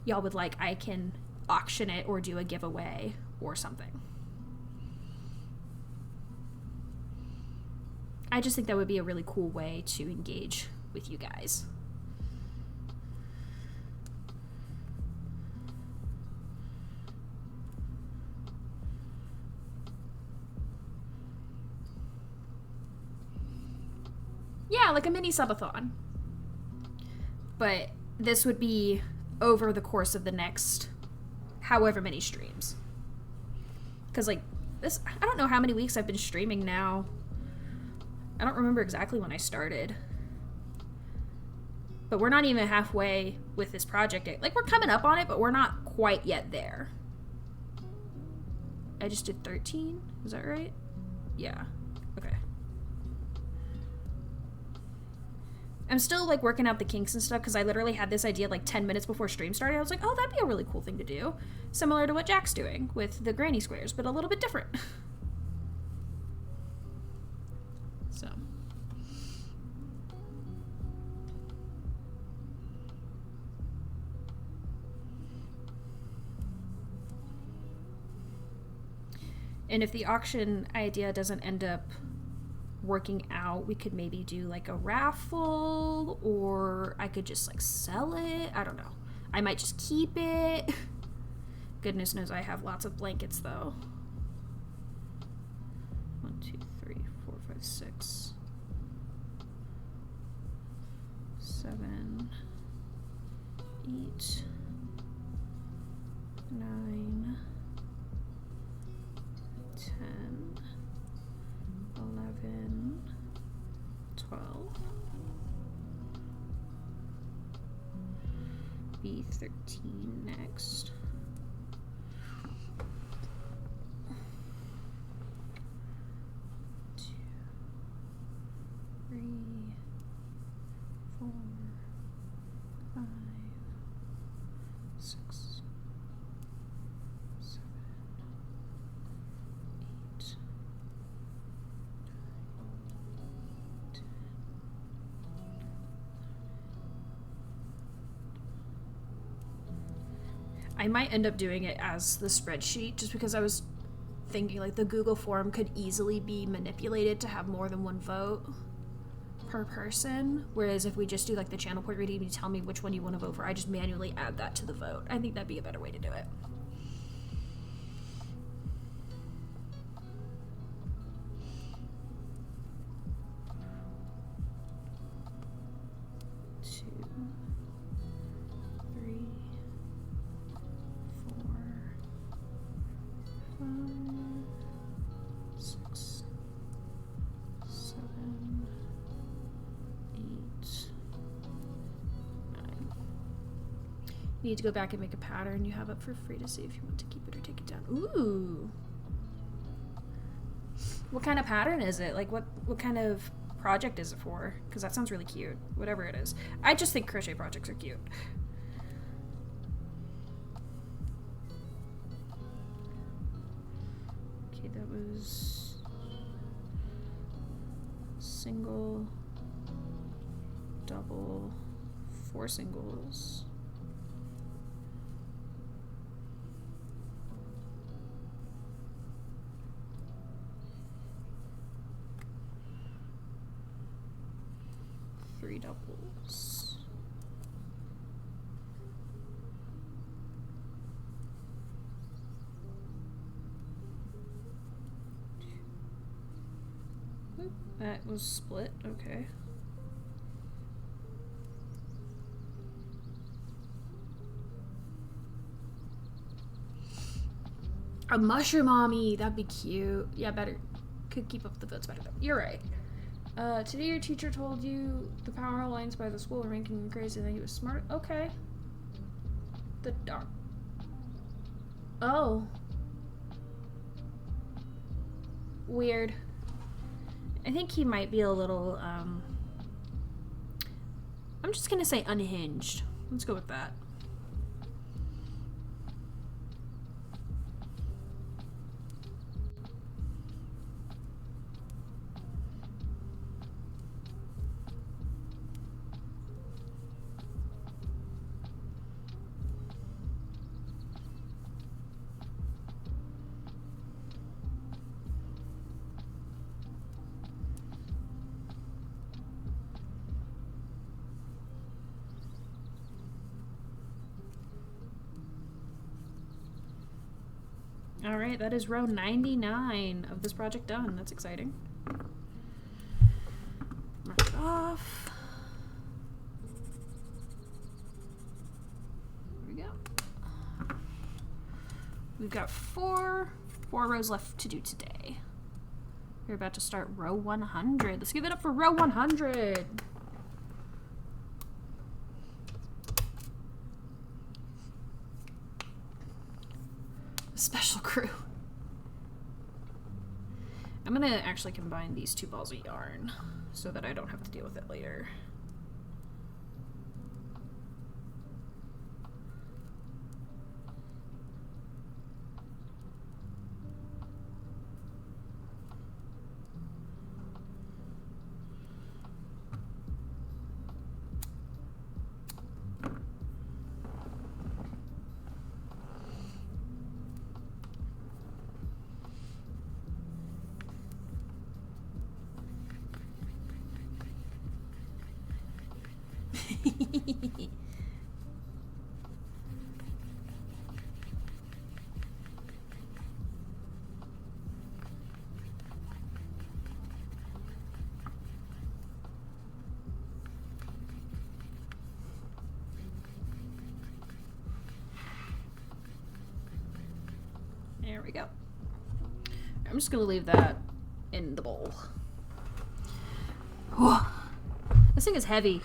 y'all would like, I can auction it or do a giveaway or something. I just think that would be a really cool way to engage with you guys. Yeah, like a mini subathon. But this would be over the course of the next however many streams. Because, like, this, I don't know how many weeks I've been streaming now. I don't remember exactly when I started. But we're not even halfway with this project. Like, we're coming up on it, but we're not quite yet there. I just did 13? Is that right? Yeah. Okay. I'm still, like, working out the kinks and stuff because I literally had this idea, like, 10 minutes before stream started. I was like, oh, that'd be a really cool thing to do. Similar to what Jack's doing with the granny squares, but a little bit different. So. And if the auction idea doesn't end up working out, we could maybe do like a raffle, or I could just like sell it. I don't know. I might just keep it. Goodness knows I have lots of blankets though. 1, 2, 3, 4, 5, 6, 7, 8, 9, 10, 11, 12, B13 next. Two, 3, 4, 5, 6, 7, 8. I might end up doing it as the spreadsheet just because I was thinking like the Google form could easily be manipulated to have more than one vote per person, whereas if we just do like the channel point reading, you tell me which one you want to vote for, I just manually add that to the vote. I think that'd be a better way to do it. You need to go back and make a pattern you have up for free to see if you want to keep it or take it down. Ooh. What kind of pattern is it? Like what kind of project is it for? Because that sounds really cute. Whatever it is. I just think crochet projects are cute. Okay, that was single, double, 4 singles. Three doubles. Oop, that was split, okay. A mushroom mommy, that'd be cute. Yeah, better. Could keep up the votes better though. You're right. Today your teacher told you the power lines by the school were making you crazy and that he was smart. Okay. The dark. Oh. Weird. I think he might be a little, I'm just gonna say unhinged. Let's go with that. All right, that is row 99 of this project done. That's exciting. Mark it off. There we go. We've got four rows left to do today. We're about to start row 100. Let's give it up for row 100. Special crew. I'm gonna actually combine these two balls of yarn so that I don't have to deal with it later. There we go. I'm just gonna leave that in the bowl. Whew. This thing is heavy.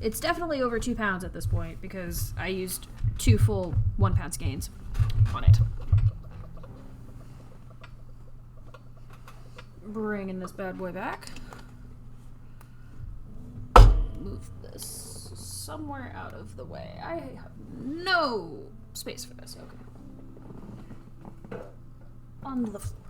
It's definitely over 2 pounds at this point because I used 2 full 1 pound skeins on it. Bringing this bad boy back. Move this somewhere out of the way. I have no space for this. Okay. Onto the floor.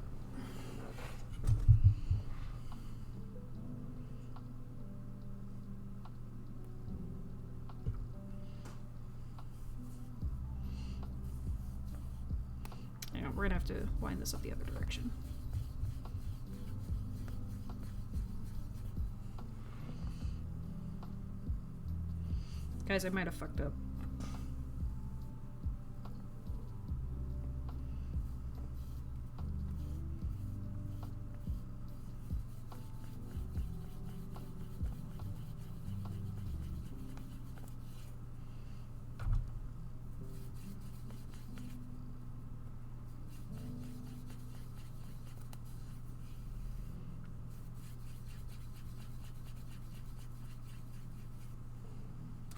We're gonna have to wind this up the other direction. Guys, I might have fucked up.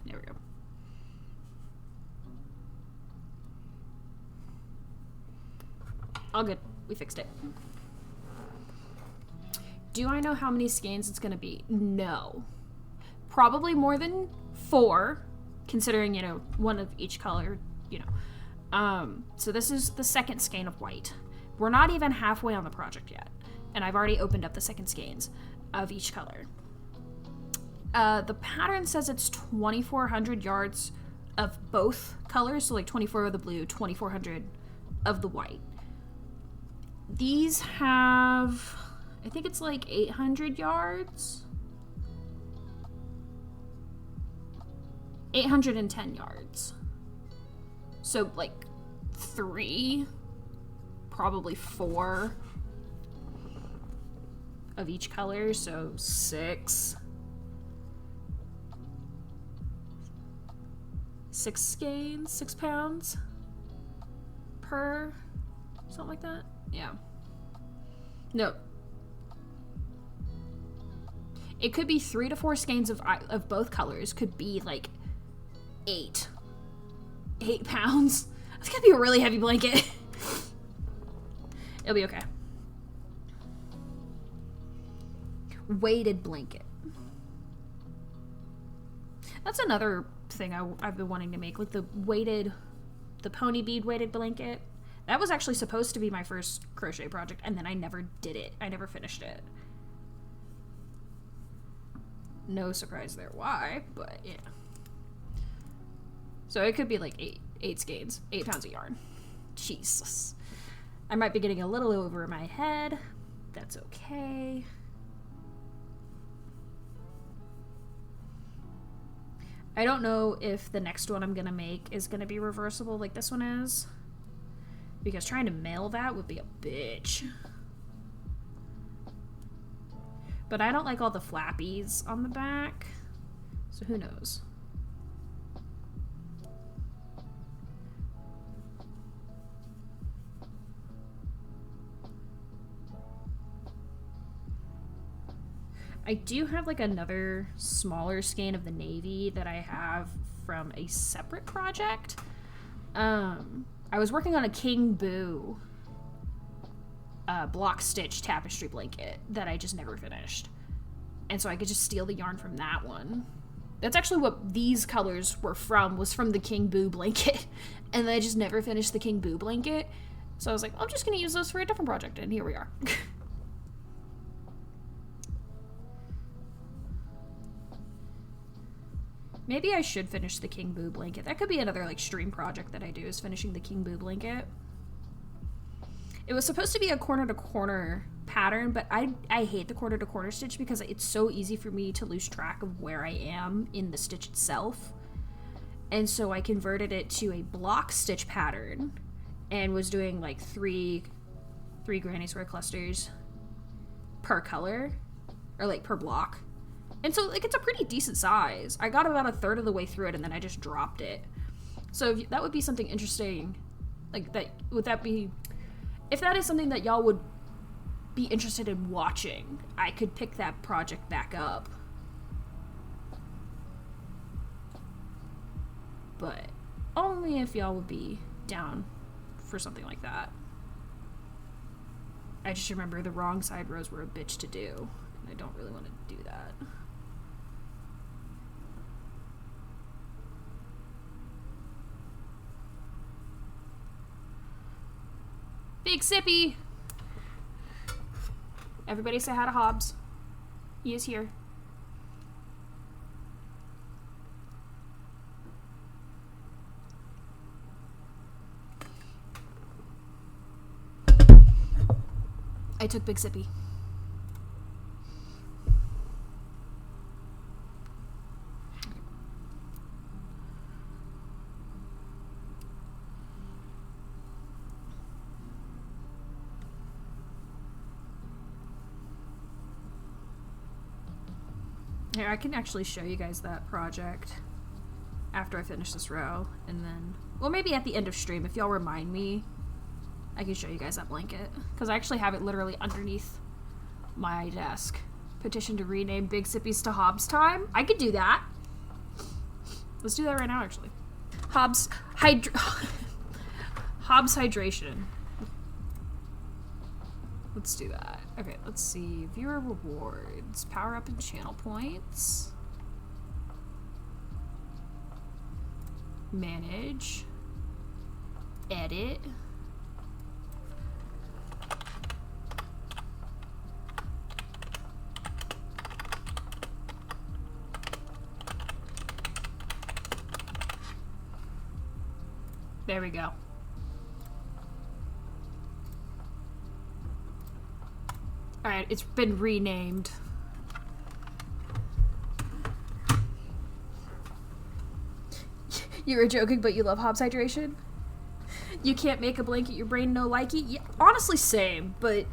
There we go. All good. We fixed it. Do I know how many skeins it's going to be? No. Probably more than 4, considering, you know, 1 of each color, you know. So this is the second skein of white. We're not even halfway on the project yet, and I've already opened up the second skeins of each color. The pattern says it's 2,400 yards of both colors, so like 24 of the blue, 2,400 of the white. These have, I think it's like 800 yards. 810 yards. So like 3, probably 4 of each color, so 6. 6 skeins, 6 pounds per, something like that. Yeah. No. It could be 3 to 4 skeins of both colors. Could be like 8 pounds. It's gonna be a really heavy blanket. It'll be okay. Weighted blanket. That's another thing I've been wanting to make, like the pony bead weighted blanket. That was actually supposed to be my first crochet project, and then I never did it. I never finished it. No surprise there why, but yeah. So it could be like 8 skeins, 8 pounds of yarn. Jesus. I might be getting a little over my head. That's okay. I don't know if the next one I'm gonna make is gonna be reversible like this one is. because trying to mail that would be a bitch. But I don't like all the flappies on the back, so who knows. I do have like another smaller skein of the navy that I have from a separate project. I was working on a King Boo block stitch tapestry blanket that I just never finished. And so I could just steal the yarn from that one. That's actually what these colors were from, was from the King Boo blanket. And I just never finished the King Boo blanket. So I was like, I'm just gonna use those for a different project, and here we are. Maybe I should finish the King Boo blanket. That could be another like stream project that I do, is finishing the King Boo blanket. It was supposed to be a corner to corner pattern, but I hate the corner to corner stitch because it's so easy for me to lose track of where I am in the stitch itself. And so I converted it to a block stitch pattern and was doing like three granny square clusters per color, or like per block. And so, like, it's a pretty decent size. I got about a third of the way through it, and then I just dropped it. So that would be something interesting. Like, would that be... If that is something that y'all would be interested in watching, I could pick that project back up. But only if y'all would be down for something like that. I just remember the wrong side rows were a bitch to do, and I don't really want to do that. Big Sippy! Everybody say hi to Hobbs. He is here. I took Big Sippy. Here, I can actually show you guys that project after I finish this row, and then, well, maybe at the end of stream, if y'all remind me, I can show you guys that blanket, because I actually have it literally underneath my desk. Petition to rename Big Sippies to Hobbs time. I could do that. Let's do that right now, actually. Hobbs hydration. Let's do that. Okay, let's see. Viewer rewards. Power up and channel points. Manage. Edit. There we go. Alright, it's been renamed. You were joking, but you love Hobbs hydration? You can't make a blanket your brain no likey? Yeah, honestly, same, but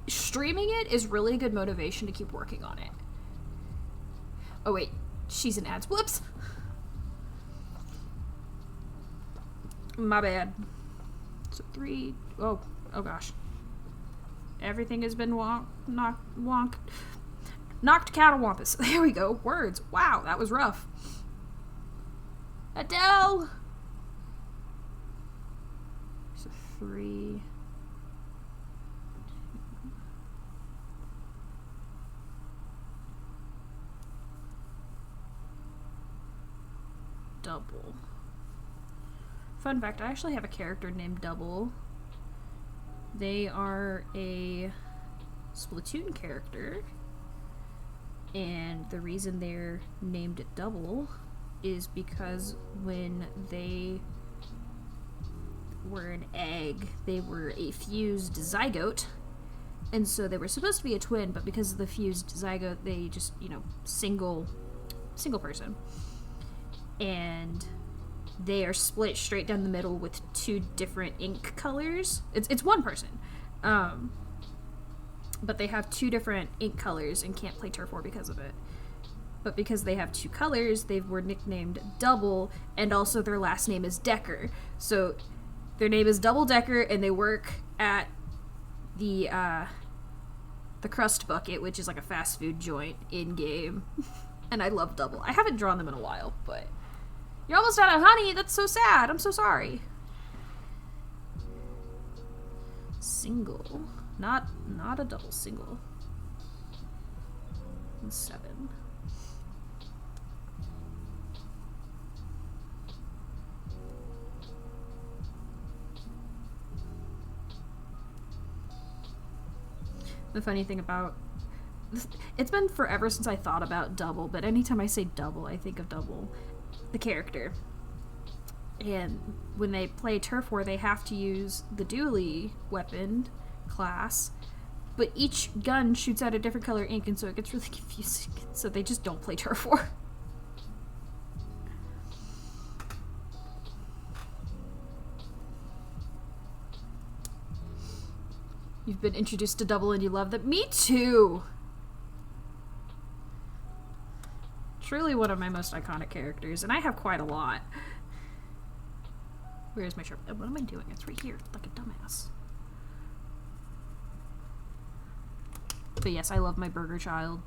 streaming it is really good motivation to keep working on it. Oh wait, she's in ads. Whoops! My bad. So 3... Oh gosh. Everything has been knocked catawampus. There we go. Words. Wow, that was rough. Adele! So 3... Double. Fun fact, I actually have a character named Double. They are a Splatoon character, and the reason they're named Double is because when they were an egg, they were a fused zygote, and so they were supposed to be a twin, but because of the fused zygote, they just, you know, single person. And they are split straight down the middle with 2 different ink colors. It's one person. But they have 2 different ink colors and can't play Turf War because of it. But because they have 2 colors, they were nicknamed Double, and also their last name is Decker. So their name is Double Decker, and they work at the Crust Bucket, which is like a fast food joint in-game. And I love Double. I haven't drawn them in a while, but... You're almost out of honey! That's so sad! I'm so sorry. Single. Not a double, single. And 7. The funny thing about this, it's been forever since I thought about Double, but anytime I say Double, I think of Double, the character. And when they play Turf War, they have to use the dually weapon class, but each gun shoots out a different color ink, and so it gets really confusing. So they just don't play Turf War. You've been introduced to Double and you love them. Me too! Truly one of my most iconic characters, and I have quite a lot. Where's my sharp? What am I doing? It's right here, like a dumbass. But yes, I love my burger child.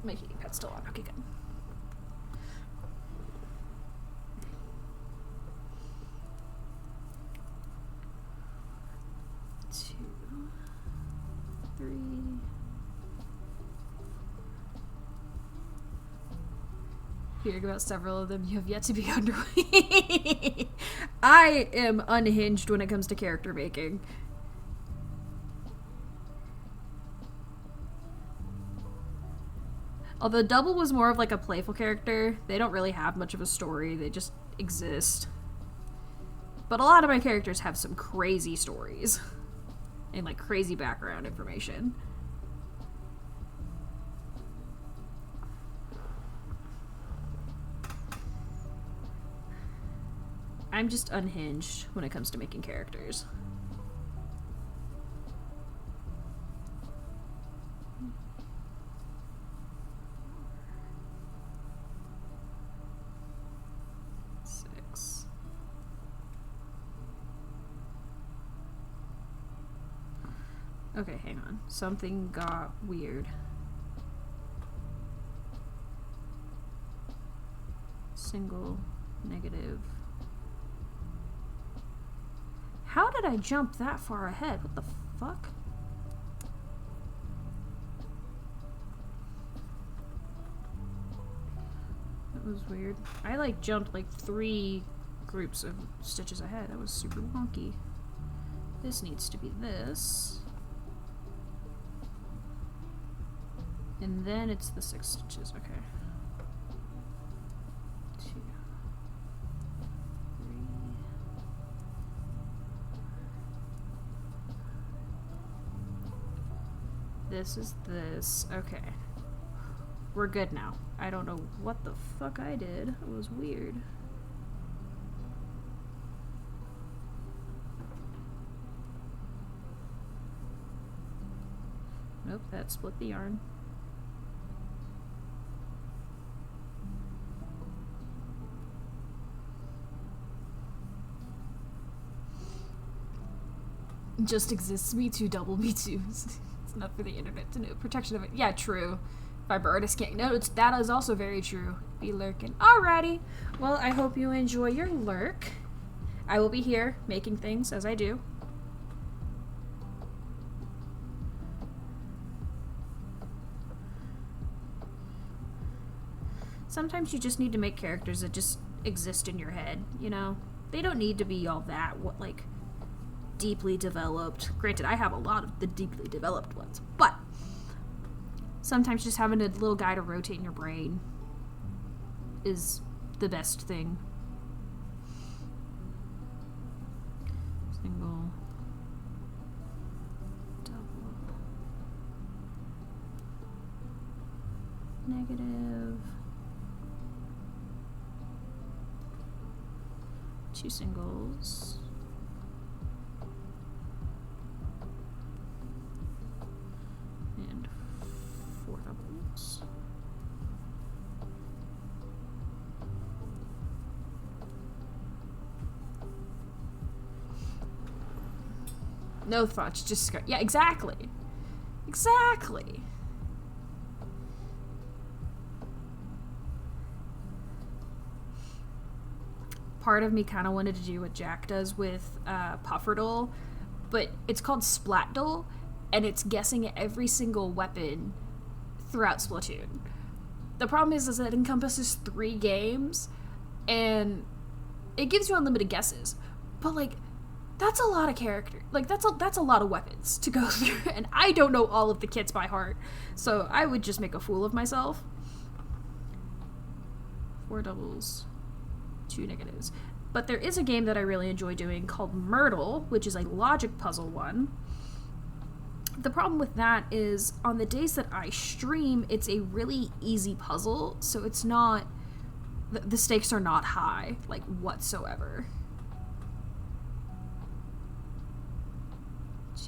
My heating pad's still on. Okay, good. Hearing about several of them, you have yet to be underway. I am unhinged when it comes to character making. Although Double was more of like a playful character, they don't really have much of a story, they just exist. But a lot of my characters have some crazy stories and like crazy background information. I'm just unhinged when it comes to making characters. Okay, hang on. Something got weird. Single, negative. How did I jump that far ahead? What the fuck? That was weird. I like jumped like 3 groups of stitches ahead. That was super wonky. This needs to be this. And then it's the 6 stitches, okay. 2, 3. This is this, okay. We're good now. I don't know what the fuck I did. It was weird. Nope, that split the yarn. Just exists. Me too, Double. Me too. It's not for the internet to know. Protection of it. Yeah, true. Fiber artists can't notice. That is also very true. Be lurking. Alrighty. Well, I hope you enjoy your lurk. I will be here making things as I do. Sometimes you just need to make characters that just exist in your head, you know? They don't need to be all that, like, deeply developed. Granted, I have a lot of the deeply developed ones, but sometimes just having a little guy to rotate in your brain is the best thing. Single, double, negative, 2 singles. And 4 doubles. No thoughts, just yeah, exactly. Exactly. Part of me kind of wanted to do what Jack does with Pufferdle, but it's called Splatdle, and it's guessing every single weapon throughout Splatoon. The problem is that it encompasses 3 games, and it gives you unlimited guesses, but like, that's a lot of character. Like, that's a lot of weapons to go through, and I don't know all of the kits by heart, so I would just make a fool of myself. 4 doubles, 2 negatives. But there is a game that I really enjoy doing called Myrtle, which is a logic puzzle one. The problem with that is, on the days that I stream, it's a really easy puzzle, so it's not... The stakes are not high, like, whatsoever.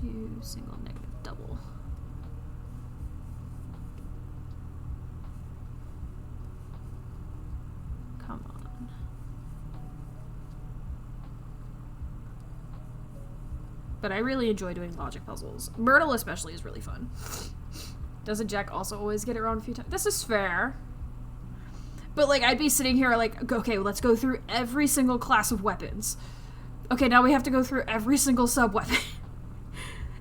2 single negative double. Come on. But I really enjoy doing logic puzzles. Myrtle especially is really fun. Doesn't Jack also always get it wrong a few times? This is fair. But like, I'd be sitting here like, okay, well, let's go through every single class of weapons. Okay, now we have to go through every single sub-weapon.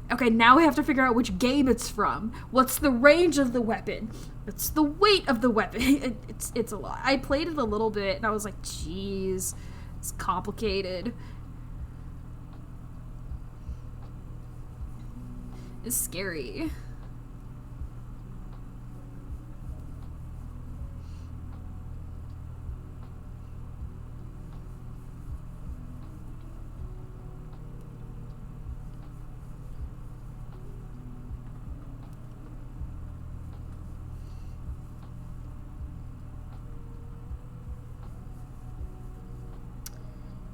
Okay, now we have to figure out which game it's from. What's the range of the weapon? What's the weight of the weapon? It's a lot. I played it a little bit, and I was like, geez, it's complicated. It's scary.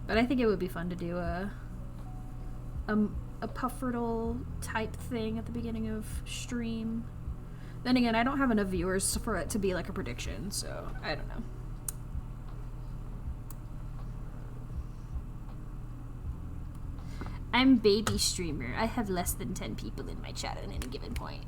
But I think it would be fun to do a Pufferdle type thing at the beginning of stream. Then again, I don't have enough viewers for it to be like a prediction, so I don't know. I'm baby streamer. I have less than 10 people in my chat at any given point.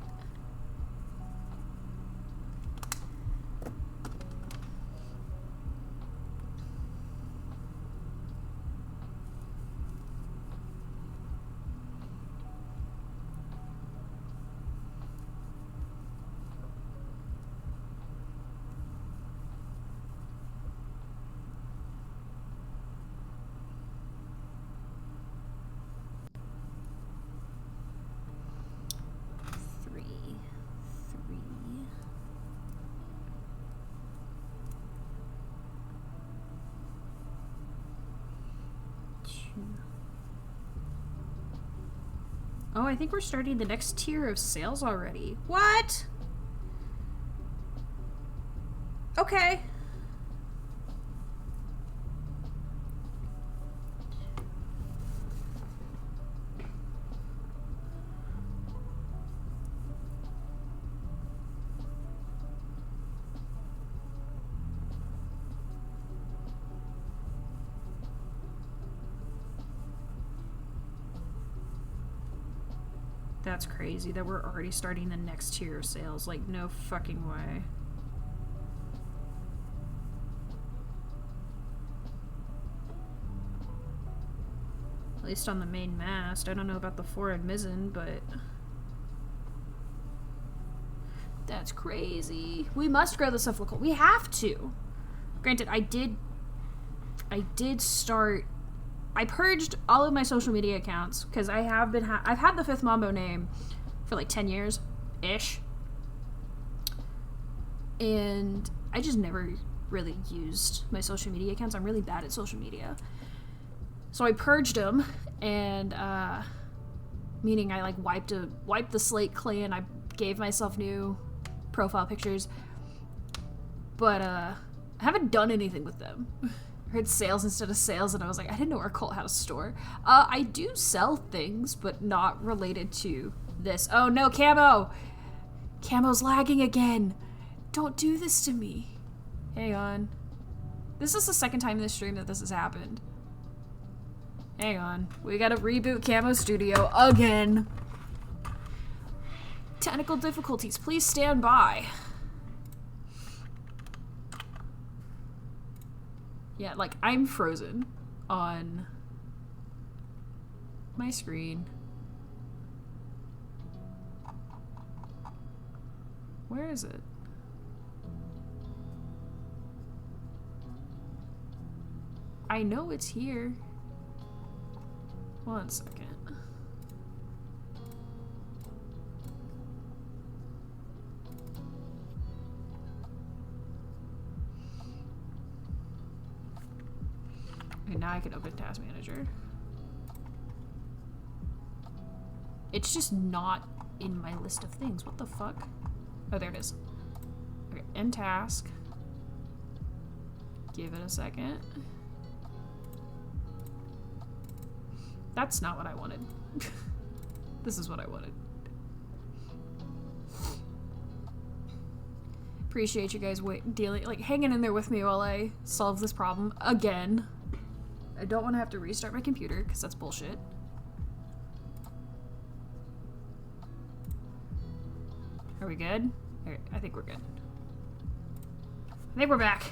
Oh, I think we're starting the next tier of sales already. What? Okay. That's crazy that we're already starting the next tier of sales. Like, no fucking way. At least on the main mast. I don't know about the fore and mizzen, but... That's crazy. We must grow the cephalical. We have to. Granted, I did start... I purged all of my social media accounts because I have been I've had the Fifth Mambo name for like 10 years ish, and I just never really used my social media accounts. I'm really bad at social media, so I purged them, and meaning I like wiped the slate clean. I gave myself new profile pictures, but I haven't done anything with them. heard sales instead of sales, and I was like, I didn't know our cult had a store. I do sell things, but not related to this. Oh no, Camo! Camo's lagging again. Don't do this to me. Hang on. This is the second time in this stream that this has happened. Hang on. We gotta reboot Camo Studio again. Technical difficulties. Please stand by. Yeah, like, I'm frozen on my screen. Where is it? I know it's here. 1 second. Okay, now I can open Task Manager. It's just not in my list of things. What the fuck? Oh, there it is. Okay, end task. Give it a second. That's not what I wanted. This is what I wanted. Appreciate you guys hanging in there with me while I solve this problem again. I don't want to have to restart my computer because that's bullshit. Are we good? Alright, I think we're good. I think we're back.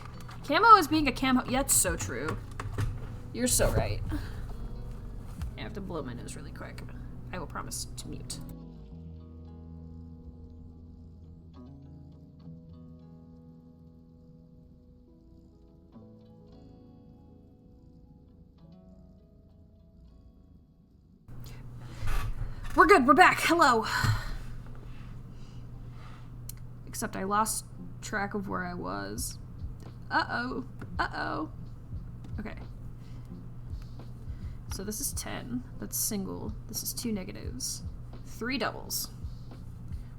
Camo is being a camo. Yeah, that's so true. You're so right. I have to blow my nose really quick. I will promise to mute. We're good, we're back. Hello. Except I lost track of where I was. Uh-oh. Uh-oh. Okay. So this is 10. That's single. This is 2 negatives. 3 doubles.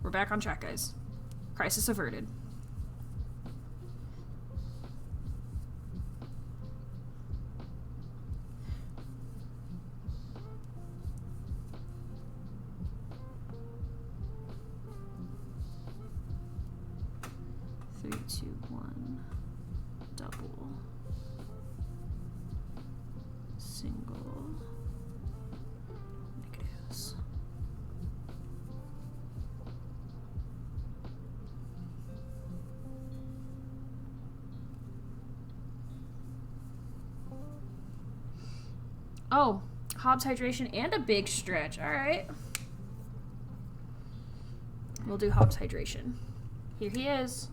We're back on track, guys. Crisis averted. Three, two, one. Double. Single. Negatives. Oh, Hobbs hydration and a big stretch. All right. We'll do Hobbs hydration. Here he is.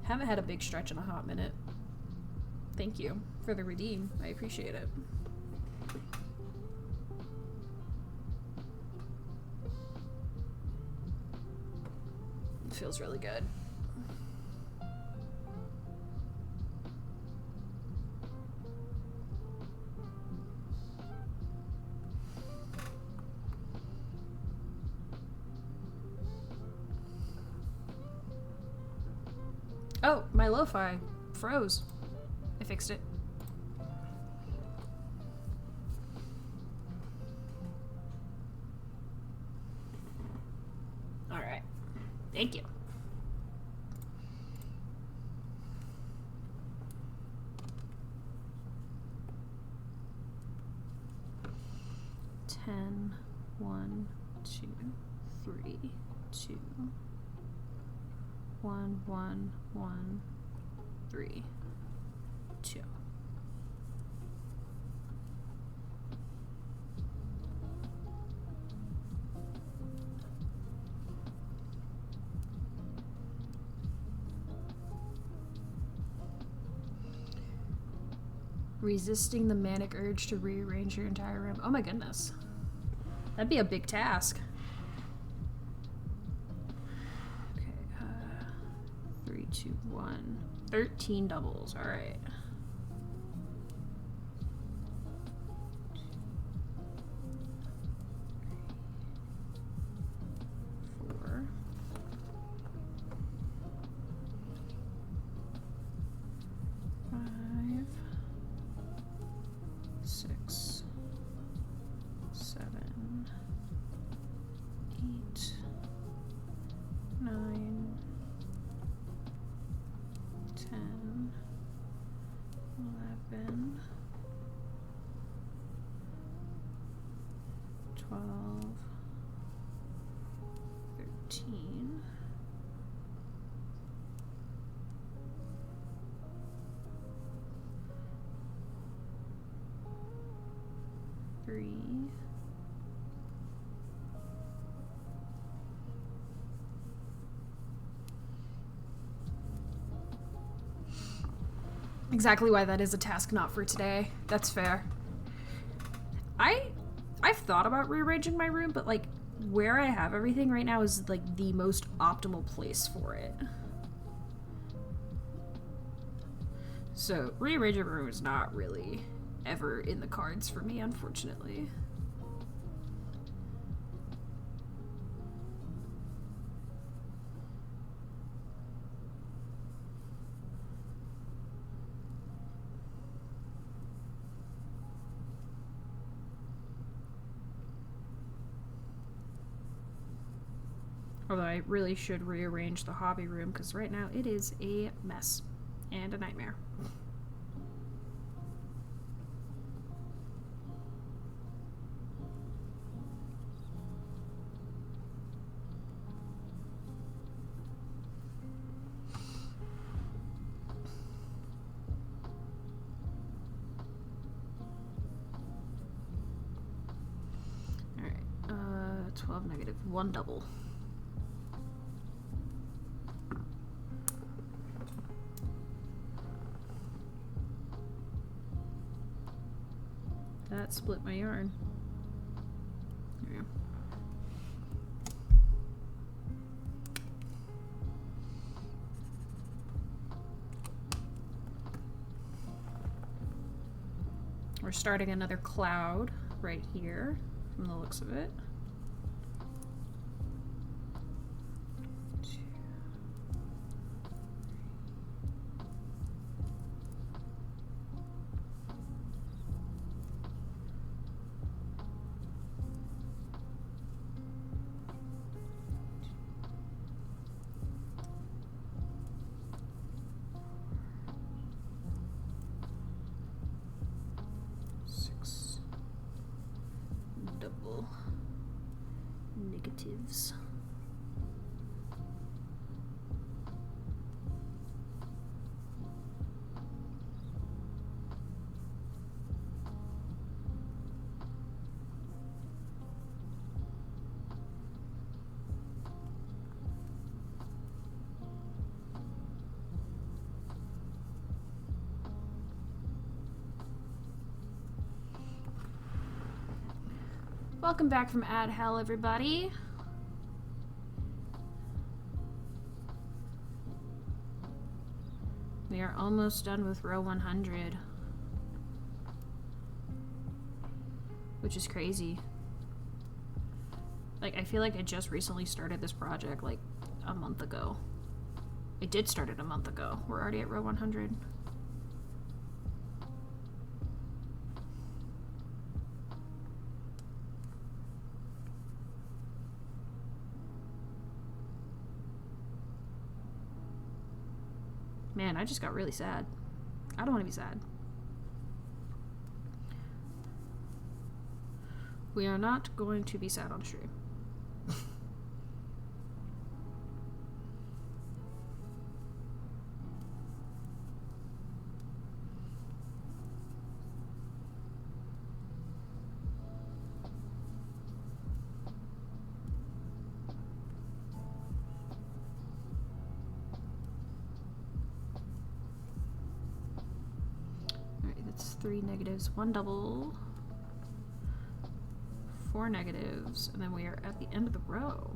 Haven't had a big stretch in a hot minute. Thank you for the redeem. I appreciate it. It feels really good. Oh, my lo-fi froze. I fixed it. All right. Thank you. Ten, 1, 2, 3, 2. 1, 1, 1, 3, 2. Resisting the manic urge to rearrange your entire room. Oh my goodness. That'd be a big task. 3, 2, 1. 13 doubles. All right. 14. Three. Exactly why that is a task not for today. That's fair. I've thought about rearranging my room, but like where I have everything right now is like the most optimal place for it. So rearranging my room is not really ever in the cards for me, unfortunately. Although I really should rearrange the hobby room because right now it is a mess and a nightmare. Alright, 12 negative, 1 double. That split my yarn. There we go. We're starting another cloud right here from the looks of it. Negatives. Welcome back from Ad Hell, everybody. We are almost done with row 100, which is crazy. Like, I feel like I just recently started this project like a month ago. I did start it a month ago. We're already at row 100. Man, I just got really sad. I don't want to be sad. We are not going to be sad on stream. That's 3 negatives, 1 double, 4 negatives, and then we are at the end of the row.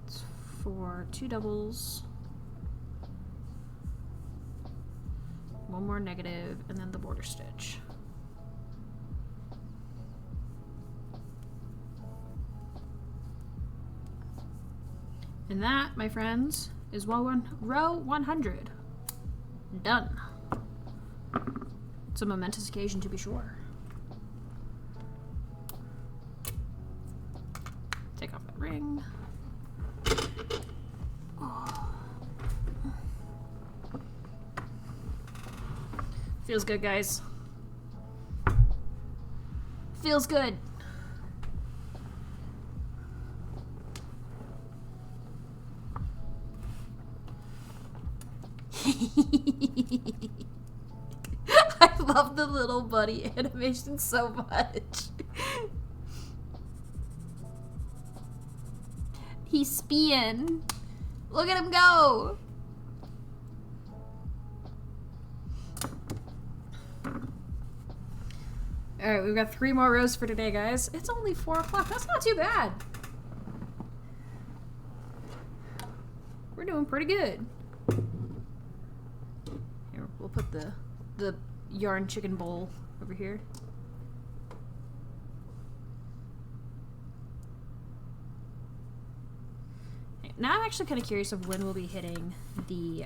It's for 2 doubles, 1 more negative, and then the border stitch. And that, my friends, is row 100. Done. It's a momentous occasion to be sure. Take off that ring. Oh. Feels good, guys. Feels good. I love the little buddy animation so much. He's speeing. Look at him go. Alright, we've got 3 more rows for today, guys. It's only 4 o'clock. That's not too bad. We're doing pretty good. Here, we'll put the yarn chicken bowl over here. Now I'm actually kind of curious of when we'll be hitting the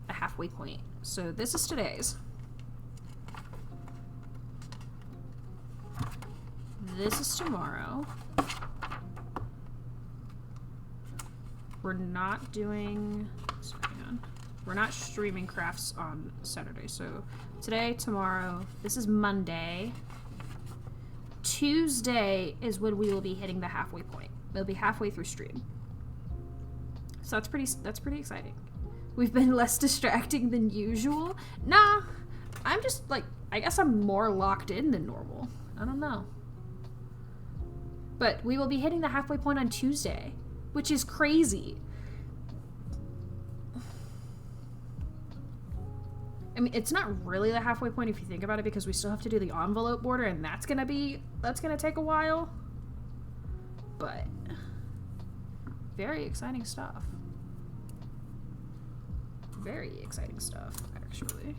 a halfway point. So this is today's. This is tomorrow. We're not doing, sorry, hang on. We're not streaming crafts on Saturday. So today, tomorrow, this is Monday. Tuesday is when we will be hitting the halfway point. It'll be halfway through stream. So that's pretty exciting. We've been less distracting than usual. Nah, I'm just like, I guess I'm more locked in than normal. I don't know. But we will be hitting the halfway point on Tuesday, which is crazy. I mean, it's not really the halfway point if you think about it, because we still have to do the envelope border, and that's gonna take a while. But very exciting stuff. Very exciting stuff, actually.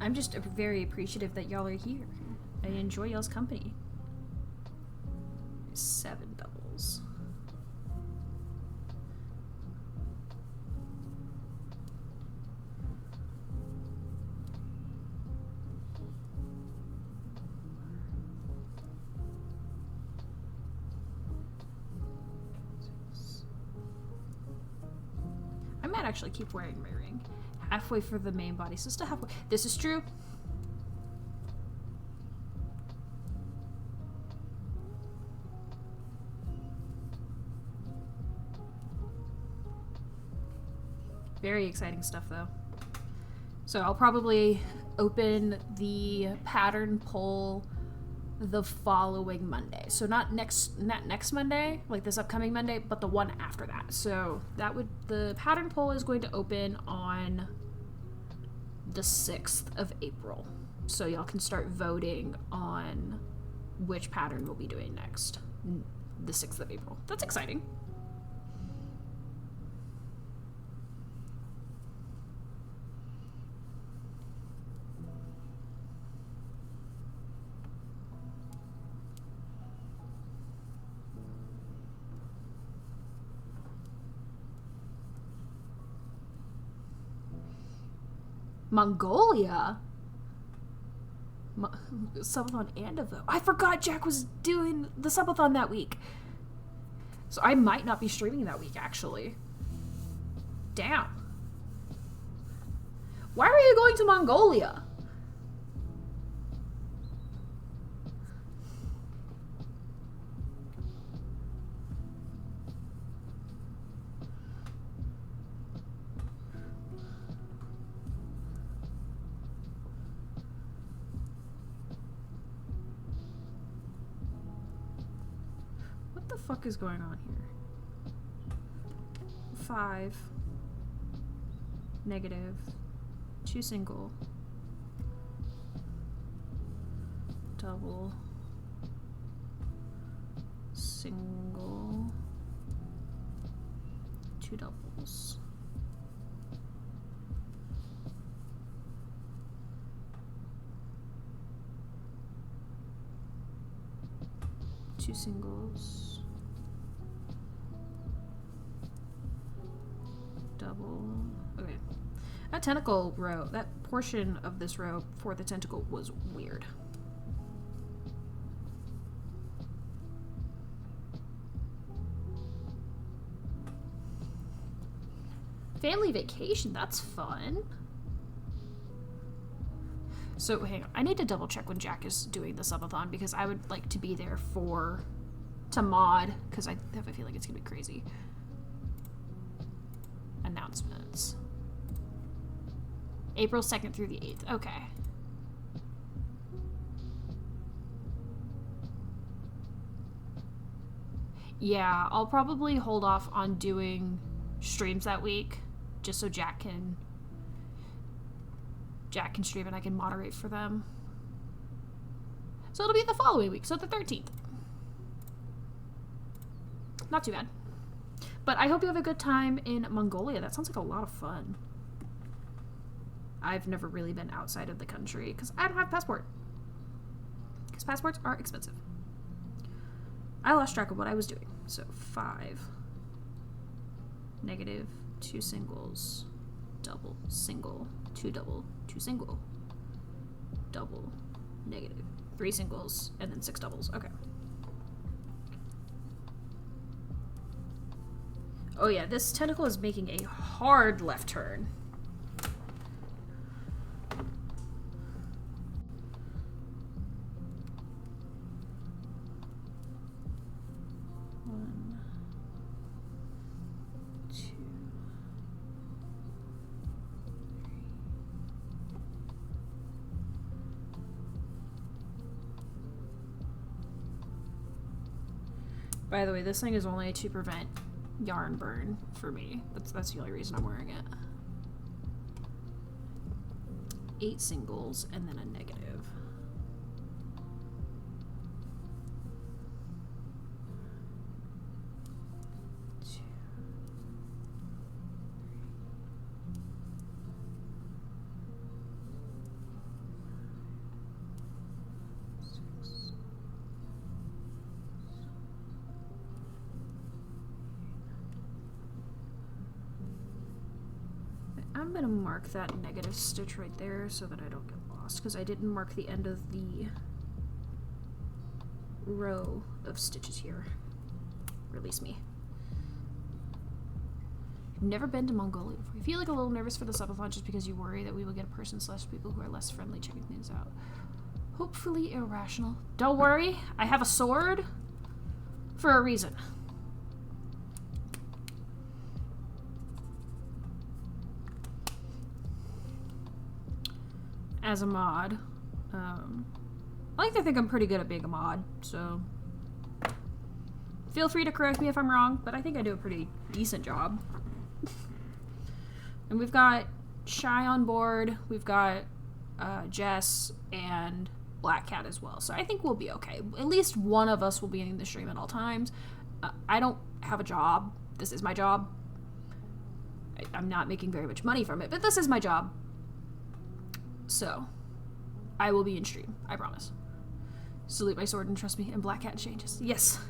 I'm just very appreciative that y'all are here. I enjoy y'all's company. 7 doubles. I might actually keep wearing my ring. Halfway for the main body, so still halfway. This is true. Very exciting stuff, though. So I'll probably open the pattern poll the following Monday. So not next Monday, like this upcoming Monday, but the one after that. So the pattern poll is going to open on the 6th of April. So y'all can start voting on which pattern we'll be doing next. The 6th of April. That's exciting. Mongolia? Subathon and a vote. I forgot Jack was doing the subathon that week. So I might not be streaming that week, actually. Damn. Why are you going to Mongolia? What the fuck is going on here? 5 negative 2 single double single 2 doubles. Two singles, double. Okay, that tentacle row, that portion of this row for the tentacle was weird. Family vacation, that's fun. So, hang on. I need to double check when Jack is doing the subathon because I would like to be there to mod, because I have a feeling it's going to be crazy. Announcements. April 2nd through the 8th. Okay. Yeah, I'll probably hold off on doing streams that week, just so Jack can stream and I can moderate for them. So it'll be the following week, so the 13th. Not too bad. But I hope you have a good time in Mongolia. That sounds like a lot of fun. I've never really been outside of the country because I don't have a passport. Because passports are expensive. I lost track of what I was doing. So 5, negative, 2 singles, double, single, 2 double, 2 single, double, negative, 3 singles, and then 6 doubles. Okay. Oh yeah, this tentacle is making a hard left turn. By the way, this thing is only to prevent yarn burn for me. That's the only reason I'm wearing it. 8 singles and then a negative. I'm gonna mark that negative stitch right there so that I don't get lost, because I didn't mark the end of the row of stitches here. Release me. I've never been to Mongolia before. You feel like a little nervous for the subathon just because you worry that we will get a person/people who are less friendly checking things out. Hopefully irrational. Don't worry, I have a sword for a reason. As a mod. I like to think I'm pretty good at being a mod, so feel free to correct me if I'm wrong, but I think I do a pretty decent job. And we've got Shy on board, we've got Jess, and Black Cat as well, so I think we'll be okay. At least one of us will be in the stream at all times. I don't have a job. This is my job. I'm not making very much money from it, but this is my job. So, I will be in stream, I promise. Salute my sword and trust me, and Black Cat changes. Yes.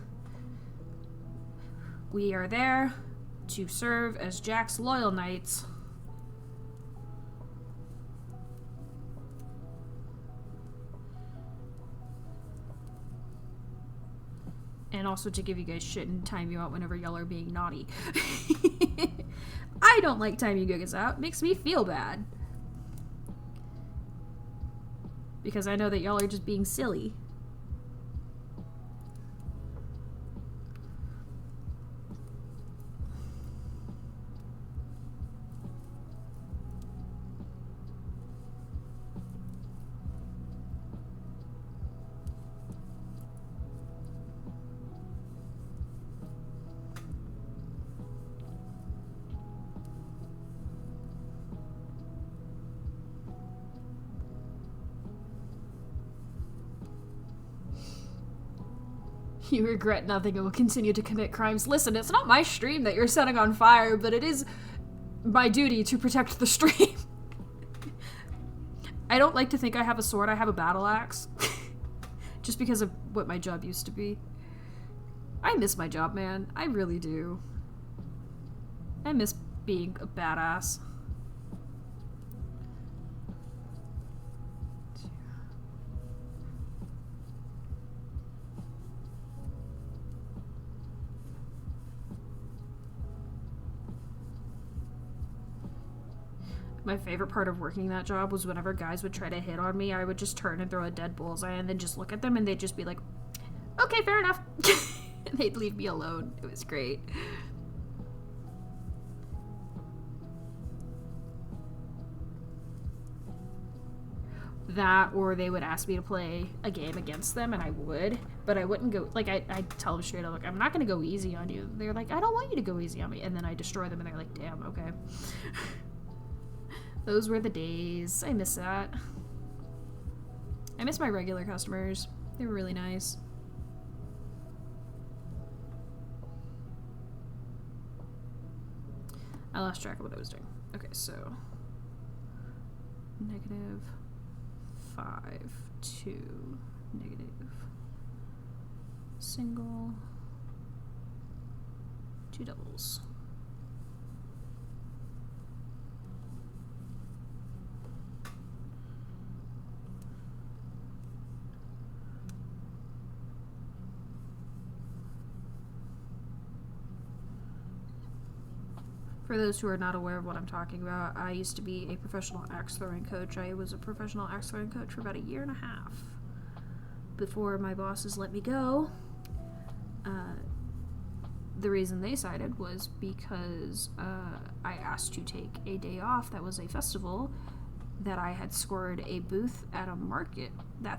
We are there to serve as Jack's loyal knights. And also to give you guys shit and time you out whenever y'all are being naughty. I don't like timing you guys out. It makes me feel bad. Because I know that y'all are just being silly. You regret nothing and will continue to commit crimes. Listen, it's not my stream that you're setting on fire, but it is my duty to protect the stream. I don't like to think I have a sword, I have a battle axe. Just because of what my job used to be. I miss my job, man. I really do. I miss being a badass. My favorite part of working that job was whenever guys would try to hit on me, I would just turn and throw a dead bullseye and then just look at them and they'd just be like, okay, fair enough. And they'd leave me alone. It was great. That, or they would ask me to play a game against them, and I would, but I wouldn't go, like, I'd tell them straight up, like, I'm not gonna go easy on you. They're like, I don't want you to go easy on me, and then I destroy them, and they're like, damn, okay. Those were the days. I miss that. I miss my regular customers. They were really nice. I lost track of what I was doing. Okay, so -5, 2, negative, single, 2 doubles. For those who are not aware of what I'm talking about, I used to be a professional axe throwing coach. I was a professional axe throwing coach for about 1.5 years before my bosses let me go. The reason they cited was because I asked to take a day off. That was a festival that I had scored a booth at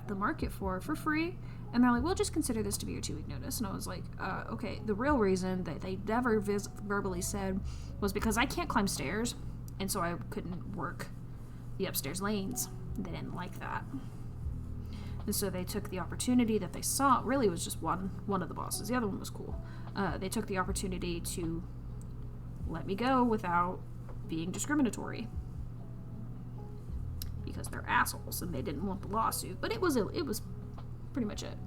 the market for free. And they're like, well, just consider this to be your 2-week notice. And I was like, okay. The real reason that they never verbally said was because I can't climb stairs, and so I couldn't work the upstairs lanes. They didn't like that. And so they took the opportunity that they saw. Really, it was just one of the bosses. The other one was cool. They took the opportunity to let me go without being discriminatory. Because they're assholes, and they didn't want the lawsuit. But it was pretty much it.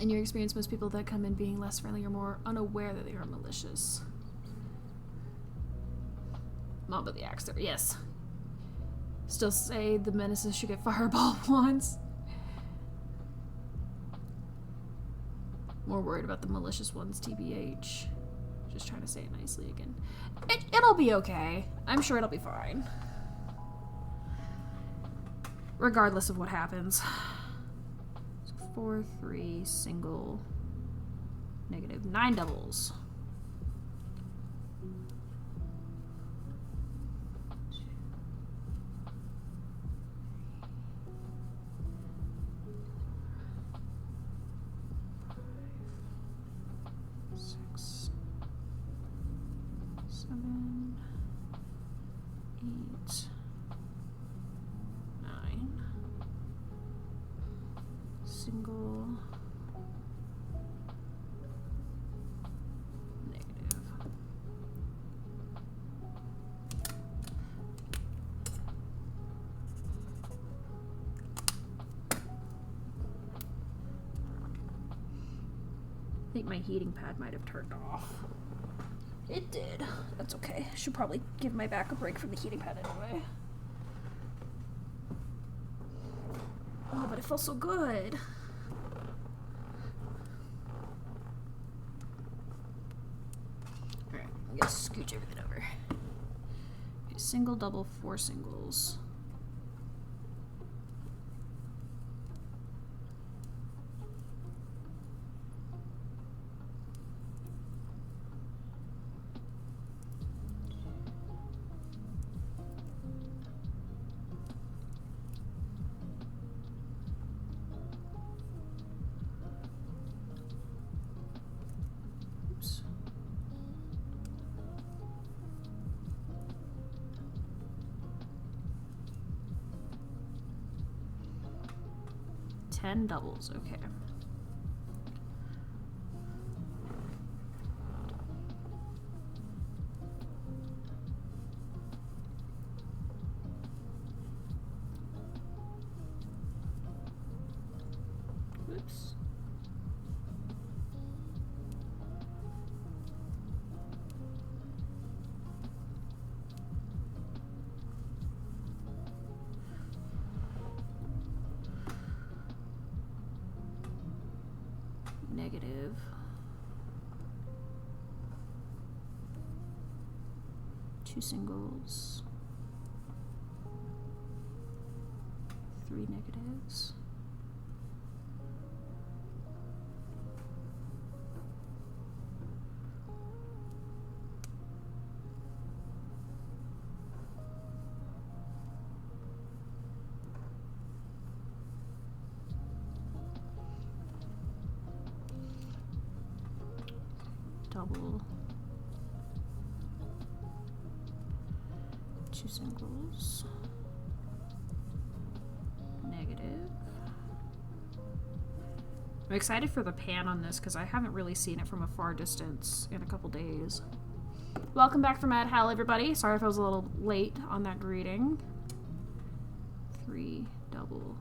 In your experience, most people that come in being less friendly are more unaware that they are malicious. Mom of the axe there, yes. Still say the menaces should get fireball once. More worried about the malicious ones, TBH. Just trying to say it nicely again. It'll be okay. I'm sure it'll be fine. Regardless of what happens. So 4, 3, single, negative, 9 doubles. Single, negative. I think my heating pad might have turned off. It did. That's okay. I should probably give my back a break from the heating pad anyway. Oh, but it feels so good. Alright, I'm gonna scooch everything over. Okay, single, double, 4 singles. Oops. 10 doubles, okay. Oops. Negative. 2 singles, 3 negatives. Double, 2 singles, negative. I'm excited for the pan on this because I haven't really seen it from a far distance in a couple days. Welcome back from Mad Hal, everybody. Sorry if I was a little late on that greeting. 3 double,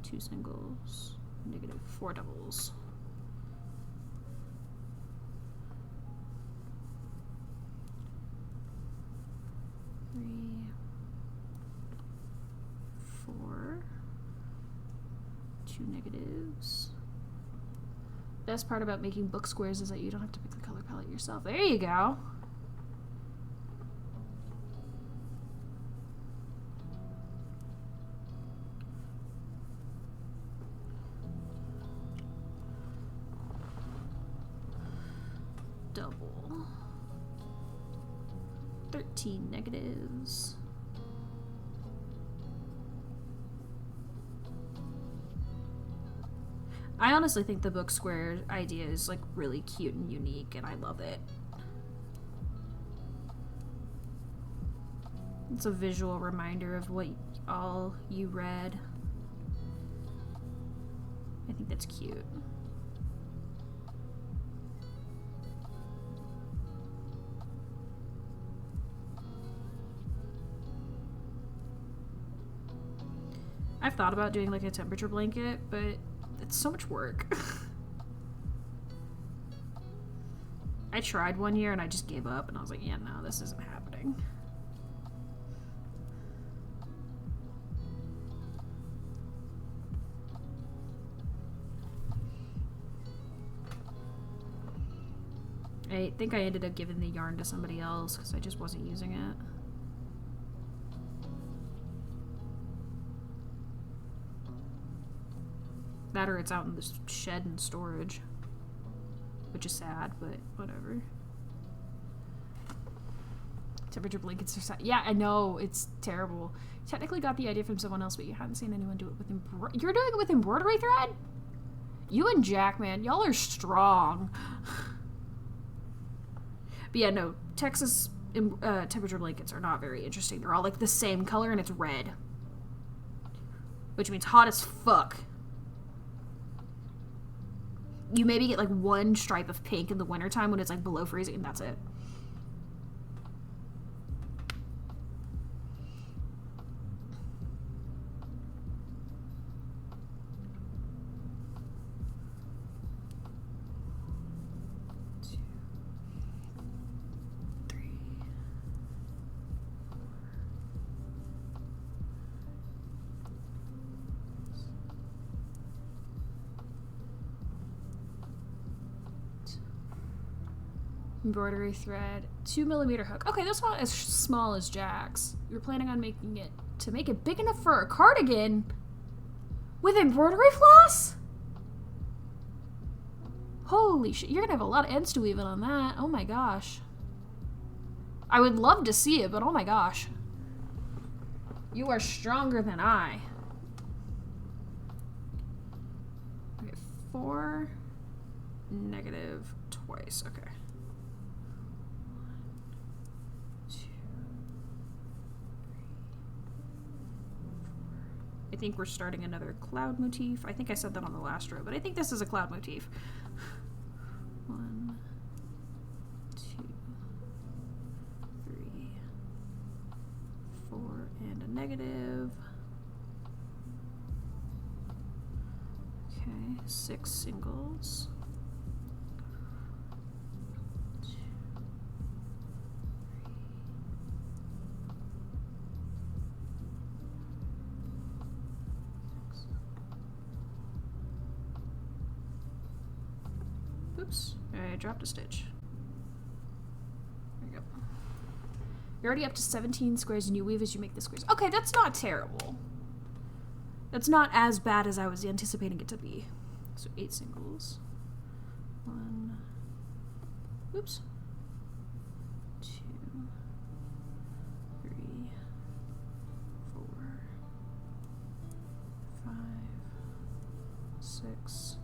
2 singles, negative, 4 doubles. 3, 4, 2 negatives. Best part about making book squares is that you don't have to pick the color palette yourself. There you go. Double. 13 negatives. I honestly think the book square idea is like really cute and unique, and I love it. It's a visual reminder of what all you read. I think that's cute. I've thought about doing like a temperature blanket, but it's so much work. I tried one year and I just gave up and I was like, yeah, no, this isn't happening. I think I ended up giving the yarn to somebody else because I just wasn't using it. That or it's out in the shed in storage. Which is sad, but whatever. Temperature blankets are sad. Yeah, I know. It's terrible. Technically got the idea from someone else, but you haven't seen anyone do it with embroidery. You're doing it with embroidery thread? You and Jack, man. Y'all are strong. But yeah, no. Texas temperature blankets are not very interesting. They're all like the same color and it's red. Which means hot as fuck. You maybe get like one stripe of pink in the wintertime when it's like below freezing, and that's it. Embroidery thread, 2mm hook. Okay, that's not as small as Jack's. You're planning on making it to make it big enough for a cardigan with embroidery floss? Holy shit, you're gonna have a lot of ends to weave in on that. Oh my gosh. I would love to see it, but oh my gosh. You are stronger than I. Okay, 4 negative twice. Okay. I think we're starting another cloud motif. I think I said that on the last row, but I think this is a cloud motif. 1, 2, 3, 4, and a negative. Okay, 6 singles. 2, 3. Oops, I dropped a stitch. There you go. You're already up to 17 squares and you weave as you make the squares. Okay, that's not terrible. That's not as bad as I was anticipating it to be. So 8 singles. 1. Oops. 2. 3. 4. 5. 6.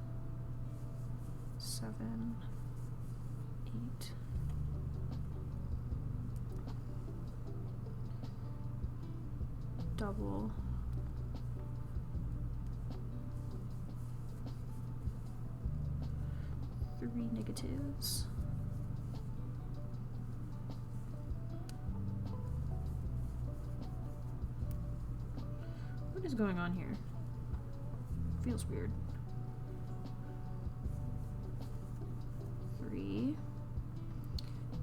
7. 8. Double. Three negatives. What is going on here? Feels weird. 3.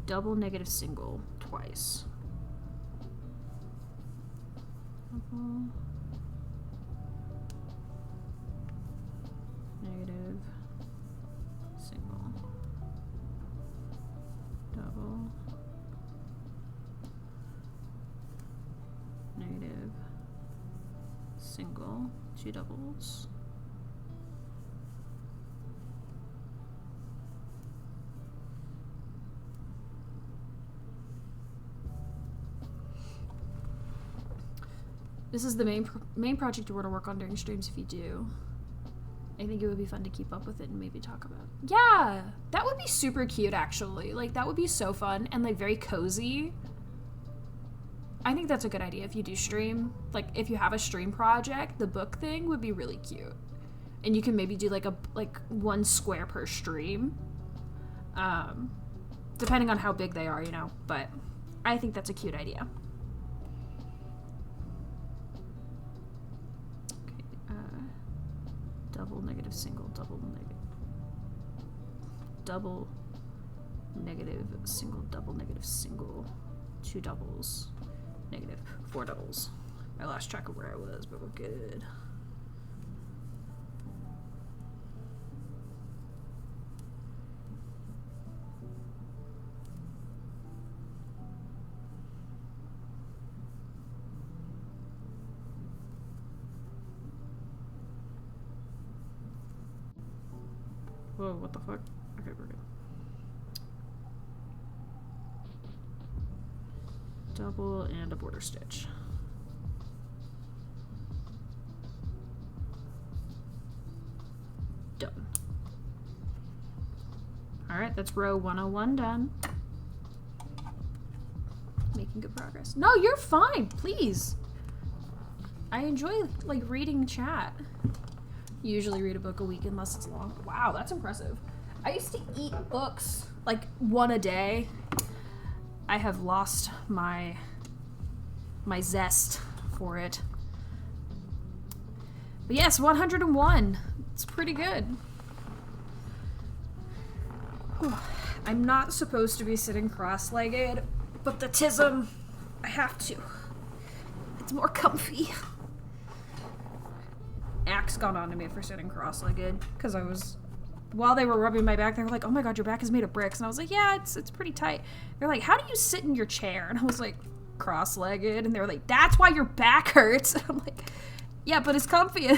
Double negative single twice. Double. Negative. Single. Double. Negative. Single. 2 doubles. This is the main project you want to work on during streams if you do. I think it would be fun to keep up with it and maybe talk about. Yeah, that would be super cute actually. Like that would be so fun and like very cozy. I think that's a good idea if you do stream. Like if you have a stream project, the book thing would be really cute. And you can maybe do like 1 square per stream. Depending on how big they are, you know, but I think that's a cute idea. Double negative single, double negative single, double negative single, 2 doubles, negative 4 doubles. I lost track of where I was, but we're good. Whoa, what the fuck? Okay, we're good. Double and a border stitch. Done. Alright, that's row 101 done. Making good progress. No, you're fine, please. I enjoy, like, reading chat. Usually read a book a week unless it's long. Wow, that's impressive. I used to eat books like 1 a day. I have lost my zest for it. But yes, 101. It's pretty good. Whew. I'm not supposed to be sitting cross-legged, but the tism, I have to. It's more comfy. Axe got on to me for sitting cross-legged because I was, while they were rubbing my back, they were like, "Oh my god, your back is made of bricks," and I was like, "Yeah, it's pretty tight." They're like, "How do you sit in your chair?" And I was like, "Cross-legged," and they were like, "That's why your back hurts." And I'm like, "Yeah, but it's comfy."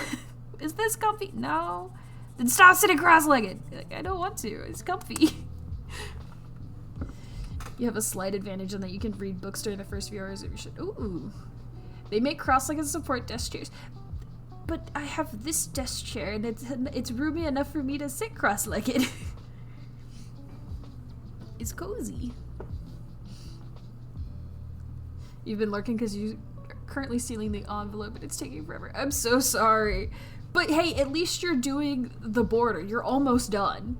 Is this comfy? No. Then stop sitting cross-legged. Like, I don't want to. It's comfy. You have a slight advantage in that you can read books during the first few hours of your shit. Ooh. They make cross-legged support desk chairs. But I have this desk chair and it's roomy enough for me to sit cross-legged. It's cozy. You've been lurking because you're currently sealing the envelope and it's taking forever. I'm so sorry. But hey, at least you're doing the border. You're almost done.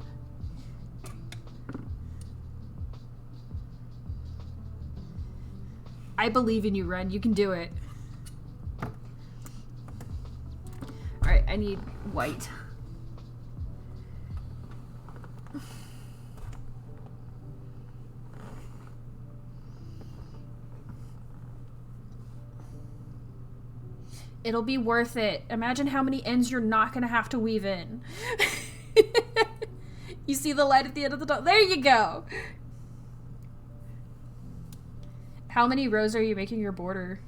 I believe in you, Ren. You can do it. Alright, I need white. It'll be worth it. Imagine how many ends you're not gonna have to weave in. You see the light at the end of the tunnel? There you go! How many rows are you making your border?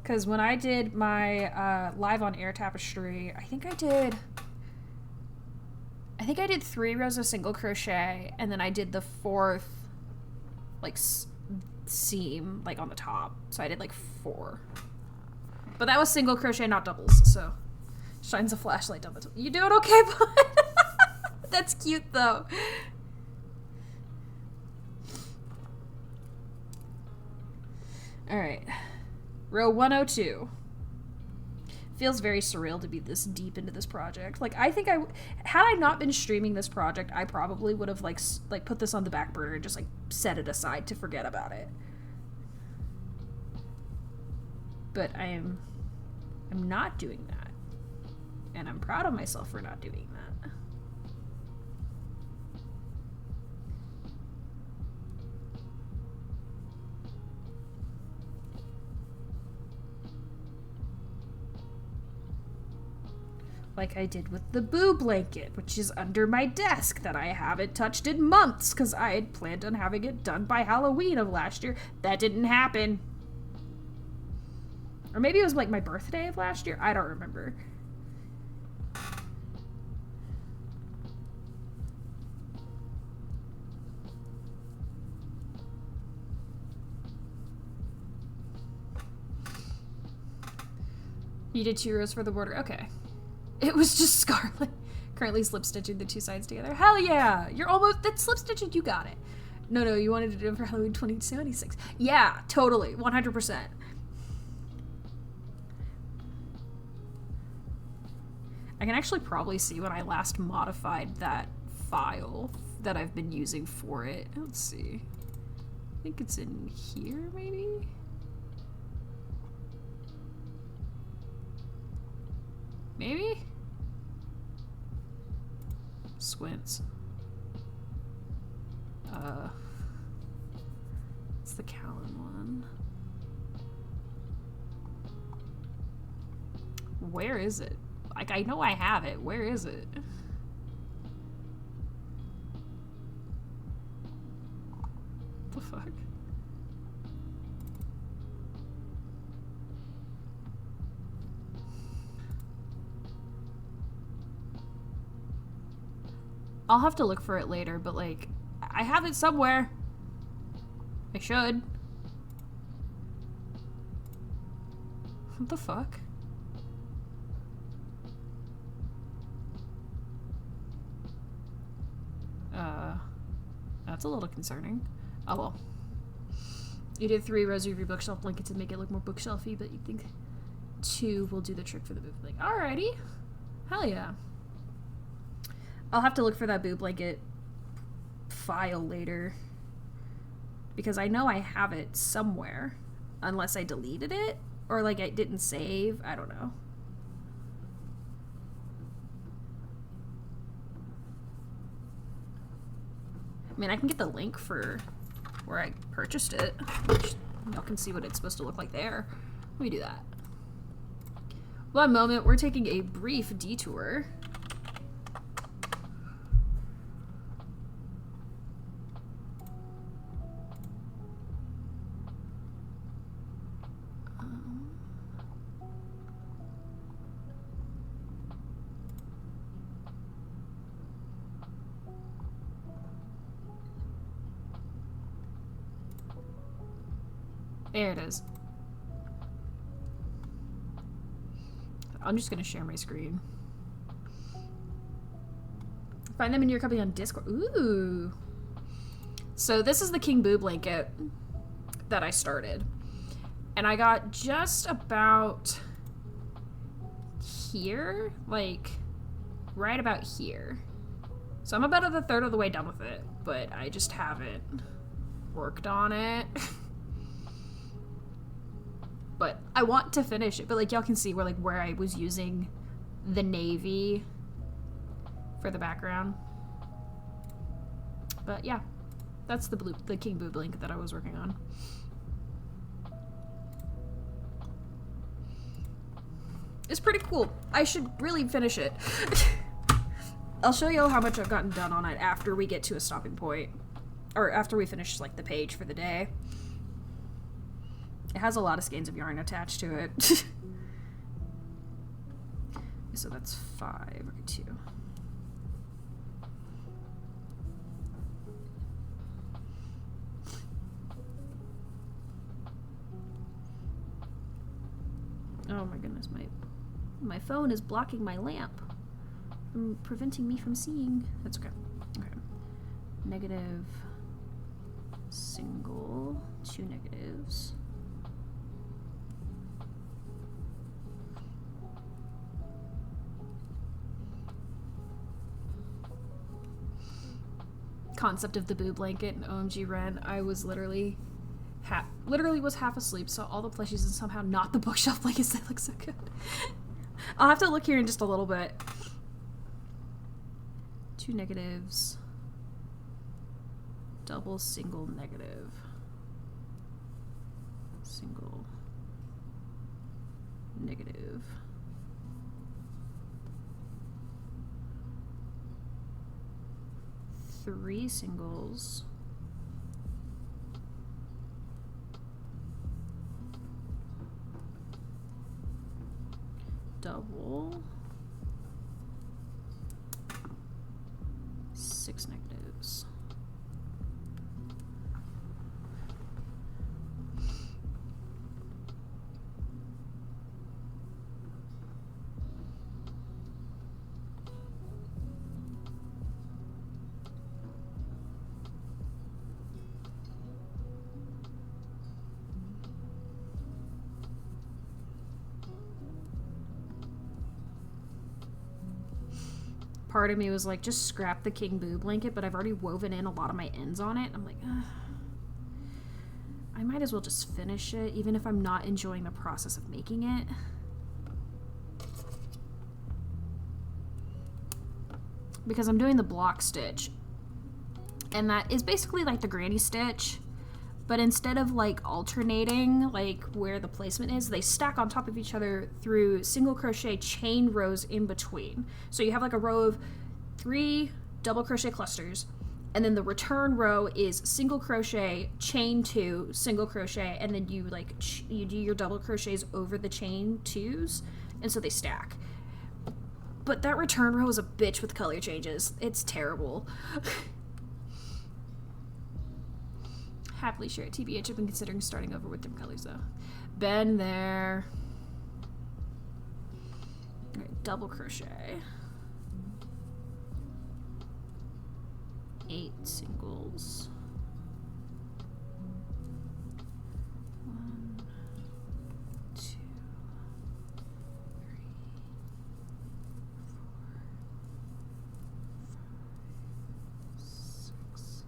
Because when I did my live on air tapestry, I think I did 3 rows of single crochet, and then I did the 4th like seam like on the top, so I did like 4, but that was single crochet, not doubles. So shines a flashlight down the you doing okay, bud? That's cute though. All right, row 102. Feels very surreal to be this deep into this project. Like, I think had I not been streaming this project, I probably would have like put this on the back burner and just like set it aside to forget about it. But I'm not doing that, and I'm proud of myself for not doing that. Like I did with the boo blanket, which is under my desk that I haven't touched in months because I had planned on having it done by Halloween of last year. That didn't happen. Or maybe it was like my birthday of last year. I don't remember. You did 2 rows for the border. Okay. It was just Scarlet. Currently slip stitching the 2 sides together. Hell yeah! You're almost... That's slip stitching. You got it. No, you wanted to do it for Halloween 2076. Yeah, totally. 100%. I can actually probably see when I last modified that file that I've been using for it. Let's see. I think it's in here, maybe? Maybe? Squints. It's the Callan one. Where is it? Like, I know I have it. Where is it? What the fuck? I'll have to look for it later, but like, I have it somewhere. I should. What the fuck? That's a little concerning. Oh well. You did 3 rows of your bookshelf blanket to make it look more bookshelfy, but you think 2 will do the trick for the boob blanket. Alrighty. Hell yeah. I'll have to look for that boob blanket file later, because I know I have it somewhere, unless I deleted it or like I didn't save. I don't know. I mean, I can get the link for where I purchased it, which y'all can see what it's supposed to look like there. Let me do that. One moment, we're taking a brief detour. There it is. I'm just gonna share my screen. Find them in your company on Discord. Ooh. So this is the King Boo blanket that I started. And I got just about here, like right about here. So I'm about a third of the way done with it, but I just haven't worked on it. But I want to finish it. But like y'all can see where I was using the navy for the background. But yeah, that's the King Boo blanket that I was working on. It's pretty cool. I should really finish it. I'll show you how much I've gotten done on it after we get to a stopping point. Or after we finish, like, the page for the day. It has a lot of skeins of yarn attached to it. So that's 5. Okay, 2. Oh my goodness, my phone is blocking my lamp from preventing me from seeing. That's okay. Okay. Negative, single, 2 negatives. Concept of the boo blanket and OMG Ren, I was literally was half asleep, saw all the plushies and somehow not the bookshelf blankets. They look so good. I'll have to look here in just a little bit. 2 negatives. Double, single, negative. Single. Negative. Three singles. Double. 6 negatives. Part of me was like, just scrap the King Boo blanket, but I've already woven in a lot of my ends on it. I'm like, ugh. I might as well just finish it, even if I'm not enjoying the process of making it. Because I'm doing the block stitch. And that is basically like the granny stitch. But instead of like alternating like where the placement is, they stack on top of each other through single crochet chain rows in between. So you have like a row of 3 double crochet clusters, and then the return row is single crochet, chain 2, single crochet, and then you like you do your double crochets over the chain 2s, and so they stack. But that return row is a bitch with color changes. It's terrible. Happily share it. TBH, I've been considering starting over with different colors though. Been there. Alright, double crochet. 8 singles. 1, 2, 3, 4, 5, 6.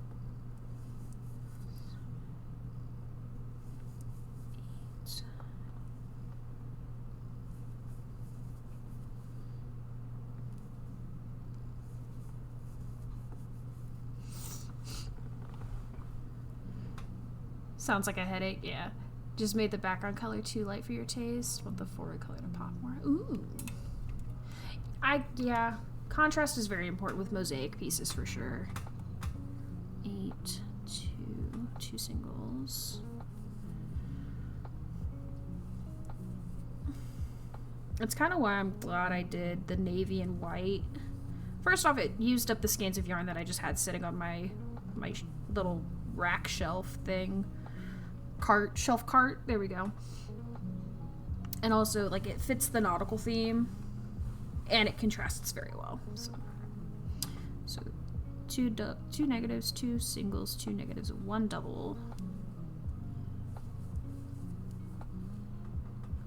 Sounds like a headache, yeah. Just made the background color too light for your taste. Want the forward color to pop more. Ooh. Yeah. Contrast is very important with mosaic pieces for sure. 8, 2 singles. That's kind of why I'm glad I did the navy and white. First off, it used up the skeins of yarn that I just had sitting on my little rack shelf thing. Shelf cart, there we go. And also, like, it fits the nautical theme, and it contrasts very well. So 2 negatives, 2 singles, 2 negatives, 1 double,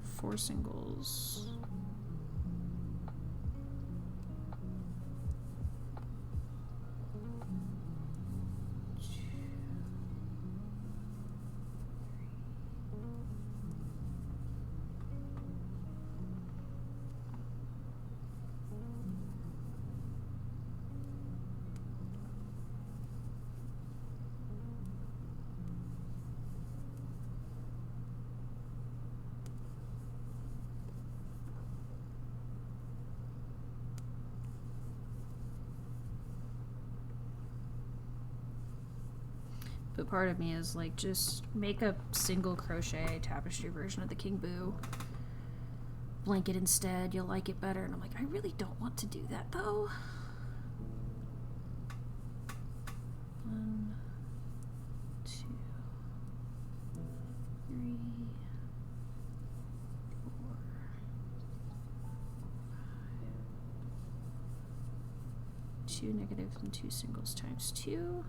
4 singles. But part of me is like, just make a single crochet tapestry version of the King Boo blanket instead. You'll like it better. And I'm like, I really don't want to do that though. 1, 2, 3, 4, 5. 2 negatives and 2 singles times 2.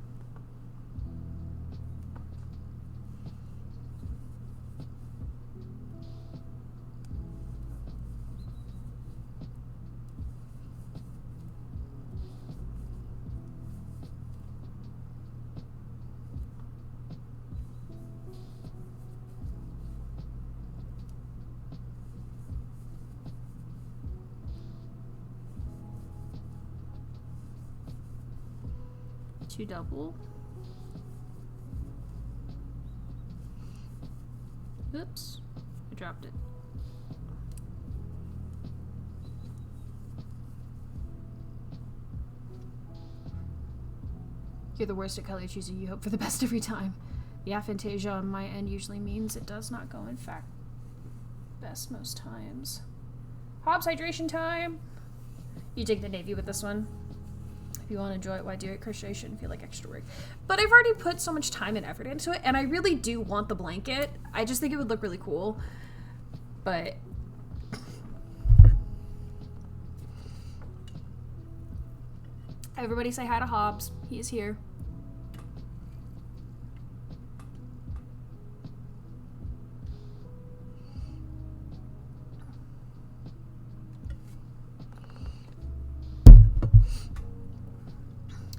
Two double. Oops, I dropped it. You're the worst at color choosing. You hope for the best every time. The aphantasia on my end usually means it does not go in fact best most times. Hobbs hydration time. You dig the navy with this one. If you want to enjoy it, why do it? Crochet shouldn't feel like extra work. But I've already put so much time and effort into it, and I really do want the blanket. I just think it would look really cool. But everybody say hi to Hobbs. He is here.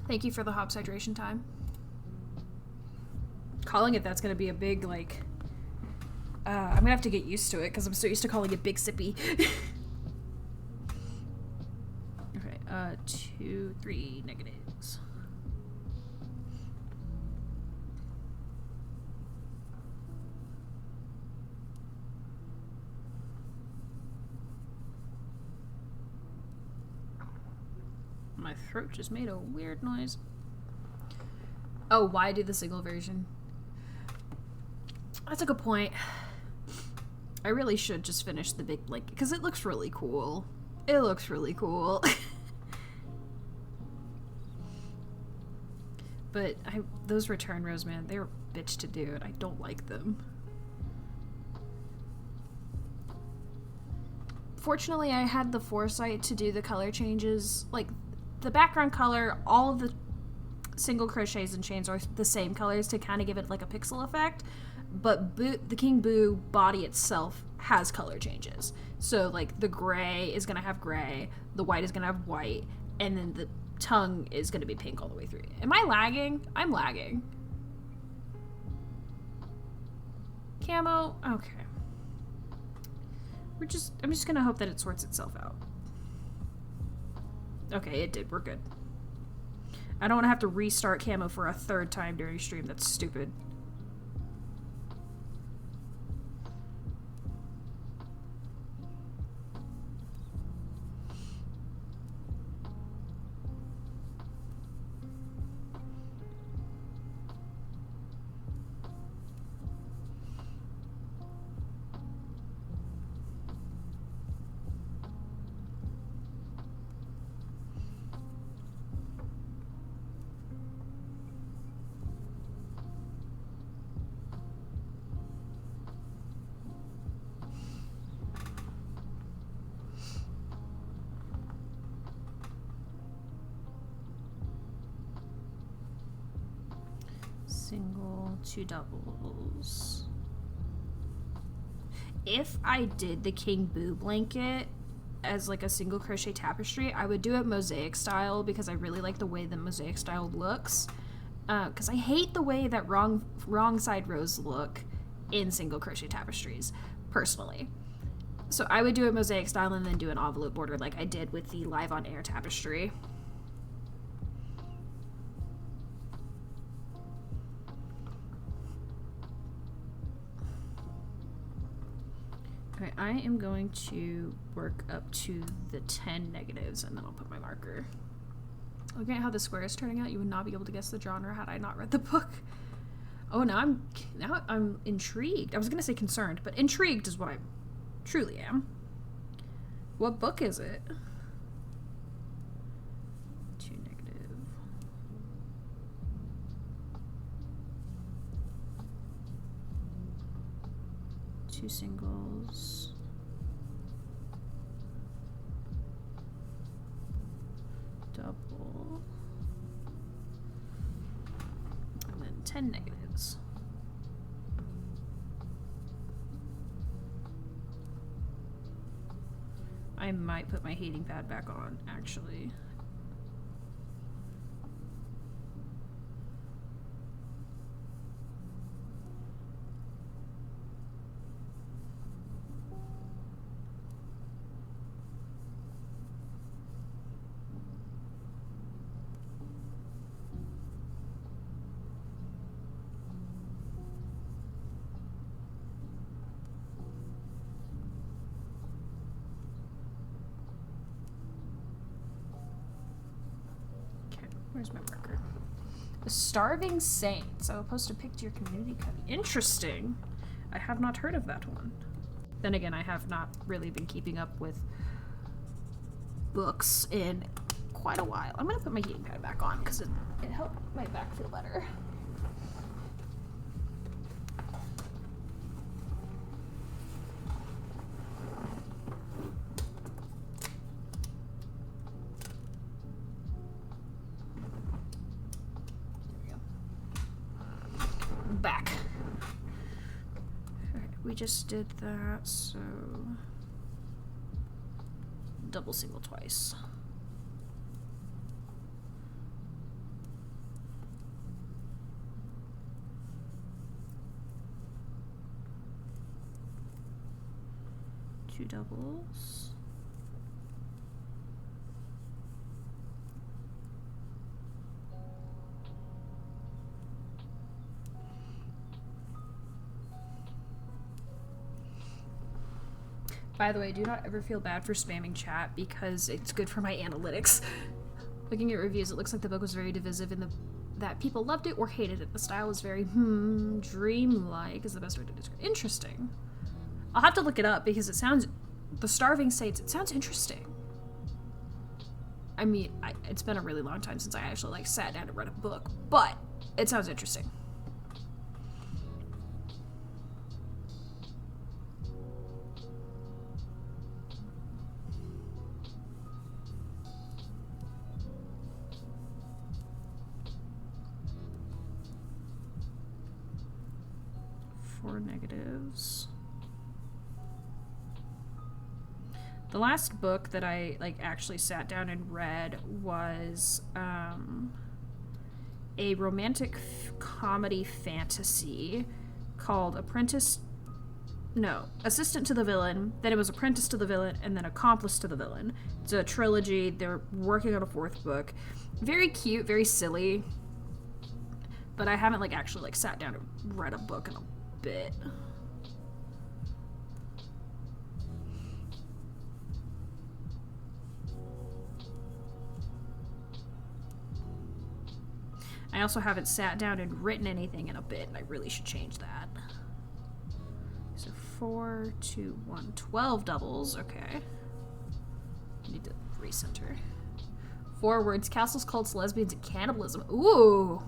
Thank you for the Hobbs hydration time. Calling it that's gonna be a big, like, I'm gonna have to get used to it because I'm so used to calling it Big Sippy. Okay, 2, 3 negatives. My throat just made a weird noise. Oh, why do the single version? That's a good point. I really should just finish the big blanket because it looks really cool. It looks really cool. But those return rows, man, they're a bitch to do, and I don't like them. Fortunately, I had the foresight to do the color changes, like the background color, all of the single crochets and chains are the same colors to kind of give it like a pixel effect, but the King Boo body itself has color changes. So like the gray is going to have gray, the white is going to have white, and then the tongue is going to be pink all the way through. Am I lagging? I'm lagging. Camo? Okay. I'm just going to hope that it sorts itself out. Okay, it did. We're good. I don't want to have to restart camo for a third time during stream. That's stupid. Single, 2 doubles. If I did the King Boo blanket as like a single crochet tapestry, I would do it mosaic style because I really like the way the mosaic style looks. Because I hate the way that wrong side rows look in single crochet tapestries, personally. So I would do it mosaic style and then do an envelope border like I did with the Live on Air tapestry. Okay, I am going to work up to the 10 negatives and then I'll put my marker. Looking at how the square is turning out, you would not be able to guess the genre had I not read the book. Oh, now I'm intrigued. I was gonna say concerned, but intrigued is what I truly am. What book is it? 2 negative. Two singles. Double. And then 10 negatives. I might put my heating pad back on, actually. Where's my marker? The Starving Saints. I will post a pic to your community cubby. Interesting. I have not heard of that one. Then again, I have not really been keeping up with books in quite a while. I'm gonna put my heating pad back on because it helped my back feel better. Back. Okay, we just did that, so double single twice. Two doubles. By the way, do not ever feel bad for spamming chat because it's good for my analytics. Looking at reviews, it looks like the book was very divisive in that people loved it or hated it. The style was very, dreamlike is the best way to describe it. Interesting. I'll have to look it up because it sounds, The Starving Saints, it sounds interesting. I mean, it's been a really long time since I actually, sat down and read a book, but it sounds interesting. Negatives. The last book that I actually sat down and read was a romantic comedy fantasy called Assistant to the Villain. Then it was Apprentice to the Villain, and then Accomplice to the Villain. It's a trilogy. They're working on a 4th book. Very cute, very silly. But I haven't actually sat down and read a book in a bit. I also haven't sat down and written anything in a bit, and I really should change that. So 4, 2, 1, 12 doubles. Okay. Need to recenter. 4 words: castles, cults, lesbians, and cannibalism. Ooh!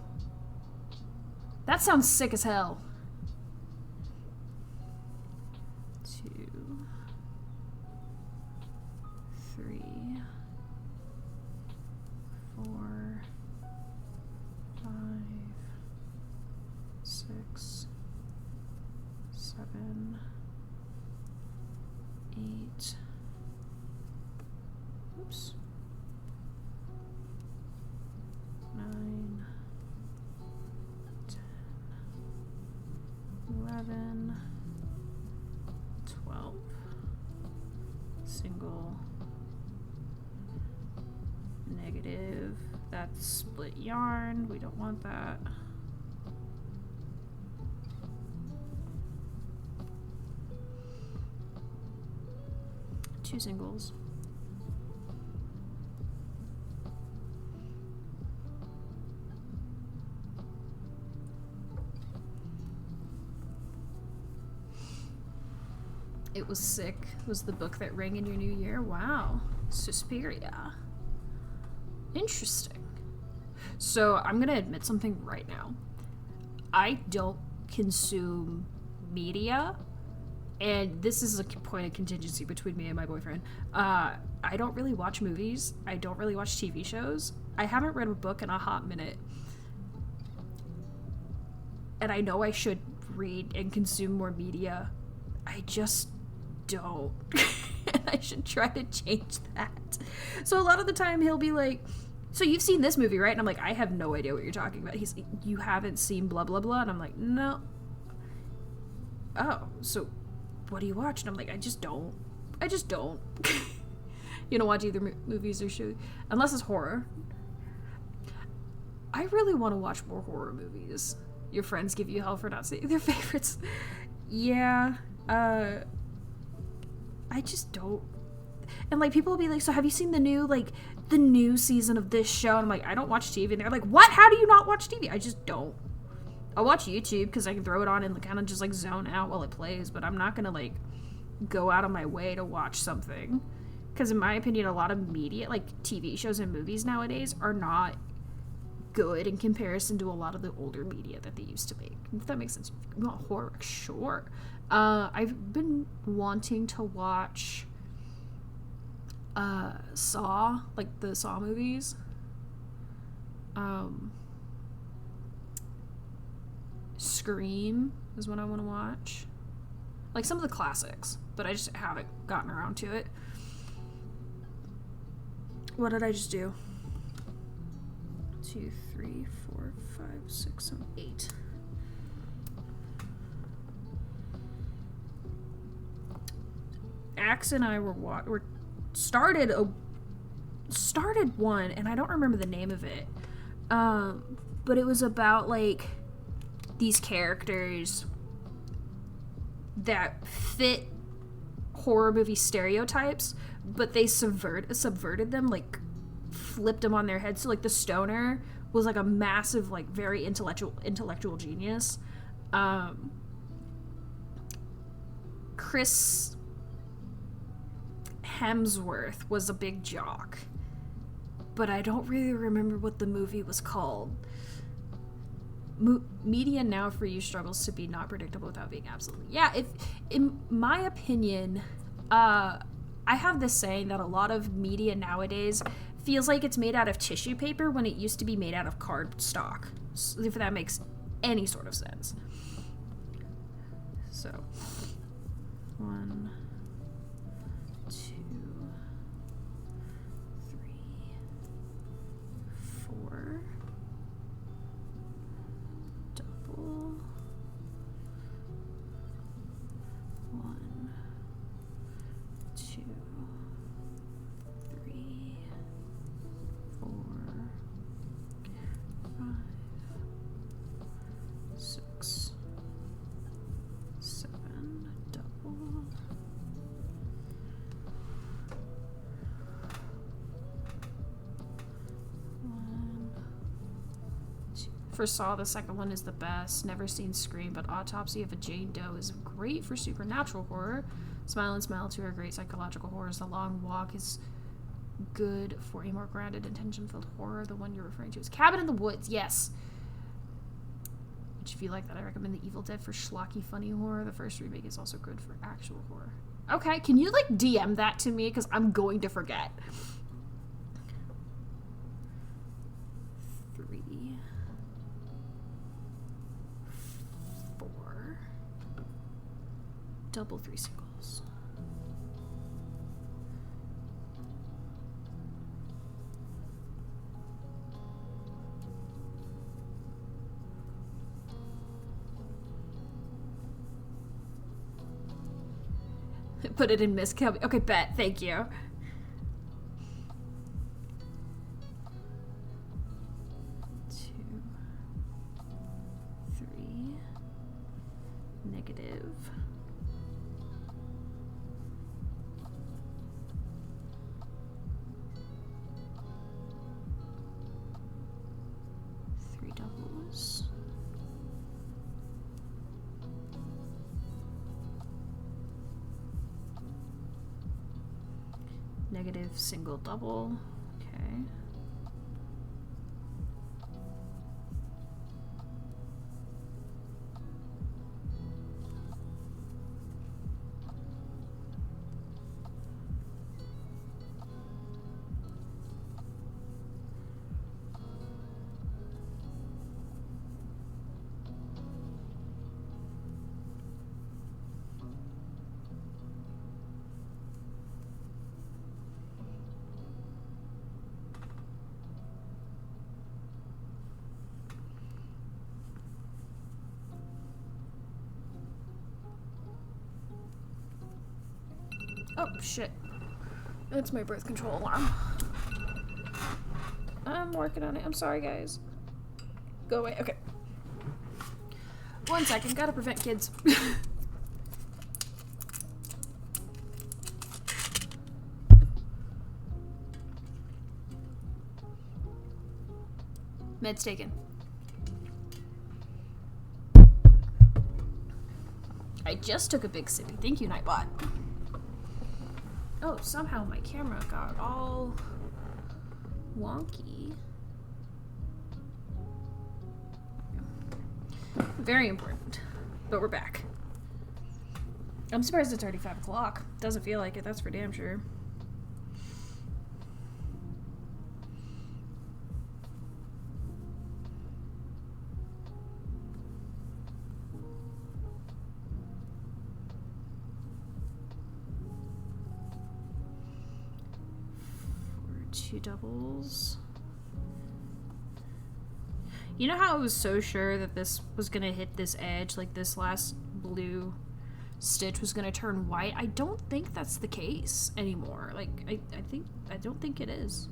That sounds sick as hell. 2, 3, 4, 5, 6, 7, 8. Oops. 9, 10, 11, 12. Single. Negative. That's split yarn. We don't want that. Two singles. It Was Sick was the book that rang in your new year. Wow. Suspiria. Interesting. So I'm going to admit something right now. I don't consume media, and this is a point of contingency between me and my boyfriend. I don't really watch movies. I don't really watch TV shows. I haven't read a book in a hot minute. And I know I should read and consume more media. I just don't. And I should try to change that. So a lot of the time he'll be like, so you've seen this movie, right? And I'm like, I have no idea what you're talking about. He's like, you haven't seen blah, blah, blah. And I'm like, no. Oh, so what do you watch? And I'm like, I just don't. You don't watch either movies or shows, unless it's horror. I really want to watch more horror movies. Your friends give you hell for not seeing their favorites. Yeah. I just don't. And like people will be like, so have you seen the new season of this show? And I'm like, I don't watch TV. And they're like, what? How do you not watch TV? I just don't. I'll watch YouTube because I can throw it on and kind of just like zone out while it plays, but I'm not gonna like go out of my way to watch something. Because in my opinion, a lot of media, like TV shows and movies nowadays, are not good in comparison to a lot of the older media that they used to make. If that makes sense. If you want horror, sure. I've been wanting to watch Saw, like the Saw movies. Scream is what I want to watch. Like some of the classics, but I just haven't gotten around to it. What did I just do? 2, 3, 4, 5, 6, 7, 8. Axe and I were started one, and I don't remember the name of it. But it was about like these characters that fit horror movie stereotypes, but they subverted them, like flipped them on their heads. So like the stoner was like a massive, like very intellectual genius. Chris Hemsworth was a big jock, but I don't really remember what the movie was called. Media now for you struggles to be not predictable without being absolutely. Yeah, if in my opinion, I have this saying that a lot of media nowadays feels like it's made out of tissue paper when it used to be made out of cardstock. So if that makes any sort of sense. So, 1, 2, 3, 4. Double. 1, 2, 3, 4, 5, 6, 7. Double. 1, 2. For Saw, the second one is the best. Never seen Scream, but Autopsy of a Jane Doe is great for supernatural horror. Smile and Smile 2 are great psychological horrors. The Long Walk is good for a more grounded, intention-filled horror. The one you're referring to is Cabin in the Woods, yes. Which, if you like that, I recommend The Evil Dead for schlocky, funny horror. The first remake is also good for actual horror. Okay, can you, like, DM that to me? Because I'm going to forget. 3, 4. Double 3 singles. Put it in Miss Kelby. Okay, bet. Thank you. Two, 3. Negative. 3 doubles. 1, negative single double. Okay. Oh, shit. That's my birth control alarm. I'm working on it. I'm sorry, guys. Go away. Okay. 1 second. Gotta prevent kids. Meds taken. I just took a big sippy. Thank you, Nightbot. Oh, somehow my camera got all wonky. Very important. But we're back. I'm surprised it's already 5 o'clock. Doesn't feel like it, that's for damn sure. Two doubles. You know how I was so sure that this was gonna hit this edge, like this last blue stitch was gonna turn white? I don't think that's the case anymore. Like, I don't think it is.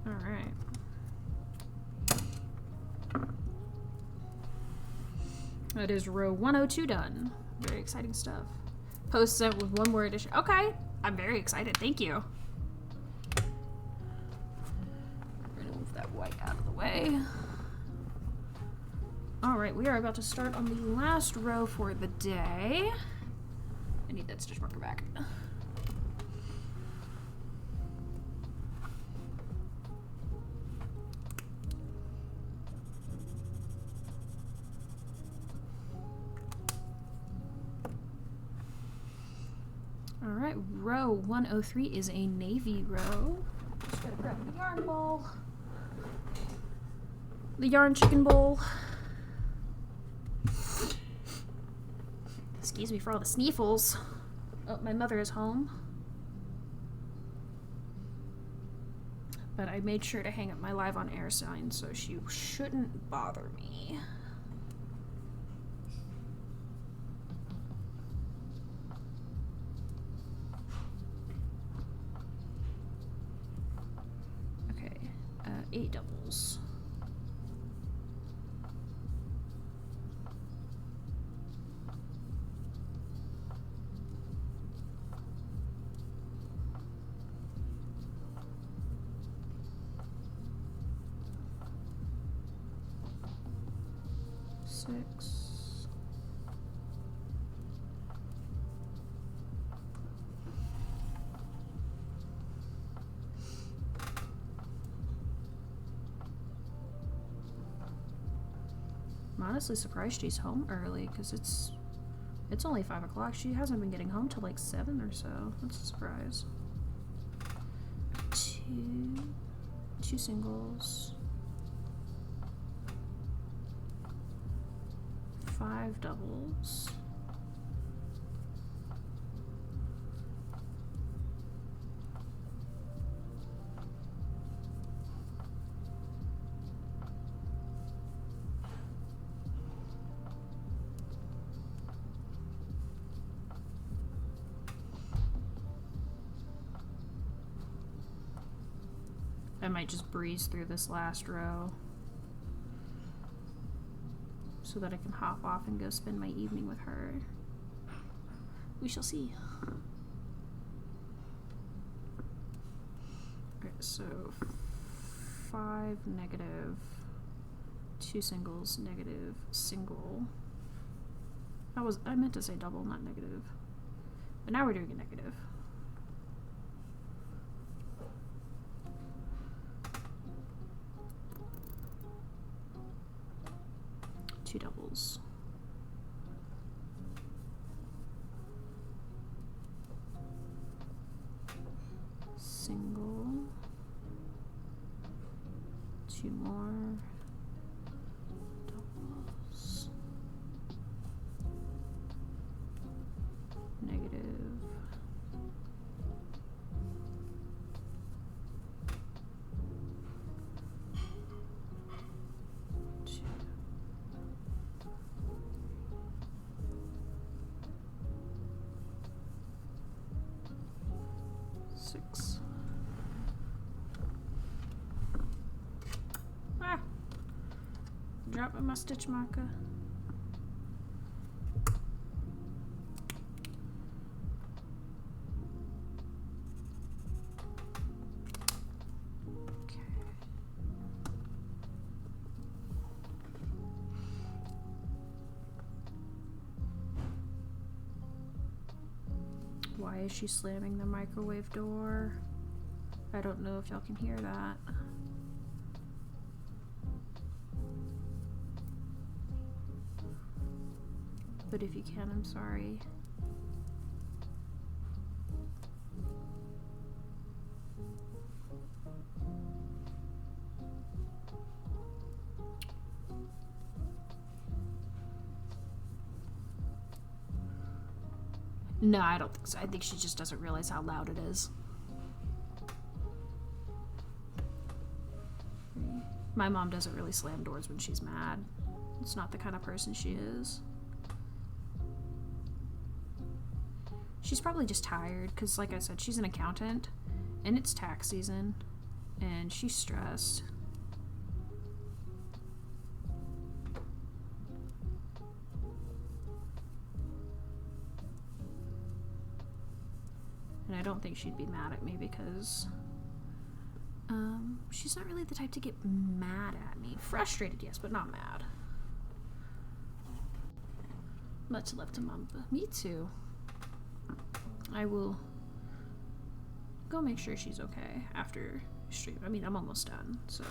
All right. That is row 102 done. Very exciting stuff. Post sent with 1 more addition. Okay, I'm very excited. Thank you. We're gonna move that white out of the way. All right, we are about to start on the last row for the day. I need that stitch marker back. Alright, row 103 is a navy row. Just gotta grab the yarn ball. The yarn chicken bowl. Excuse me for all the sneefles. Oh, my mother is home. But I made sure to hang up my live on air sign so she shouldn't bother me. Okay, 8 doubles. Six. I'm honestly surprised she's home early because it's only 5 o'clock. She hasn't been getting home till like 7 or so. That's a surprise. Two singles. 5 doubles. I might just breeze through this last row so that I can hop off and go spend my evening with her. We shall see. Okay, so 5, negative, 2 singles, negative, single. I meant to say double, not negative. But now we're doing a negative. Two doubles. Single. 2 more. Doubles. Negative. Two. 6. Ah! Dropping my stitch marker. Why is she slamming the microwave door? I don't know if y'all can hear that. But if you can, I'm sorry. No, I don't think so. I think she just doesn't realize how loud it is. My mom doesn't really slam doors when she's mad. It's not the kind of person she is. She's probably just tired because, like I said, she's an accountant and it's tax season and she's stressed. And I don't think she'd be mad at me because she's not really the type to get mad at me. Frustrated, yes, but not mad. Much love to Mom. Me too. I will go make sure she's okay after stream. I mean, I'm almost done, so.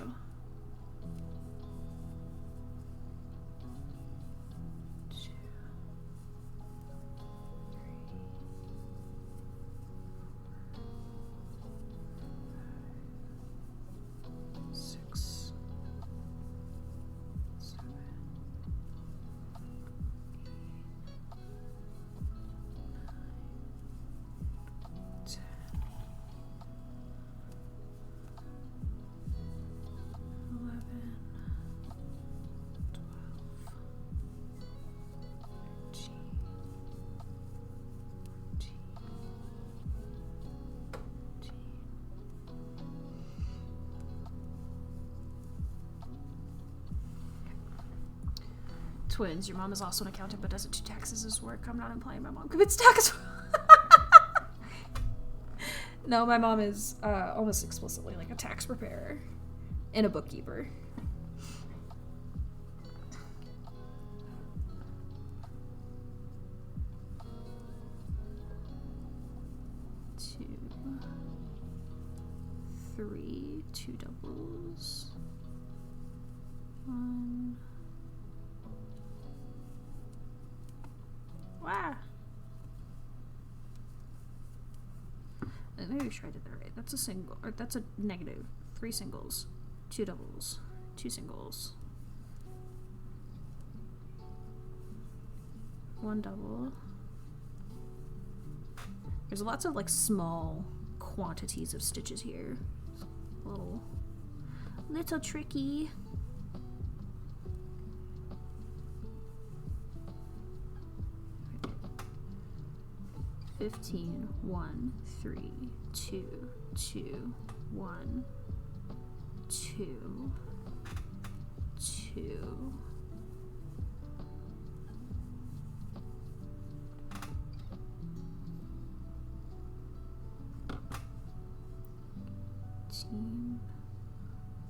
Twins. Your mom is also an accountant but doesn't do taxes as work. I'm not implying my mom commits tax. No, my mom is almost explicitly like a tax preparer and a bookkeeper. Two, 3, 2 doubles. 1. Wow. Maybe sure I did that right. That's a single, or that's a negative. 3 singles, 2 doubles, 2 singles, 1 double. There's lots of like small quantities of stitches here. Little tricky. $15, 1, 3, 2, 2, 1, 2, 2.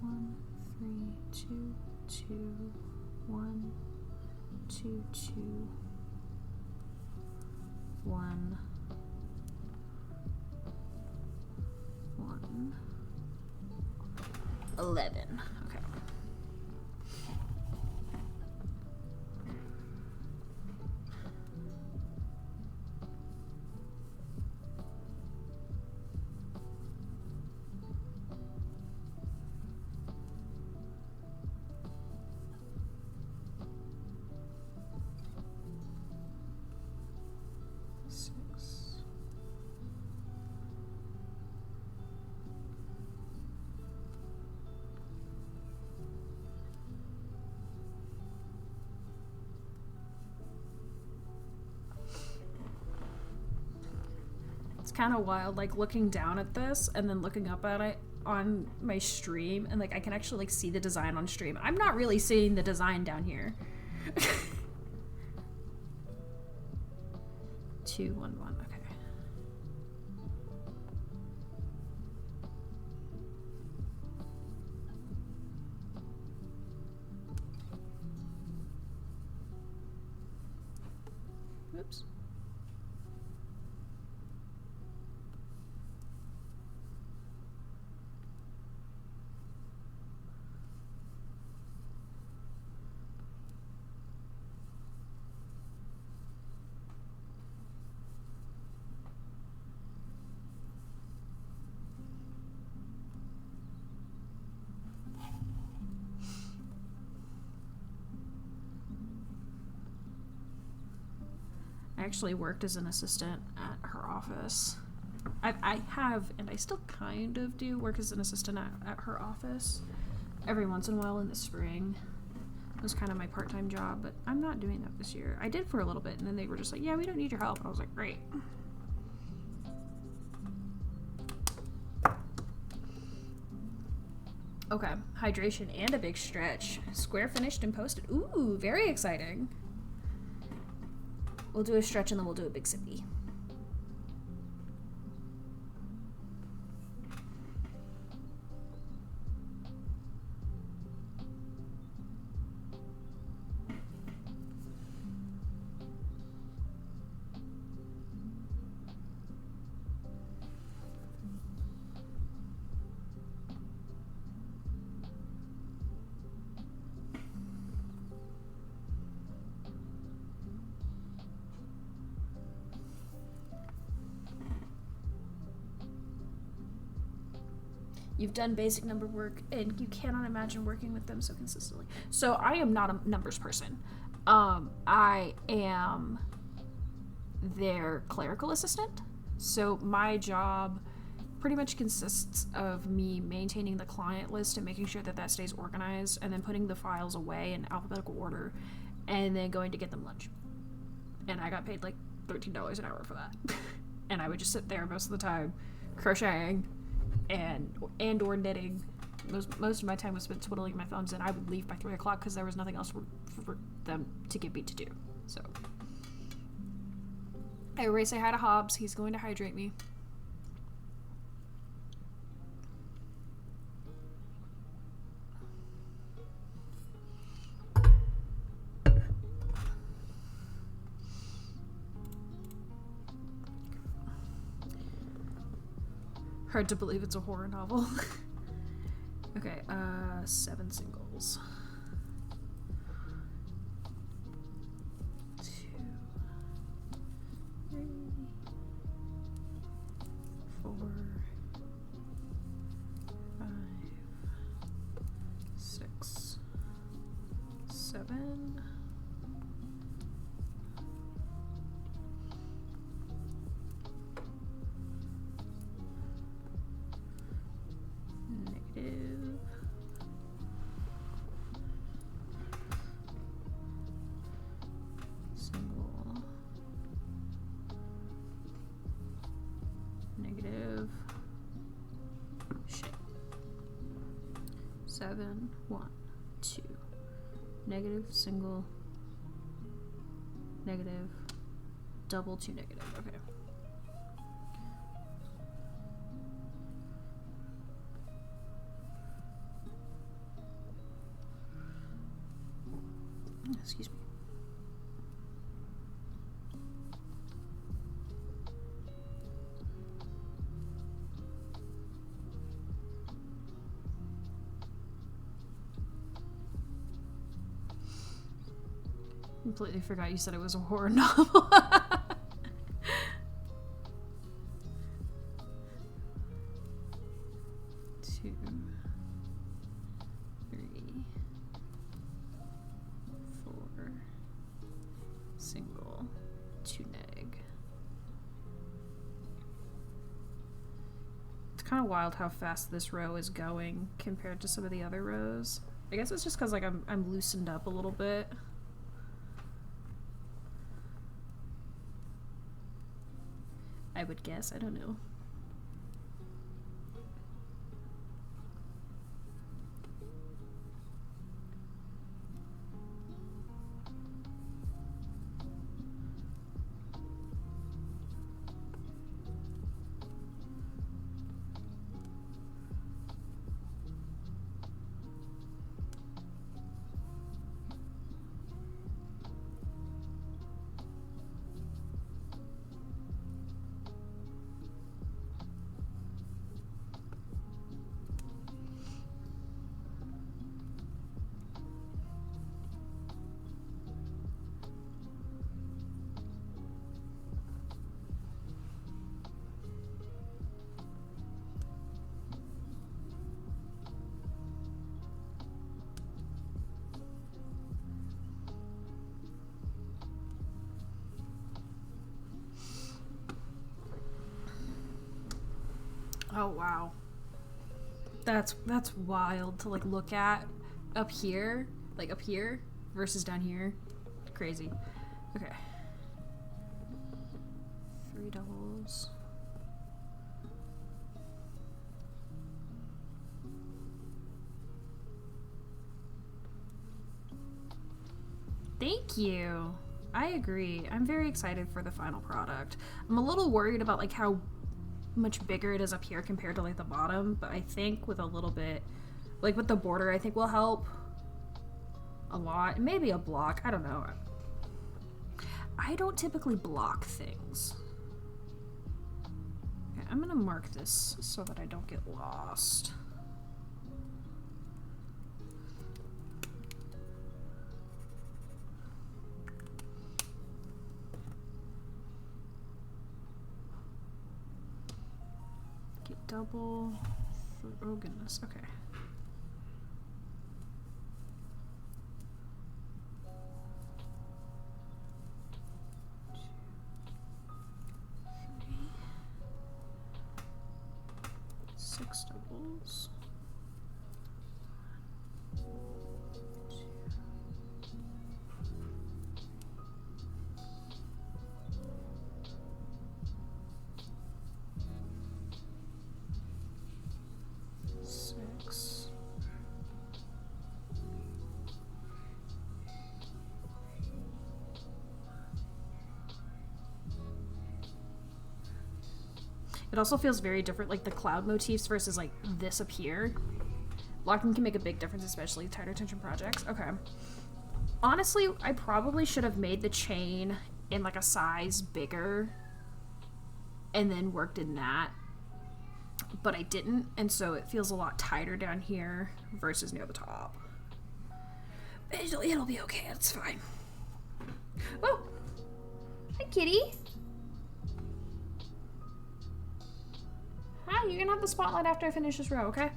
1, 3, 2, 2, 1, 2, 2, 1, 1, 11. Okay. Kind of wild, like looking down at this and then looking up at it on my stream, and like I can actually like see the design on stream. I'm not really seeing the design down here. 2, 1, 1. Okay. Oops. I actually worked as an assistant at her office. I have, and I still kind of do, work as an assistant at her office every once in a while in the spring. It was kind of my part-time job, but I'm not doing that this year. I did for a little bit, and then they were just like, yeah, we don't need your help. And I was like, great. Okay, hydration and a big stretch. Square finished and posted. Ooh, very exciting. We'll do a stretch and then we'll do a big sippy. You've done basic number work, and you cannot imagine working with them so consistently. So I am not a numbers person. I am their clerical assistant. So my job pretty much consists of me maintaining the client list and making sure that that stays organized, and then putting the files away in alphabetical order, and then going to get them lunch. And I got paid like $13 an hour for that. And I would just sit there most of the time crocheting and or knitting. Most of my time was spent twiddling my thumbs, and I would leave by 3 o'clock because there was nothing else for them to give me to do. So I already say hi to Hobbs. He's going to hydrate me. Hard to believe it's a horror novel. Okay, 7 singles. 2, 3, 4, 5, 6, 7. Negative. Single. Negative. Shit. 7, 1, 2. Negative, single, negative, double, 2 negative. Okay. Excuse me. Completely forgot you said it was a horror novel. 2, 3, 4, single, 2 neg. It's kind of wild how fast this row is going compared to some of the other rows. I guess it's just because like I'm loosened up a little bit. I would guess. I don't know. Oh wow. That's wild to like look at up here, like up here versus down here. Crazy. Okay. 3 doubles. Thank you. I agree. I'm very excited for the final product. I'm a little worried about like how much bigger it is up here compared to like the bottom, but I think with a little bit, like with the border, I think will help a lot. Maybe a block. I don't know. I don't typically block things. Okay, I'm gonna mark this so that I don't get lost. Double, oh goodness, okay. Three, 6 doubles. 6. It also feels very different, like the cloud motifs versus like this up here. Blocking can make a big difference, especially tighter tension projects. Okay. Honestly, I probably should have made the chain in like a size bigger and then worked in that. But I didn't, and so it feels a lot tighter down here versus near the top. It'll be okay, it's fine. Oh! Hi, kitty! Hi, you're gonna have the spotlight after I finish this row, okay?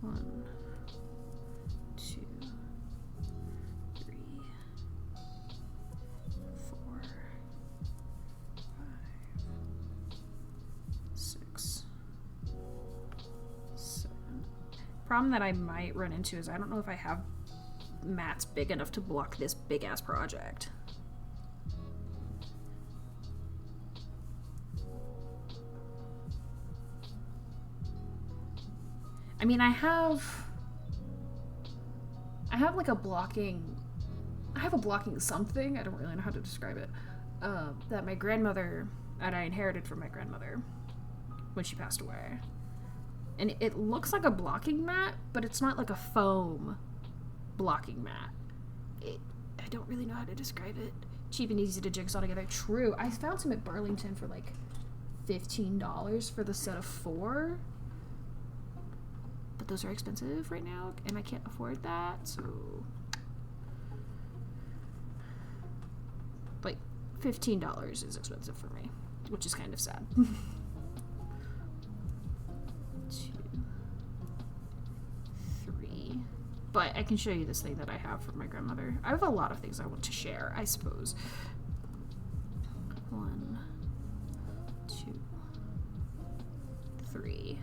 1, 2, 3, 4, 5, 6, 7. Problem that I might run into is I don't know if I have mats big enough to block this big ass project. I mean, I have like a blocking, I have a blocking something, I don't really know how to describe it, that my grandmother, and I inherited from my grandmother when she passed away. And it looks like a blocking mat, but it's not like a foam blocking mat. I don't really know how to describe it. Cheap and easy to jigsaw together. True. I found some at Burlington for like $15 for the set of 4. But those are expensive right now, and I can't afford that, so... Like, $15 is expensive for me, which is kind of sad. 2, 3. But I can show you this thing that I have from my grandmother. I have a lot of things I want to share, I suppose. 1, 2, 3.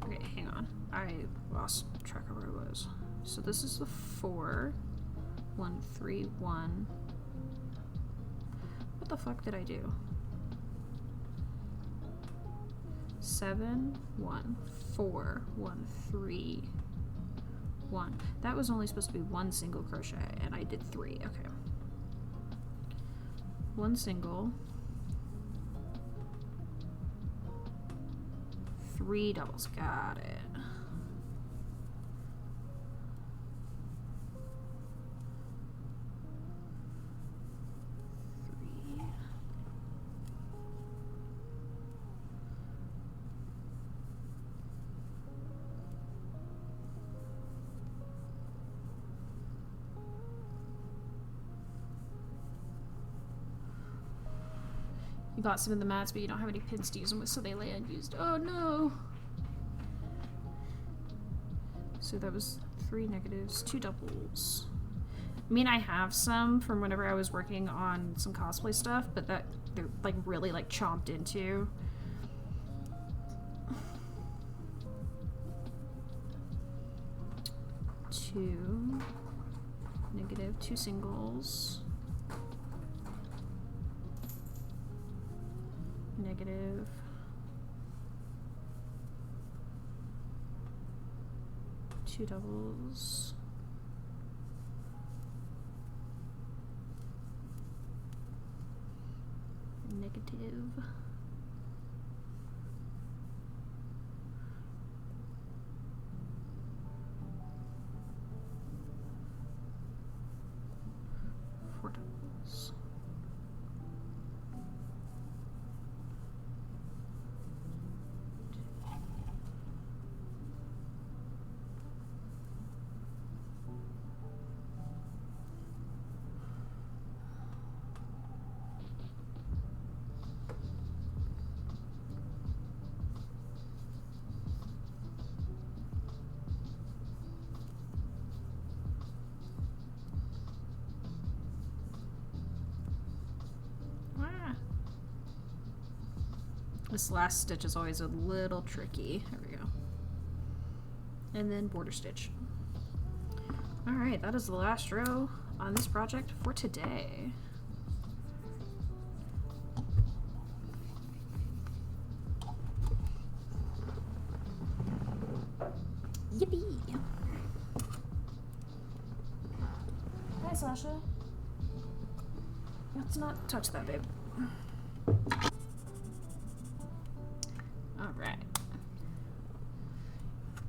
Okay, hang on. I lost track of where it was. So this is the 4. 1, 3, 1. What the fuck did I do? 7, 1, 4, 1, 3, 1. That was only supposed to be 1 single crochet, and I did 3. Okay. 1 single. 3 doubles. Got it. You bought some of the mats, but you don't have any pins to use them with, so they lay unused. Oh no! So that was 3 negatives, 2 doubles. I mean, I have some from whenever I was working on some cosplay stuff, but that they're like really like chomped into. Two negative, 2 singles. Negative. Two doubles. Negative. Four doubles. This last stitch is always a little tricky. There we go. And then border stitch. Alright, that is the last row on this project for today. Yippee! Hi, Sasha. Let's not touch that, babe. Alright.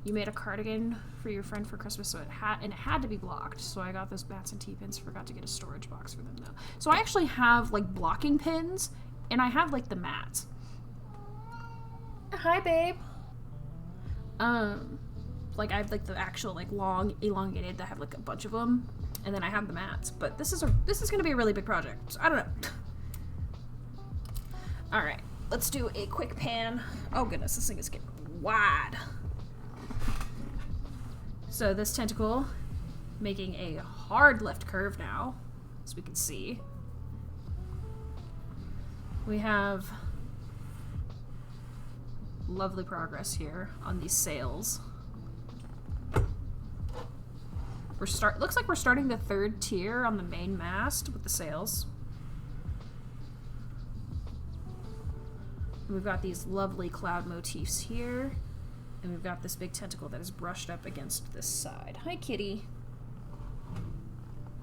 You made a cardigan for your friend for Christmas, so it had to be blocked. So I got those bats and T-pins. Forgot to get a storage box for them though. So I actually have like blocking pins, and I have like the mats. Hi, babe. Like I have like the actual like long elongated that have like a bunch of them, and then I have the mats. But this is gonna be a really big project. So I don't know. All right. Let's do a quick pan. Oh goodness, this thing is getting wide. So this tentacle making a hard left curve now, as we can see. We have lovely progress here on these sails. Looks like we're starting the 3rd tier on the main mast with the sails. We've got these lovely cloud motifs here, and we've got this big tentacle that is brushed up against this side. Hi, kitty.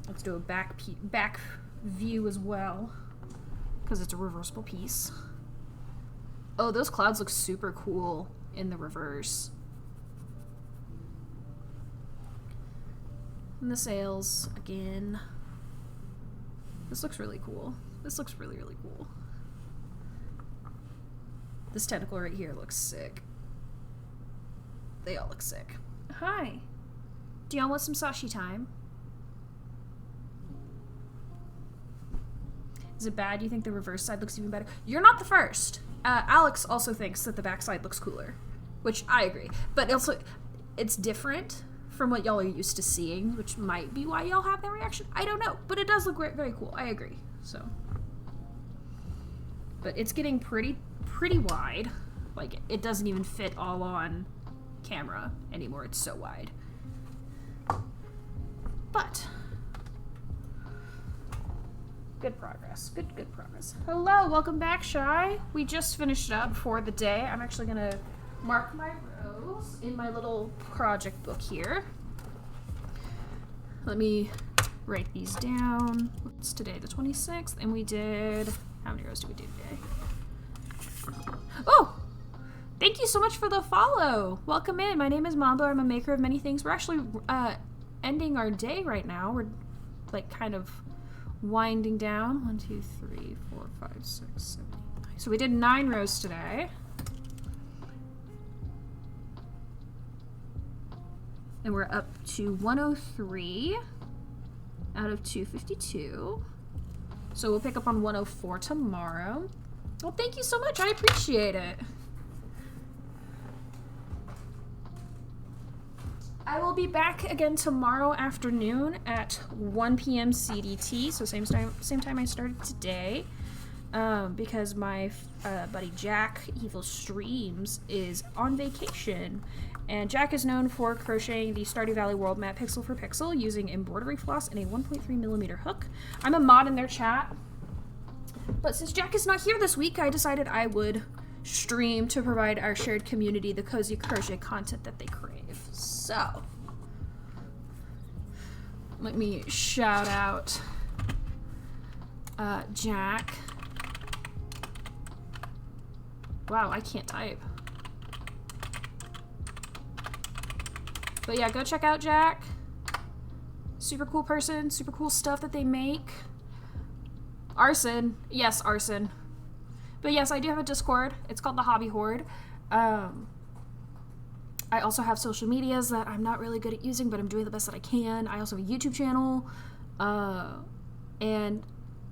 Let's do a back view as well. because it's a reversible piece. Oh, those clouds look super cool in the reverse. And the sails again. This looks really cool. This looks really, really cool. This tentacle right here looks sick. They all look sick. Hi. Do y'all want some sashi time? Is it bad? You think the reverse side looks even better? You're not the first. Alex also thinks that the back side looks cooler, which I agree. But also, it's different from what y'all are used to seeing, which might be why y'all have that reaction. I don't know, but it does look very cool. I agree. So, but it's getting pretty wide. Like, it doesn't even fit all on camera anymore. It's so wide. But good progress. Good progress. Hello, welcome back, Shy. We just finished up for the day. I'm actually gonna mark my rows in my little project book here. Let me write these down. It's today the 26th, and we did, how many rows did we do today? Oh! Thank you so much for the follow. Welcome in. My name is Mambo. I'm a maker of many things. We're actually ending our day right now. We're like kind of winding down. 1, 2, 3, 4, 5, 6, 7, 8, 9. So we did 9 rows today. And we're up to 103 out of 252. So we'll pick up on 104 tomorrow. Well, thank you so much. I appreciate it. I will be back again tomorrow afternoon at 1 p.m. CDT, so same time I started today, because my buddy Jack, Evil Streams, is on vacation. And Jack is known for crocheting the Stardew Valley world map pixel for pixel using embroidery floss and a 1.3mm hook. I'm a mod in their chat, but since Jack is not here this week, I decided I would stream to provide our shared community the cozy crochet content that they crave. So, let me shout out Jack. Wow, I can't type. But yeah, go check out Jack. Super cool person, super cool stuff that they make. Arson. Yes, Arson. But yes, I do have a Discord. It's called the Hobby Horde. I also have social medias that I'm not really good at using, but I'm doing the best that I can. I also have a YouTube channel. And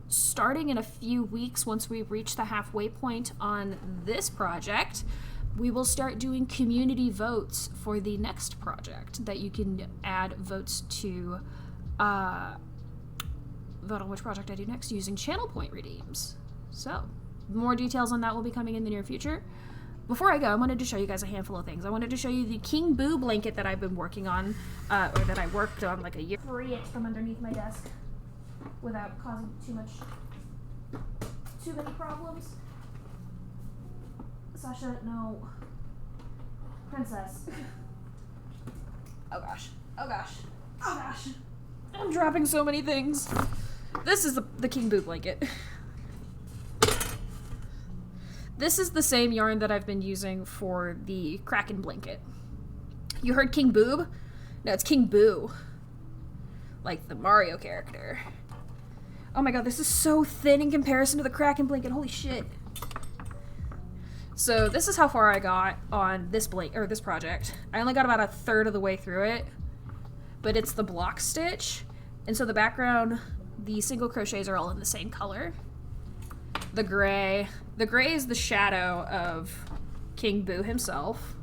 starting in a few weeks, once we reach the halfway point on this project, we will start doing community votes for the next project that you can add votes to vote on which project I do next using channel point redeems. So, more details on that will be coming in the near future. Before I go, I wanted to show you guys a handful of things. I wanted to show you the King Boo blanket that I've been working on, or that I worked on like a year. Free it from underneath my desk without causing too many problems. Sasha, no. Princess. Oh gosh. Oh gosh. Oh gosh. I'm dropping so many things. This is the King Boo blanket. This is the same yarn that I've been using for the Kraken blanket. You heard King Boob? No, it's King Boo. Like the Mario character. Oh my god, this is so thin in comparison to the Kraken blanket. Holy shit. So this is how far I got on this this project. I only got about a third of the way through it, but it's the block stitch. And so the background, the single crochets are all in the same color. The gray is the shadow of King Boo himself.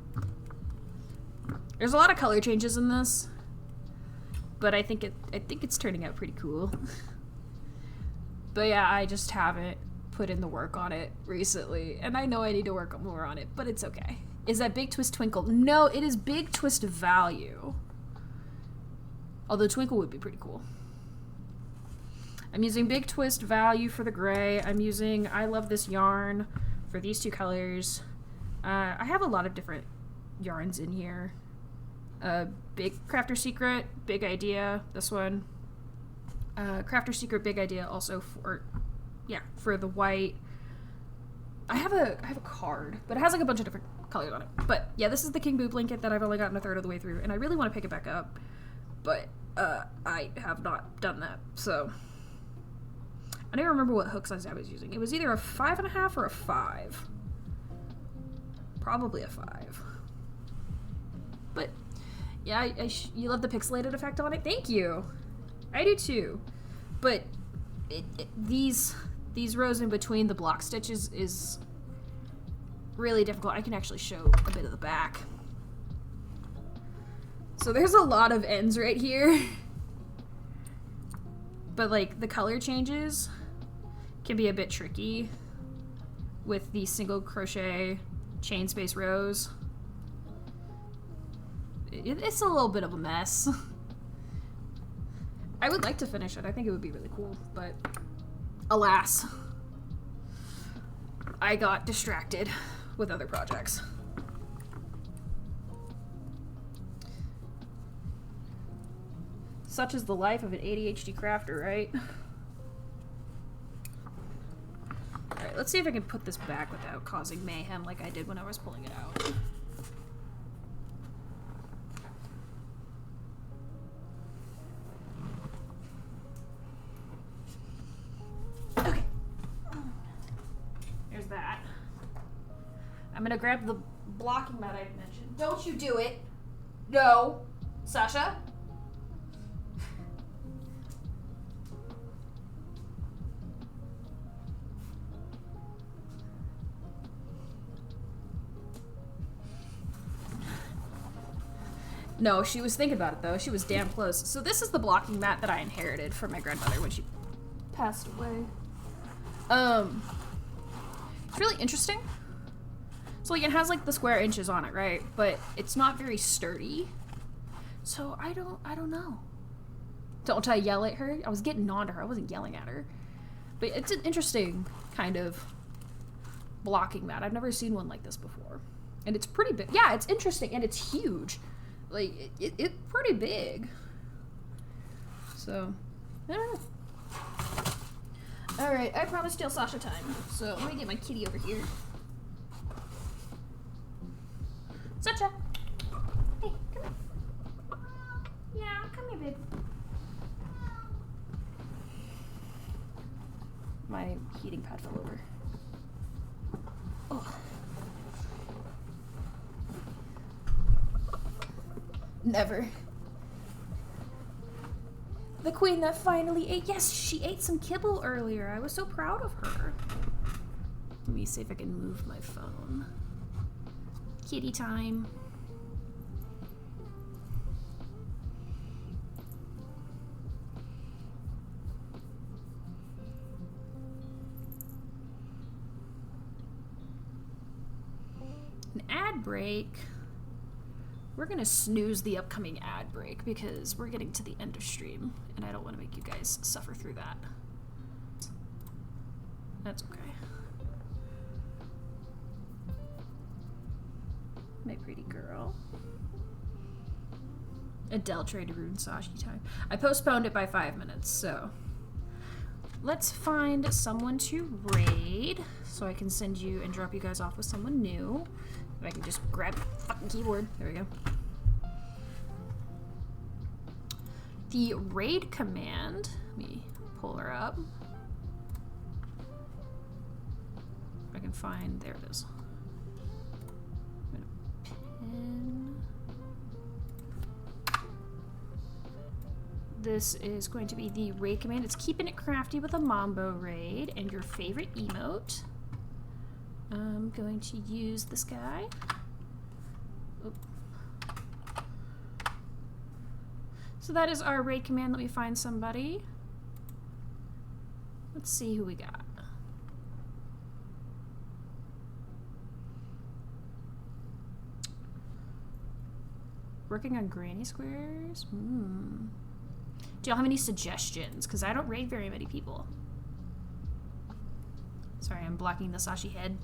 There's a lot of color changes in this, but I think it's turning out pretty cool. But yeah, I just haven't put in the work on it recently, and I know I need to work more on it, but it's okay. Is that Big Twist Twinkle? No, it is Big Twist Value. Although Twinkle would be pretty cool. I'm using Big Twist Value for the gray. I'm using I Love This Yarn for these two colors. I have a lot of different yarns in here. Big Crafter Secret, Big Idea, this one. Crafter Secret, Big Idea also for yeah, for the white. I have a card, but it has like a bunch of different colors on it. But yeah, this is the King Boo blanket that I've only gotten a third of the way through, and I really want to pick it back up, but I have not done that. So I don't remember what hook size I was using. It was either a 5.5 or a 5. Probably a 5. But yeah, you love the pixelated effect on it. Thank you. I do too. But these rows in between the block stitches is really difficult. I can actually show a bit of the back. So there's a lot of ends right here. But like the color changes can be a bit tricky with the single crochet chain space rows. It's a little bit of a mess. I would like to finish it. I think it would be really cool, but alas, I got distracted with other projects. Such is the life of an ADHD crafter, right? Alright, let's see if I can put this back without causing mayhem like I did when I was pulling it out. Okay. There's that. I'm gonna grab the blocking mat I mentioned. Don't you do it! No! Sasha? No, she was thinking about it though. She was damn close. So this is the blocking mat that I inherited from my grandmother when she passed away. It's really interesting. So like it has like the square inches on it, right? But it's not very sturdy. So I don't know. Don't I yell at her? I was getting on to her. I wasn't yelling at her. But it's an interesting kind of blocking mat. I've never seen one like this before. And it's pretty big. Yeah, it's interesting and it's huge. Like, it's pretty big. So, I don't know. Alright, I promised steal Sasha time. So, let me get my kitty over here. Sasha! Hey, come here. Yeah, come here, babe. My heating pad fell over. Oh. Never. The queen that finally ate. Yes, she ate some kibble earlier. I was so proud of her. Let me see if I can move my phone. Kitty time. An ad break. We're gonna snooze the upcoming ad break because we're getting to the end of stream and I don't want to make you guys suffer through that. That's okay. My pretty girl. Adele tried to ruin Sashi time. I postponed it by 5 minutes, so let's find someone to raid so I can send you and drop you guys off with someone new. If I can just grab the fucking keyboard. There we go. The raid command. Let me pull her up. If I can find. There it is. I'm gonna pin. This is going to be the raid command. It's keeping it crafty with a Mambo raid and your favorite emote. I'm going to use this guy. Oop. So that is our raid command. Let me find somebody. Let's see who we got. Working on granny squares? Do y'all have any suggestions? Because I don't raid very many people. Sorry, I'm blocking the Sashi head.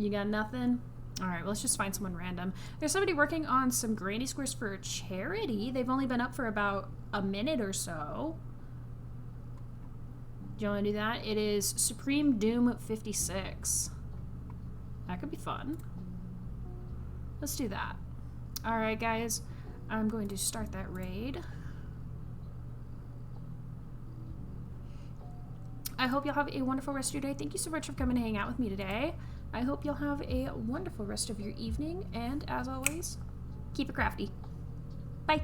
You got nothing? Alright, well, let's just find someone random. There's somebody working on some granny squares for a charity. They've only been up for about a minute or so. Do you want to do that? It is Supreme Doom 56. That could be fun. Let's do that. Alright, guys. I'm going to start that raid. I hope you'll have a wonderful rest of your day. Thank you so much for coming to hang out with me today. I hope you'll have a wonderful rest of your evening. And as always, keep it crafty. Bye.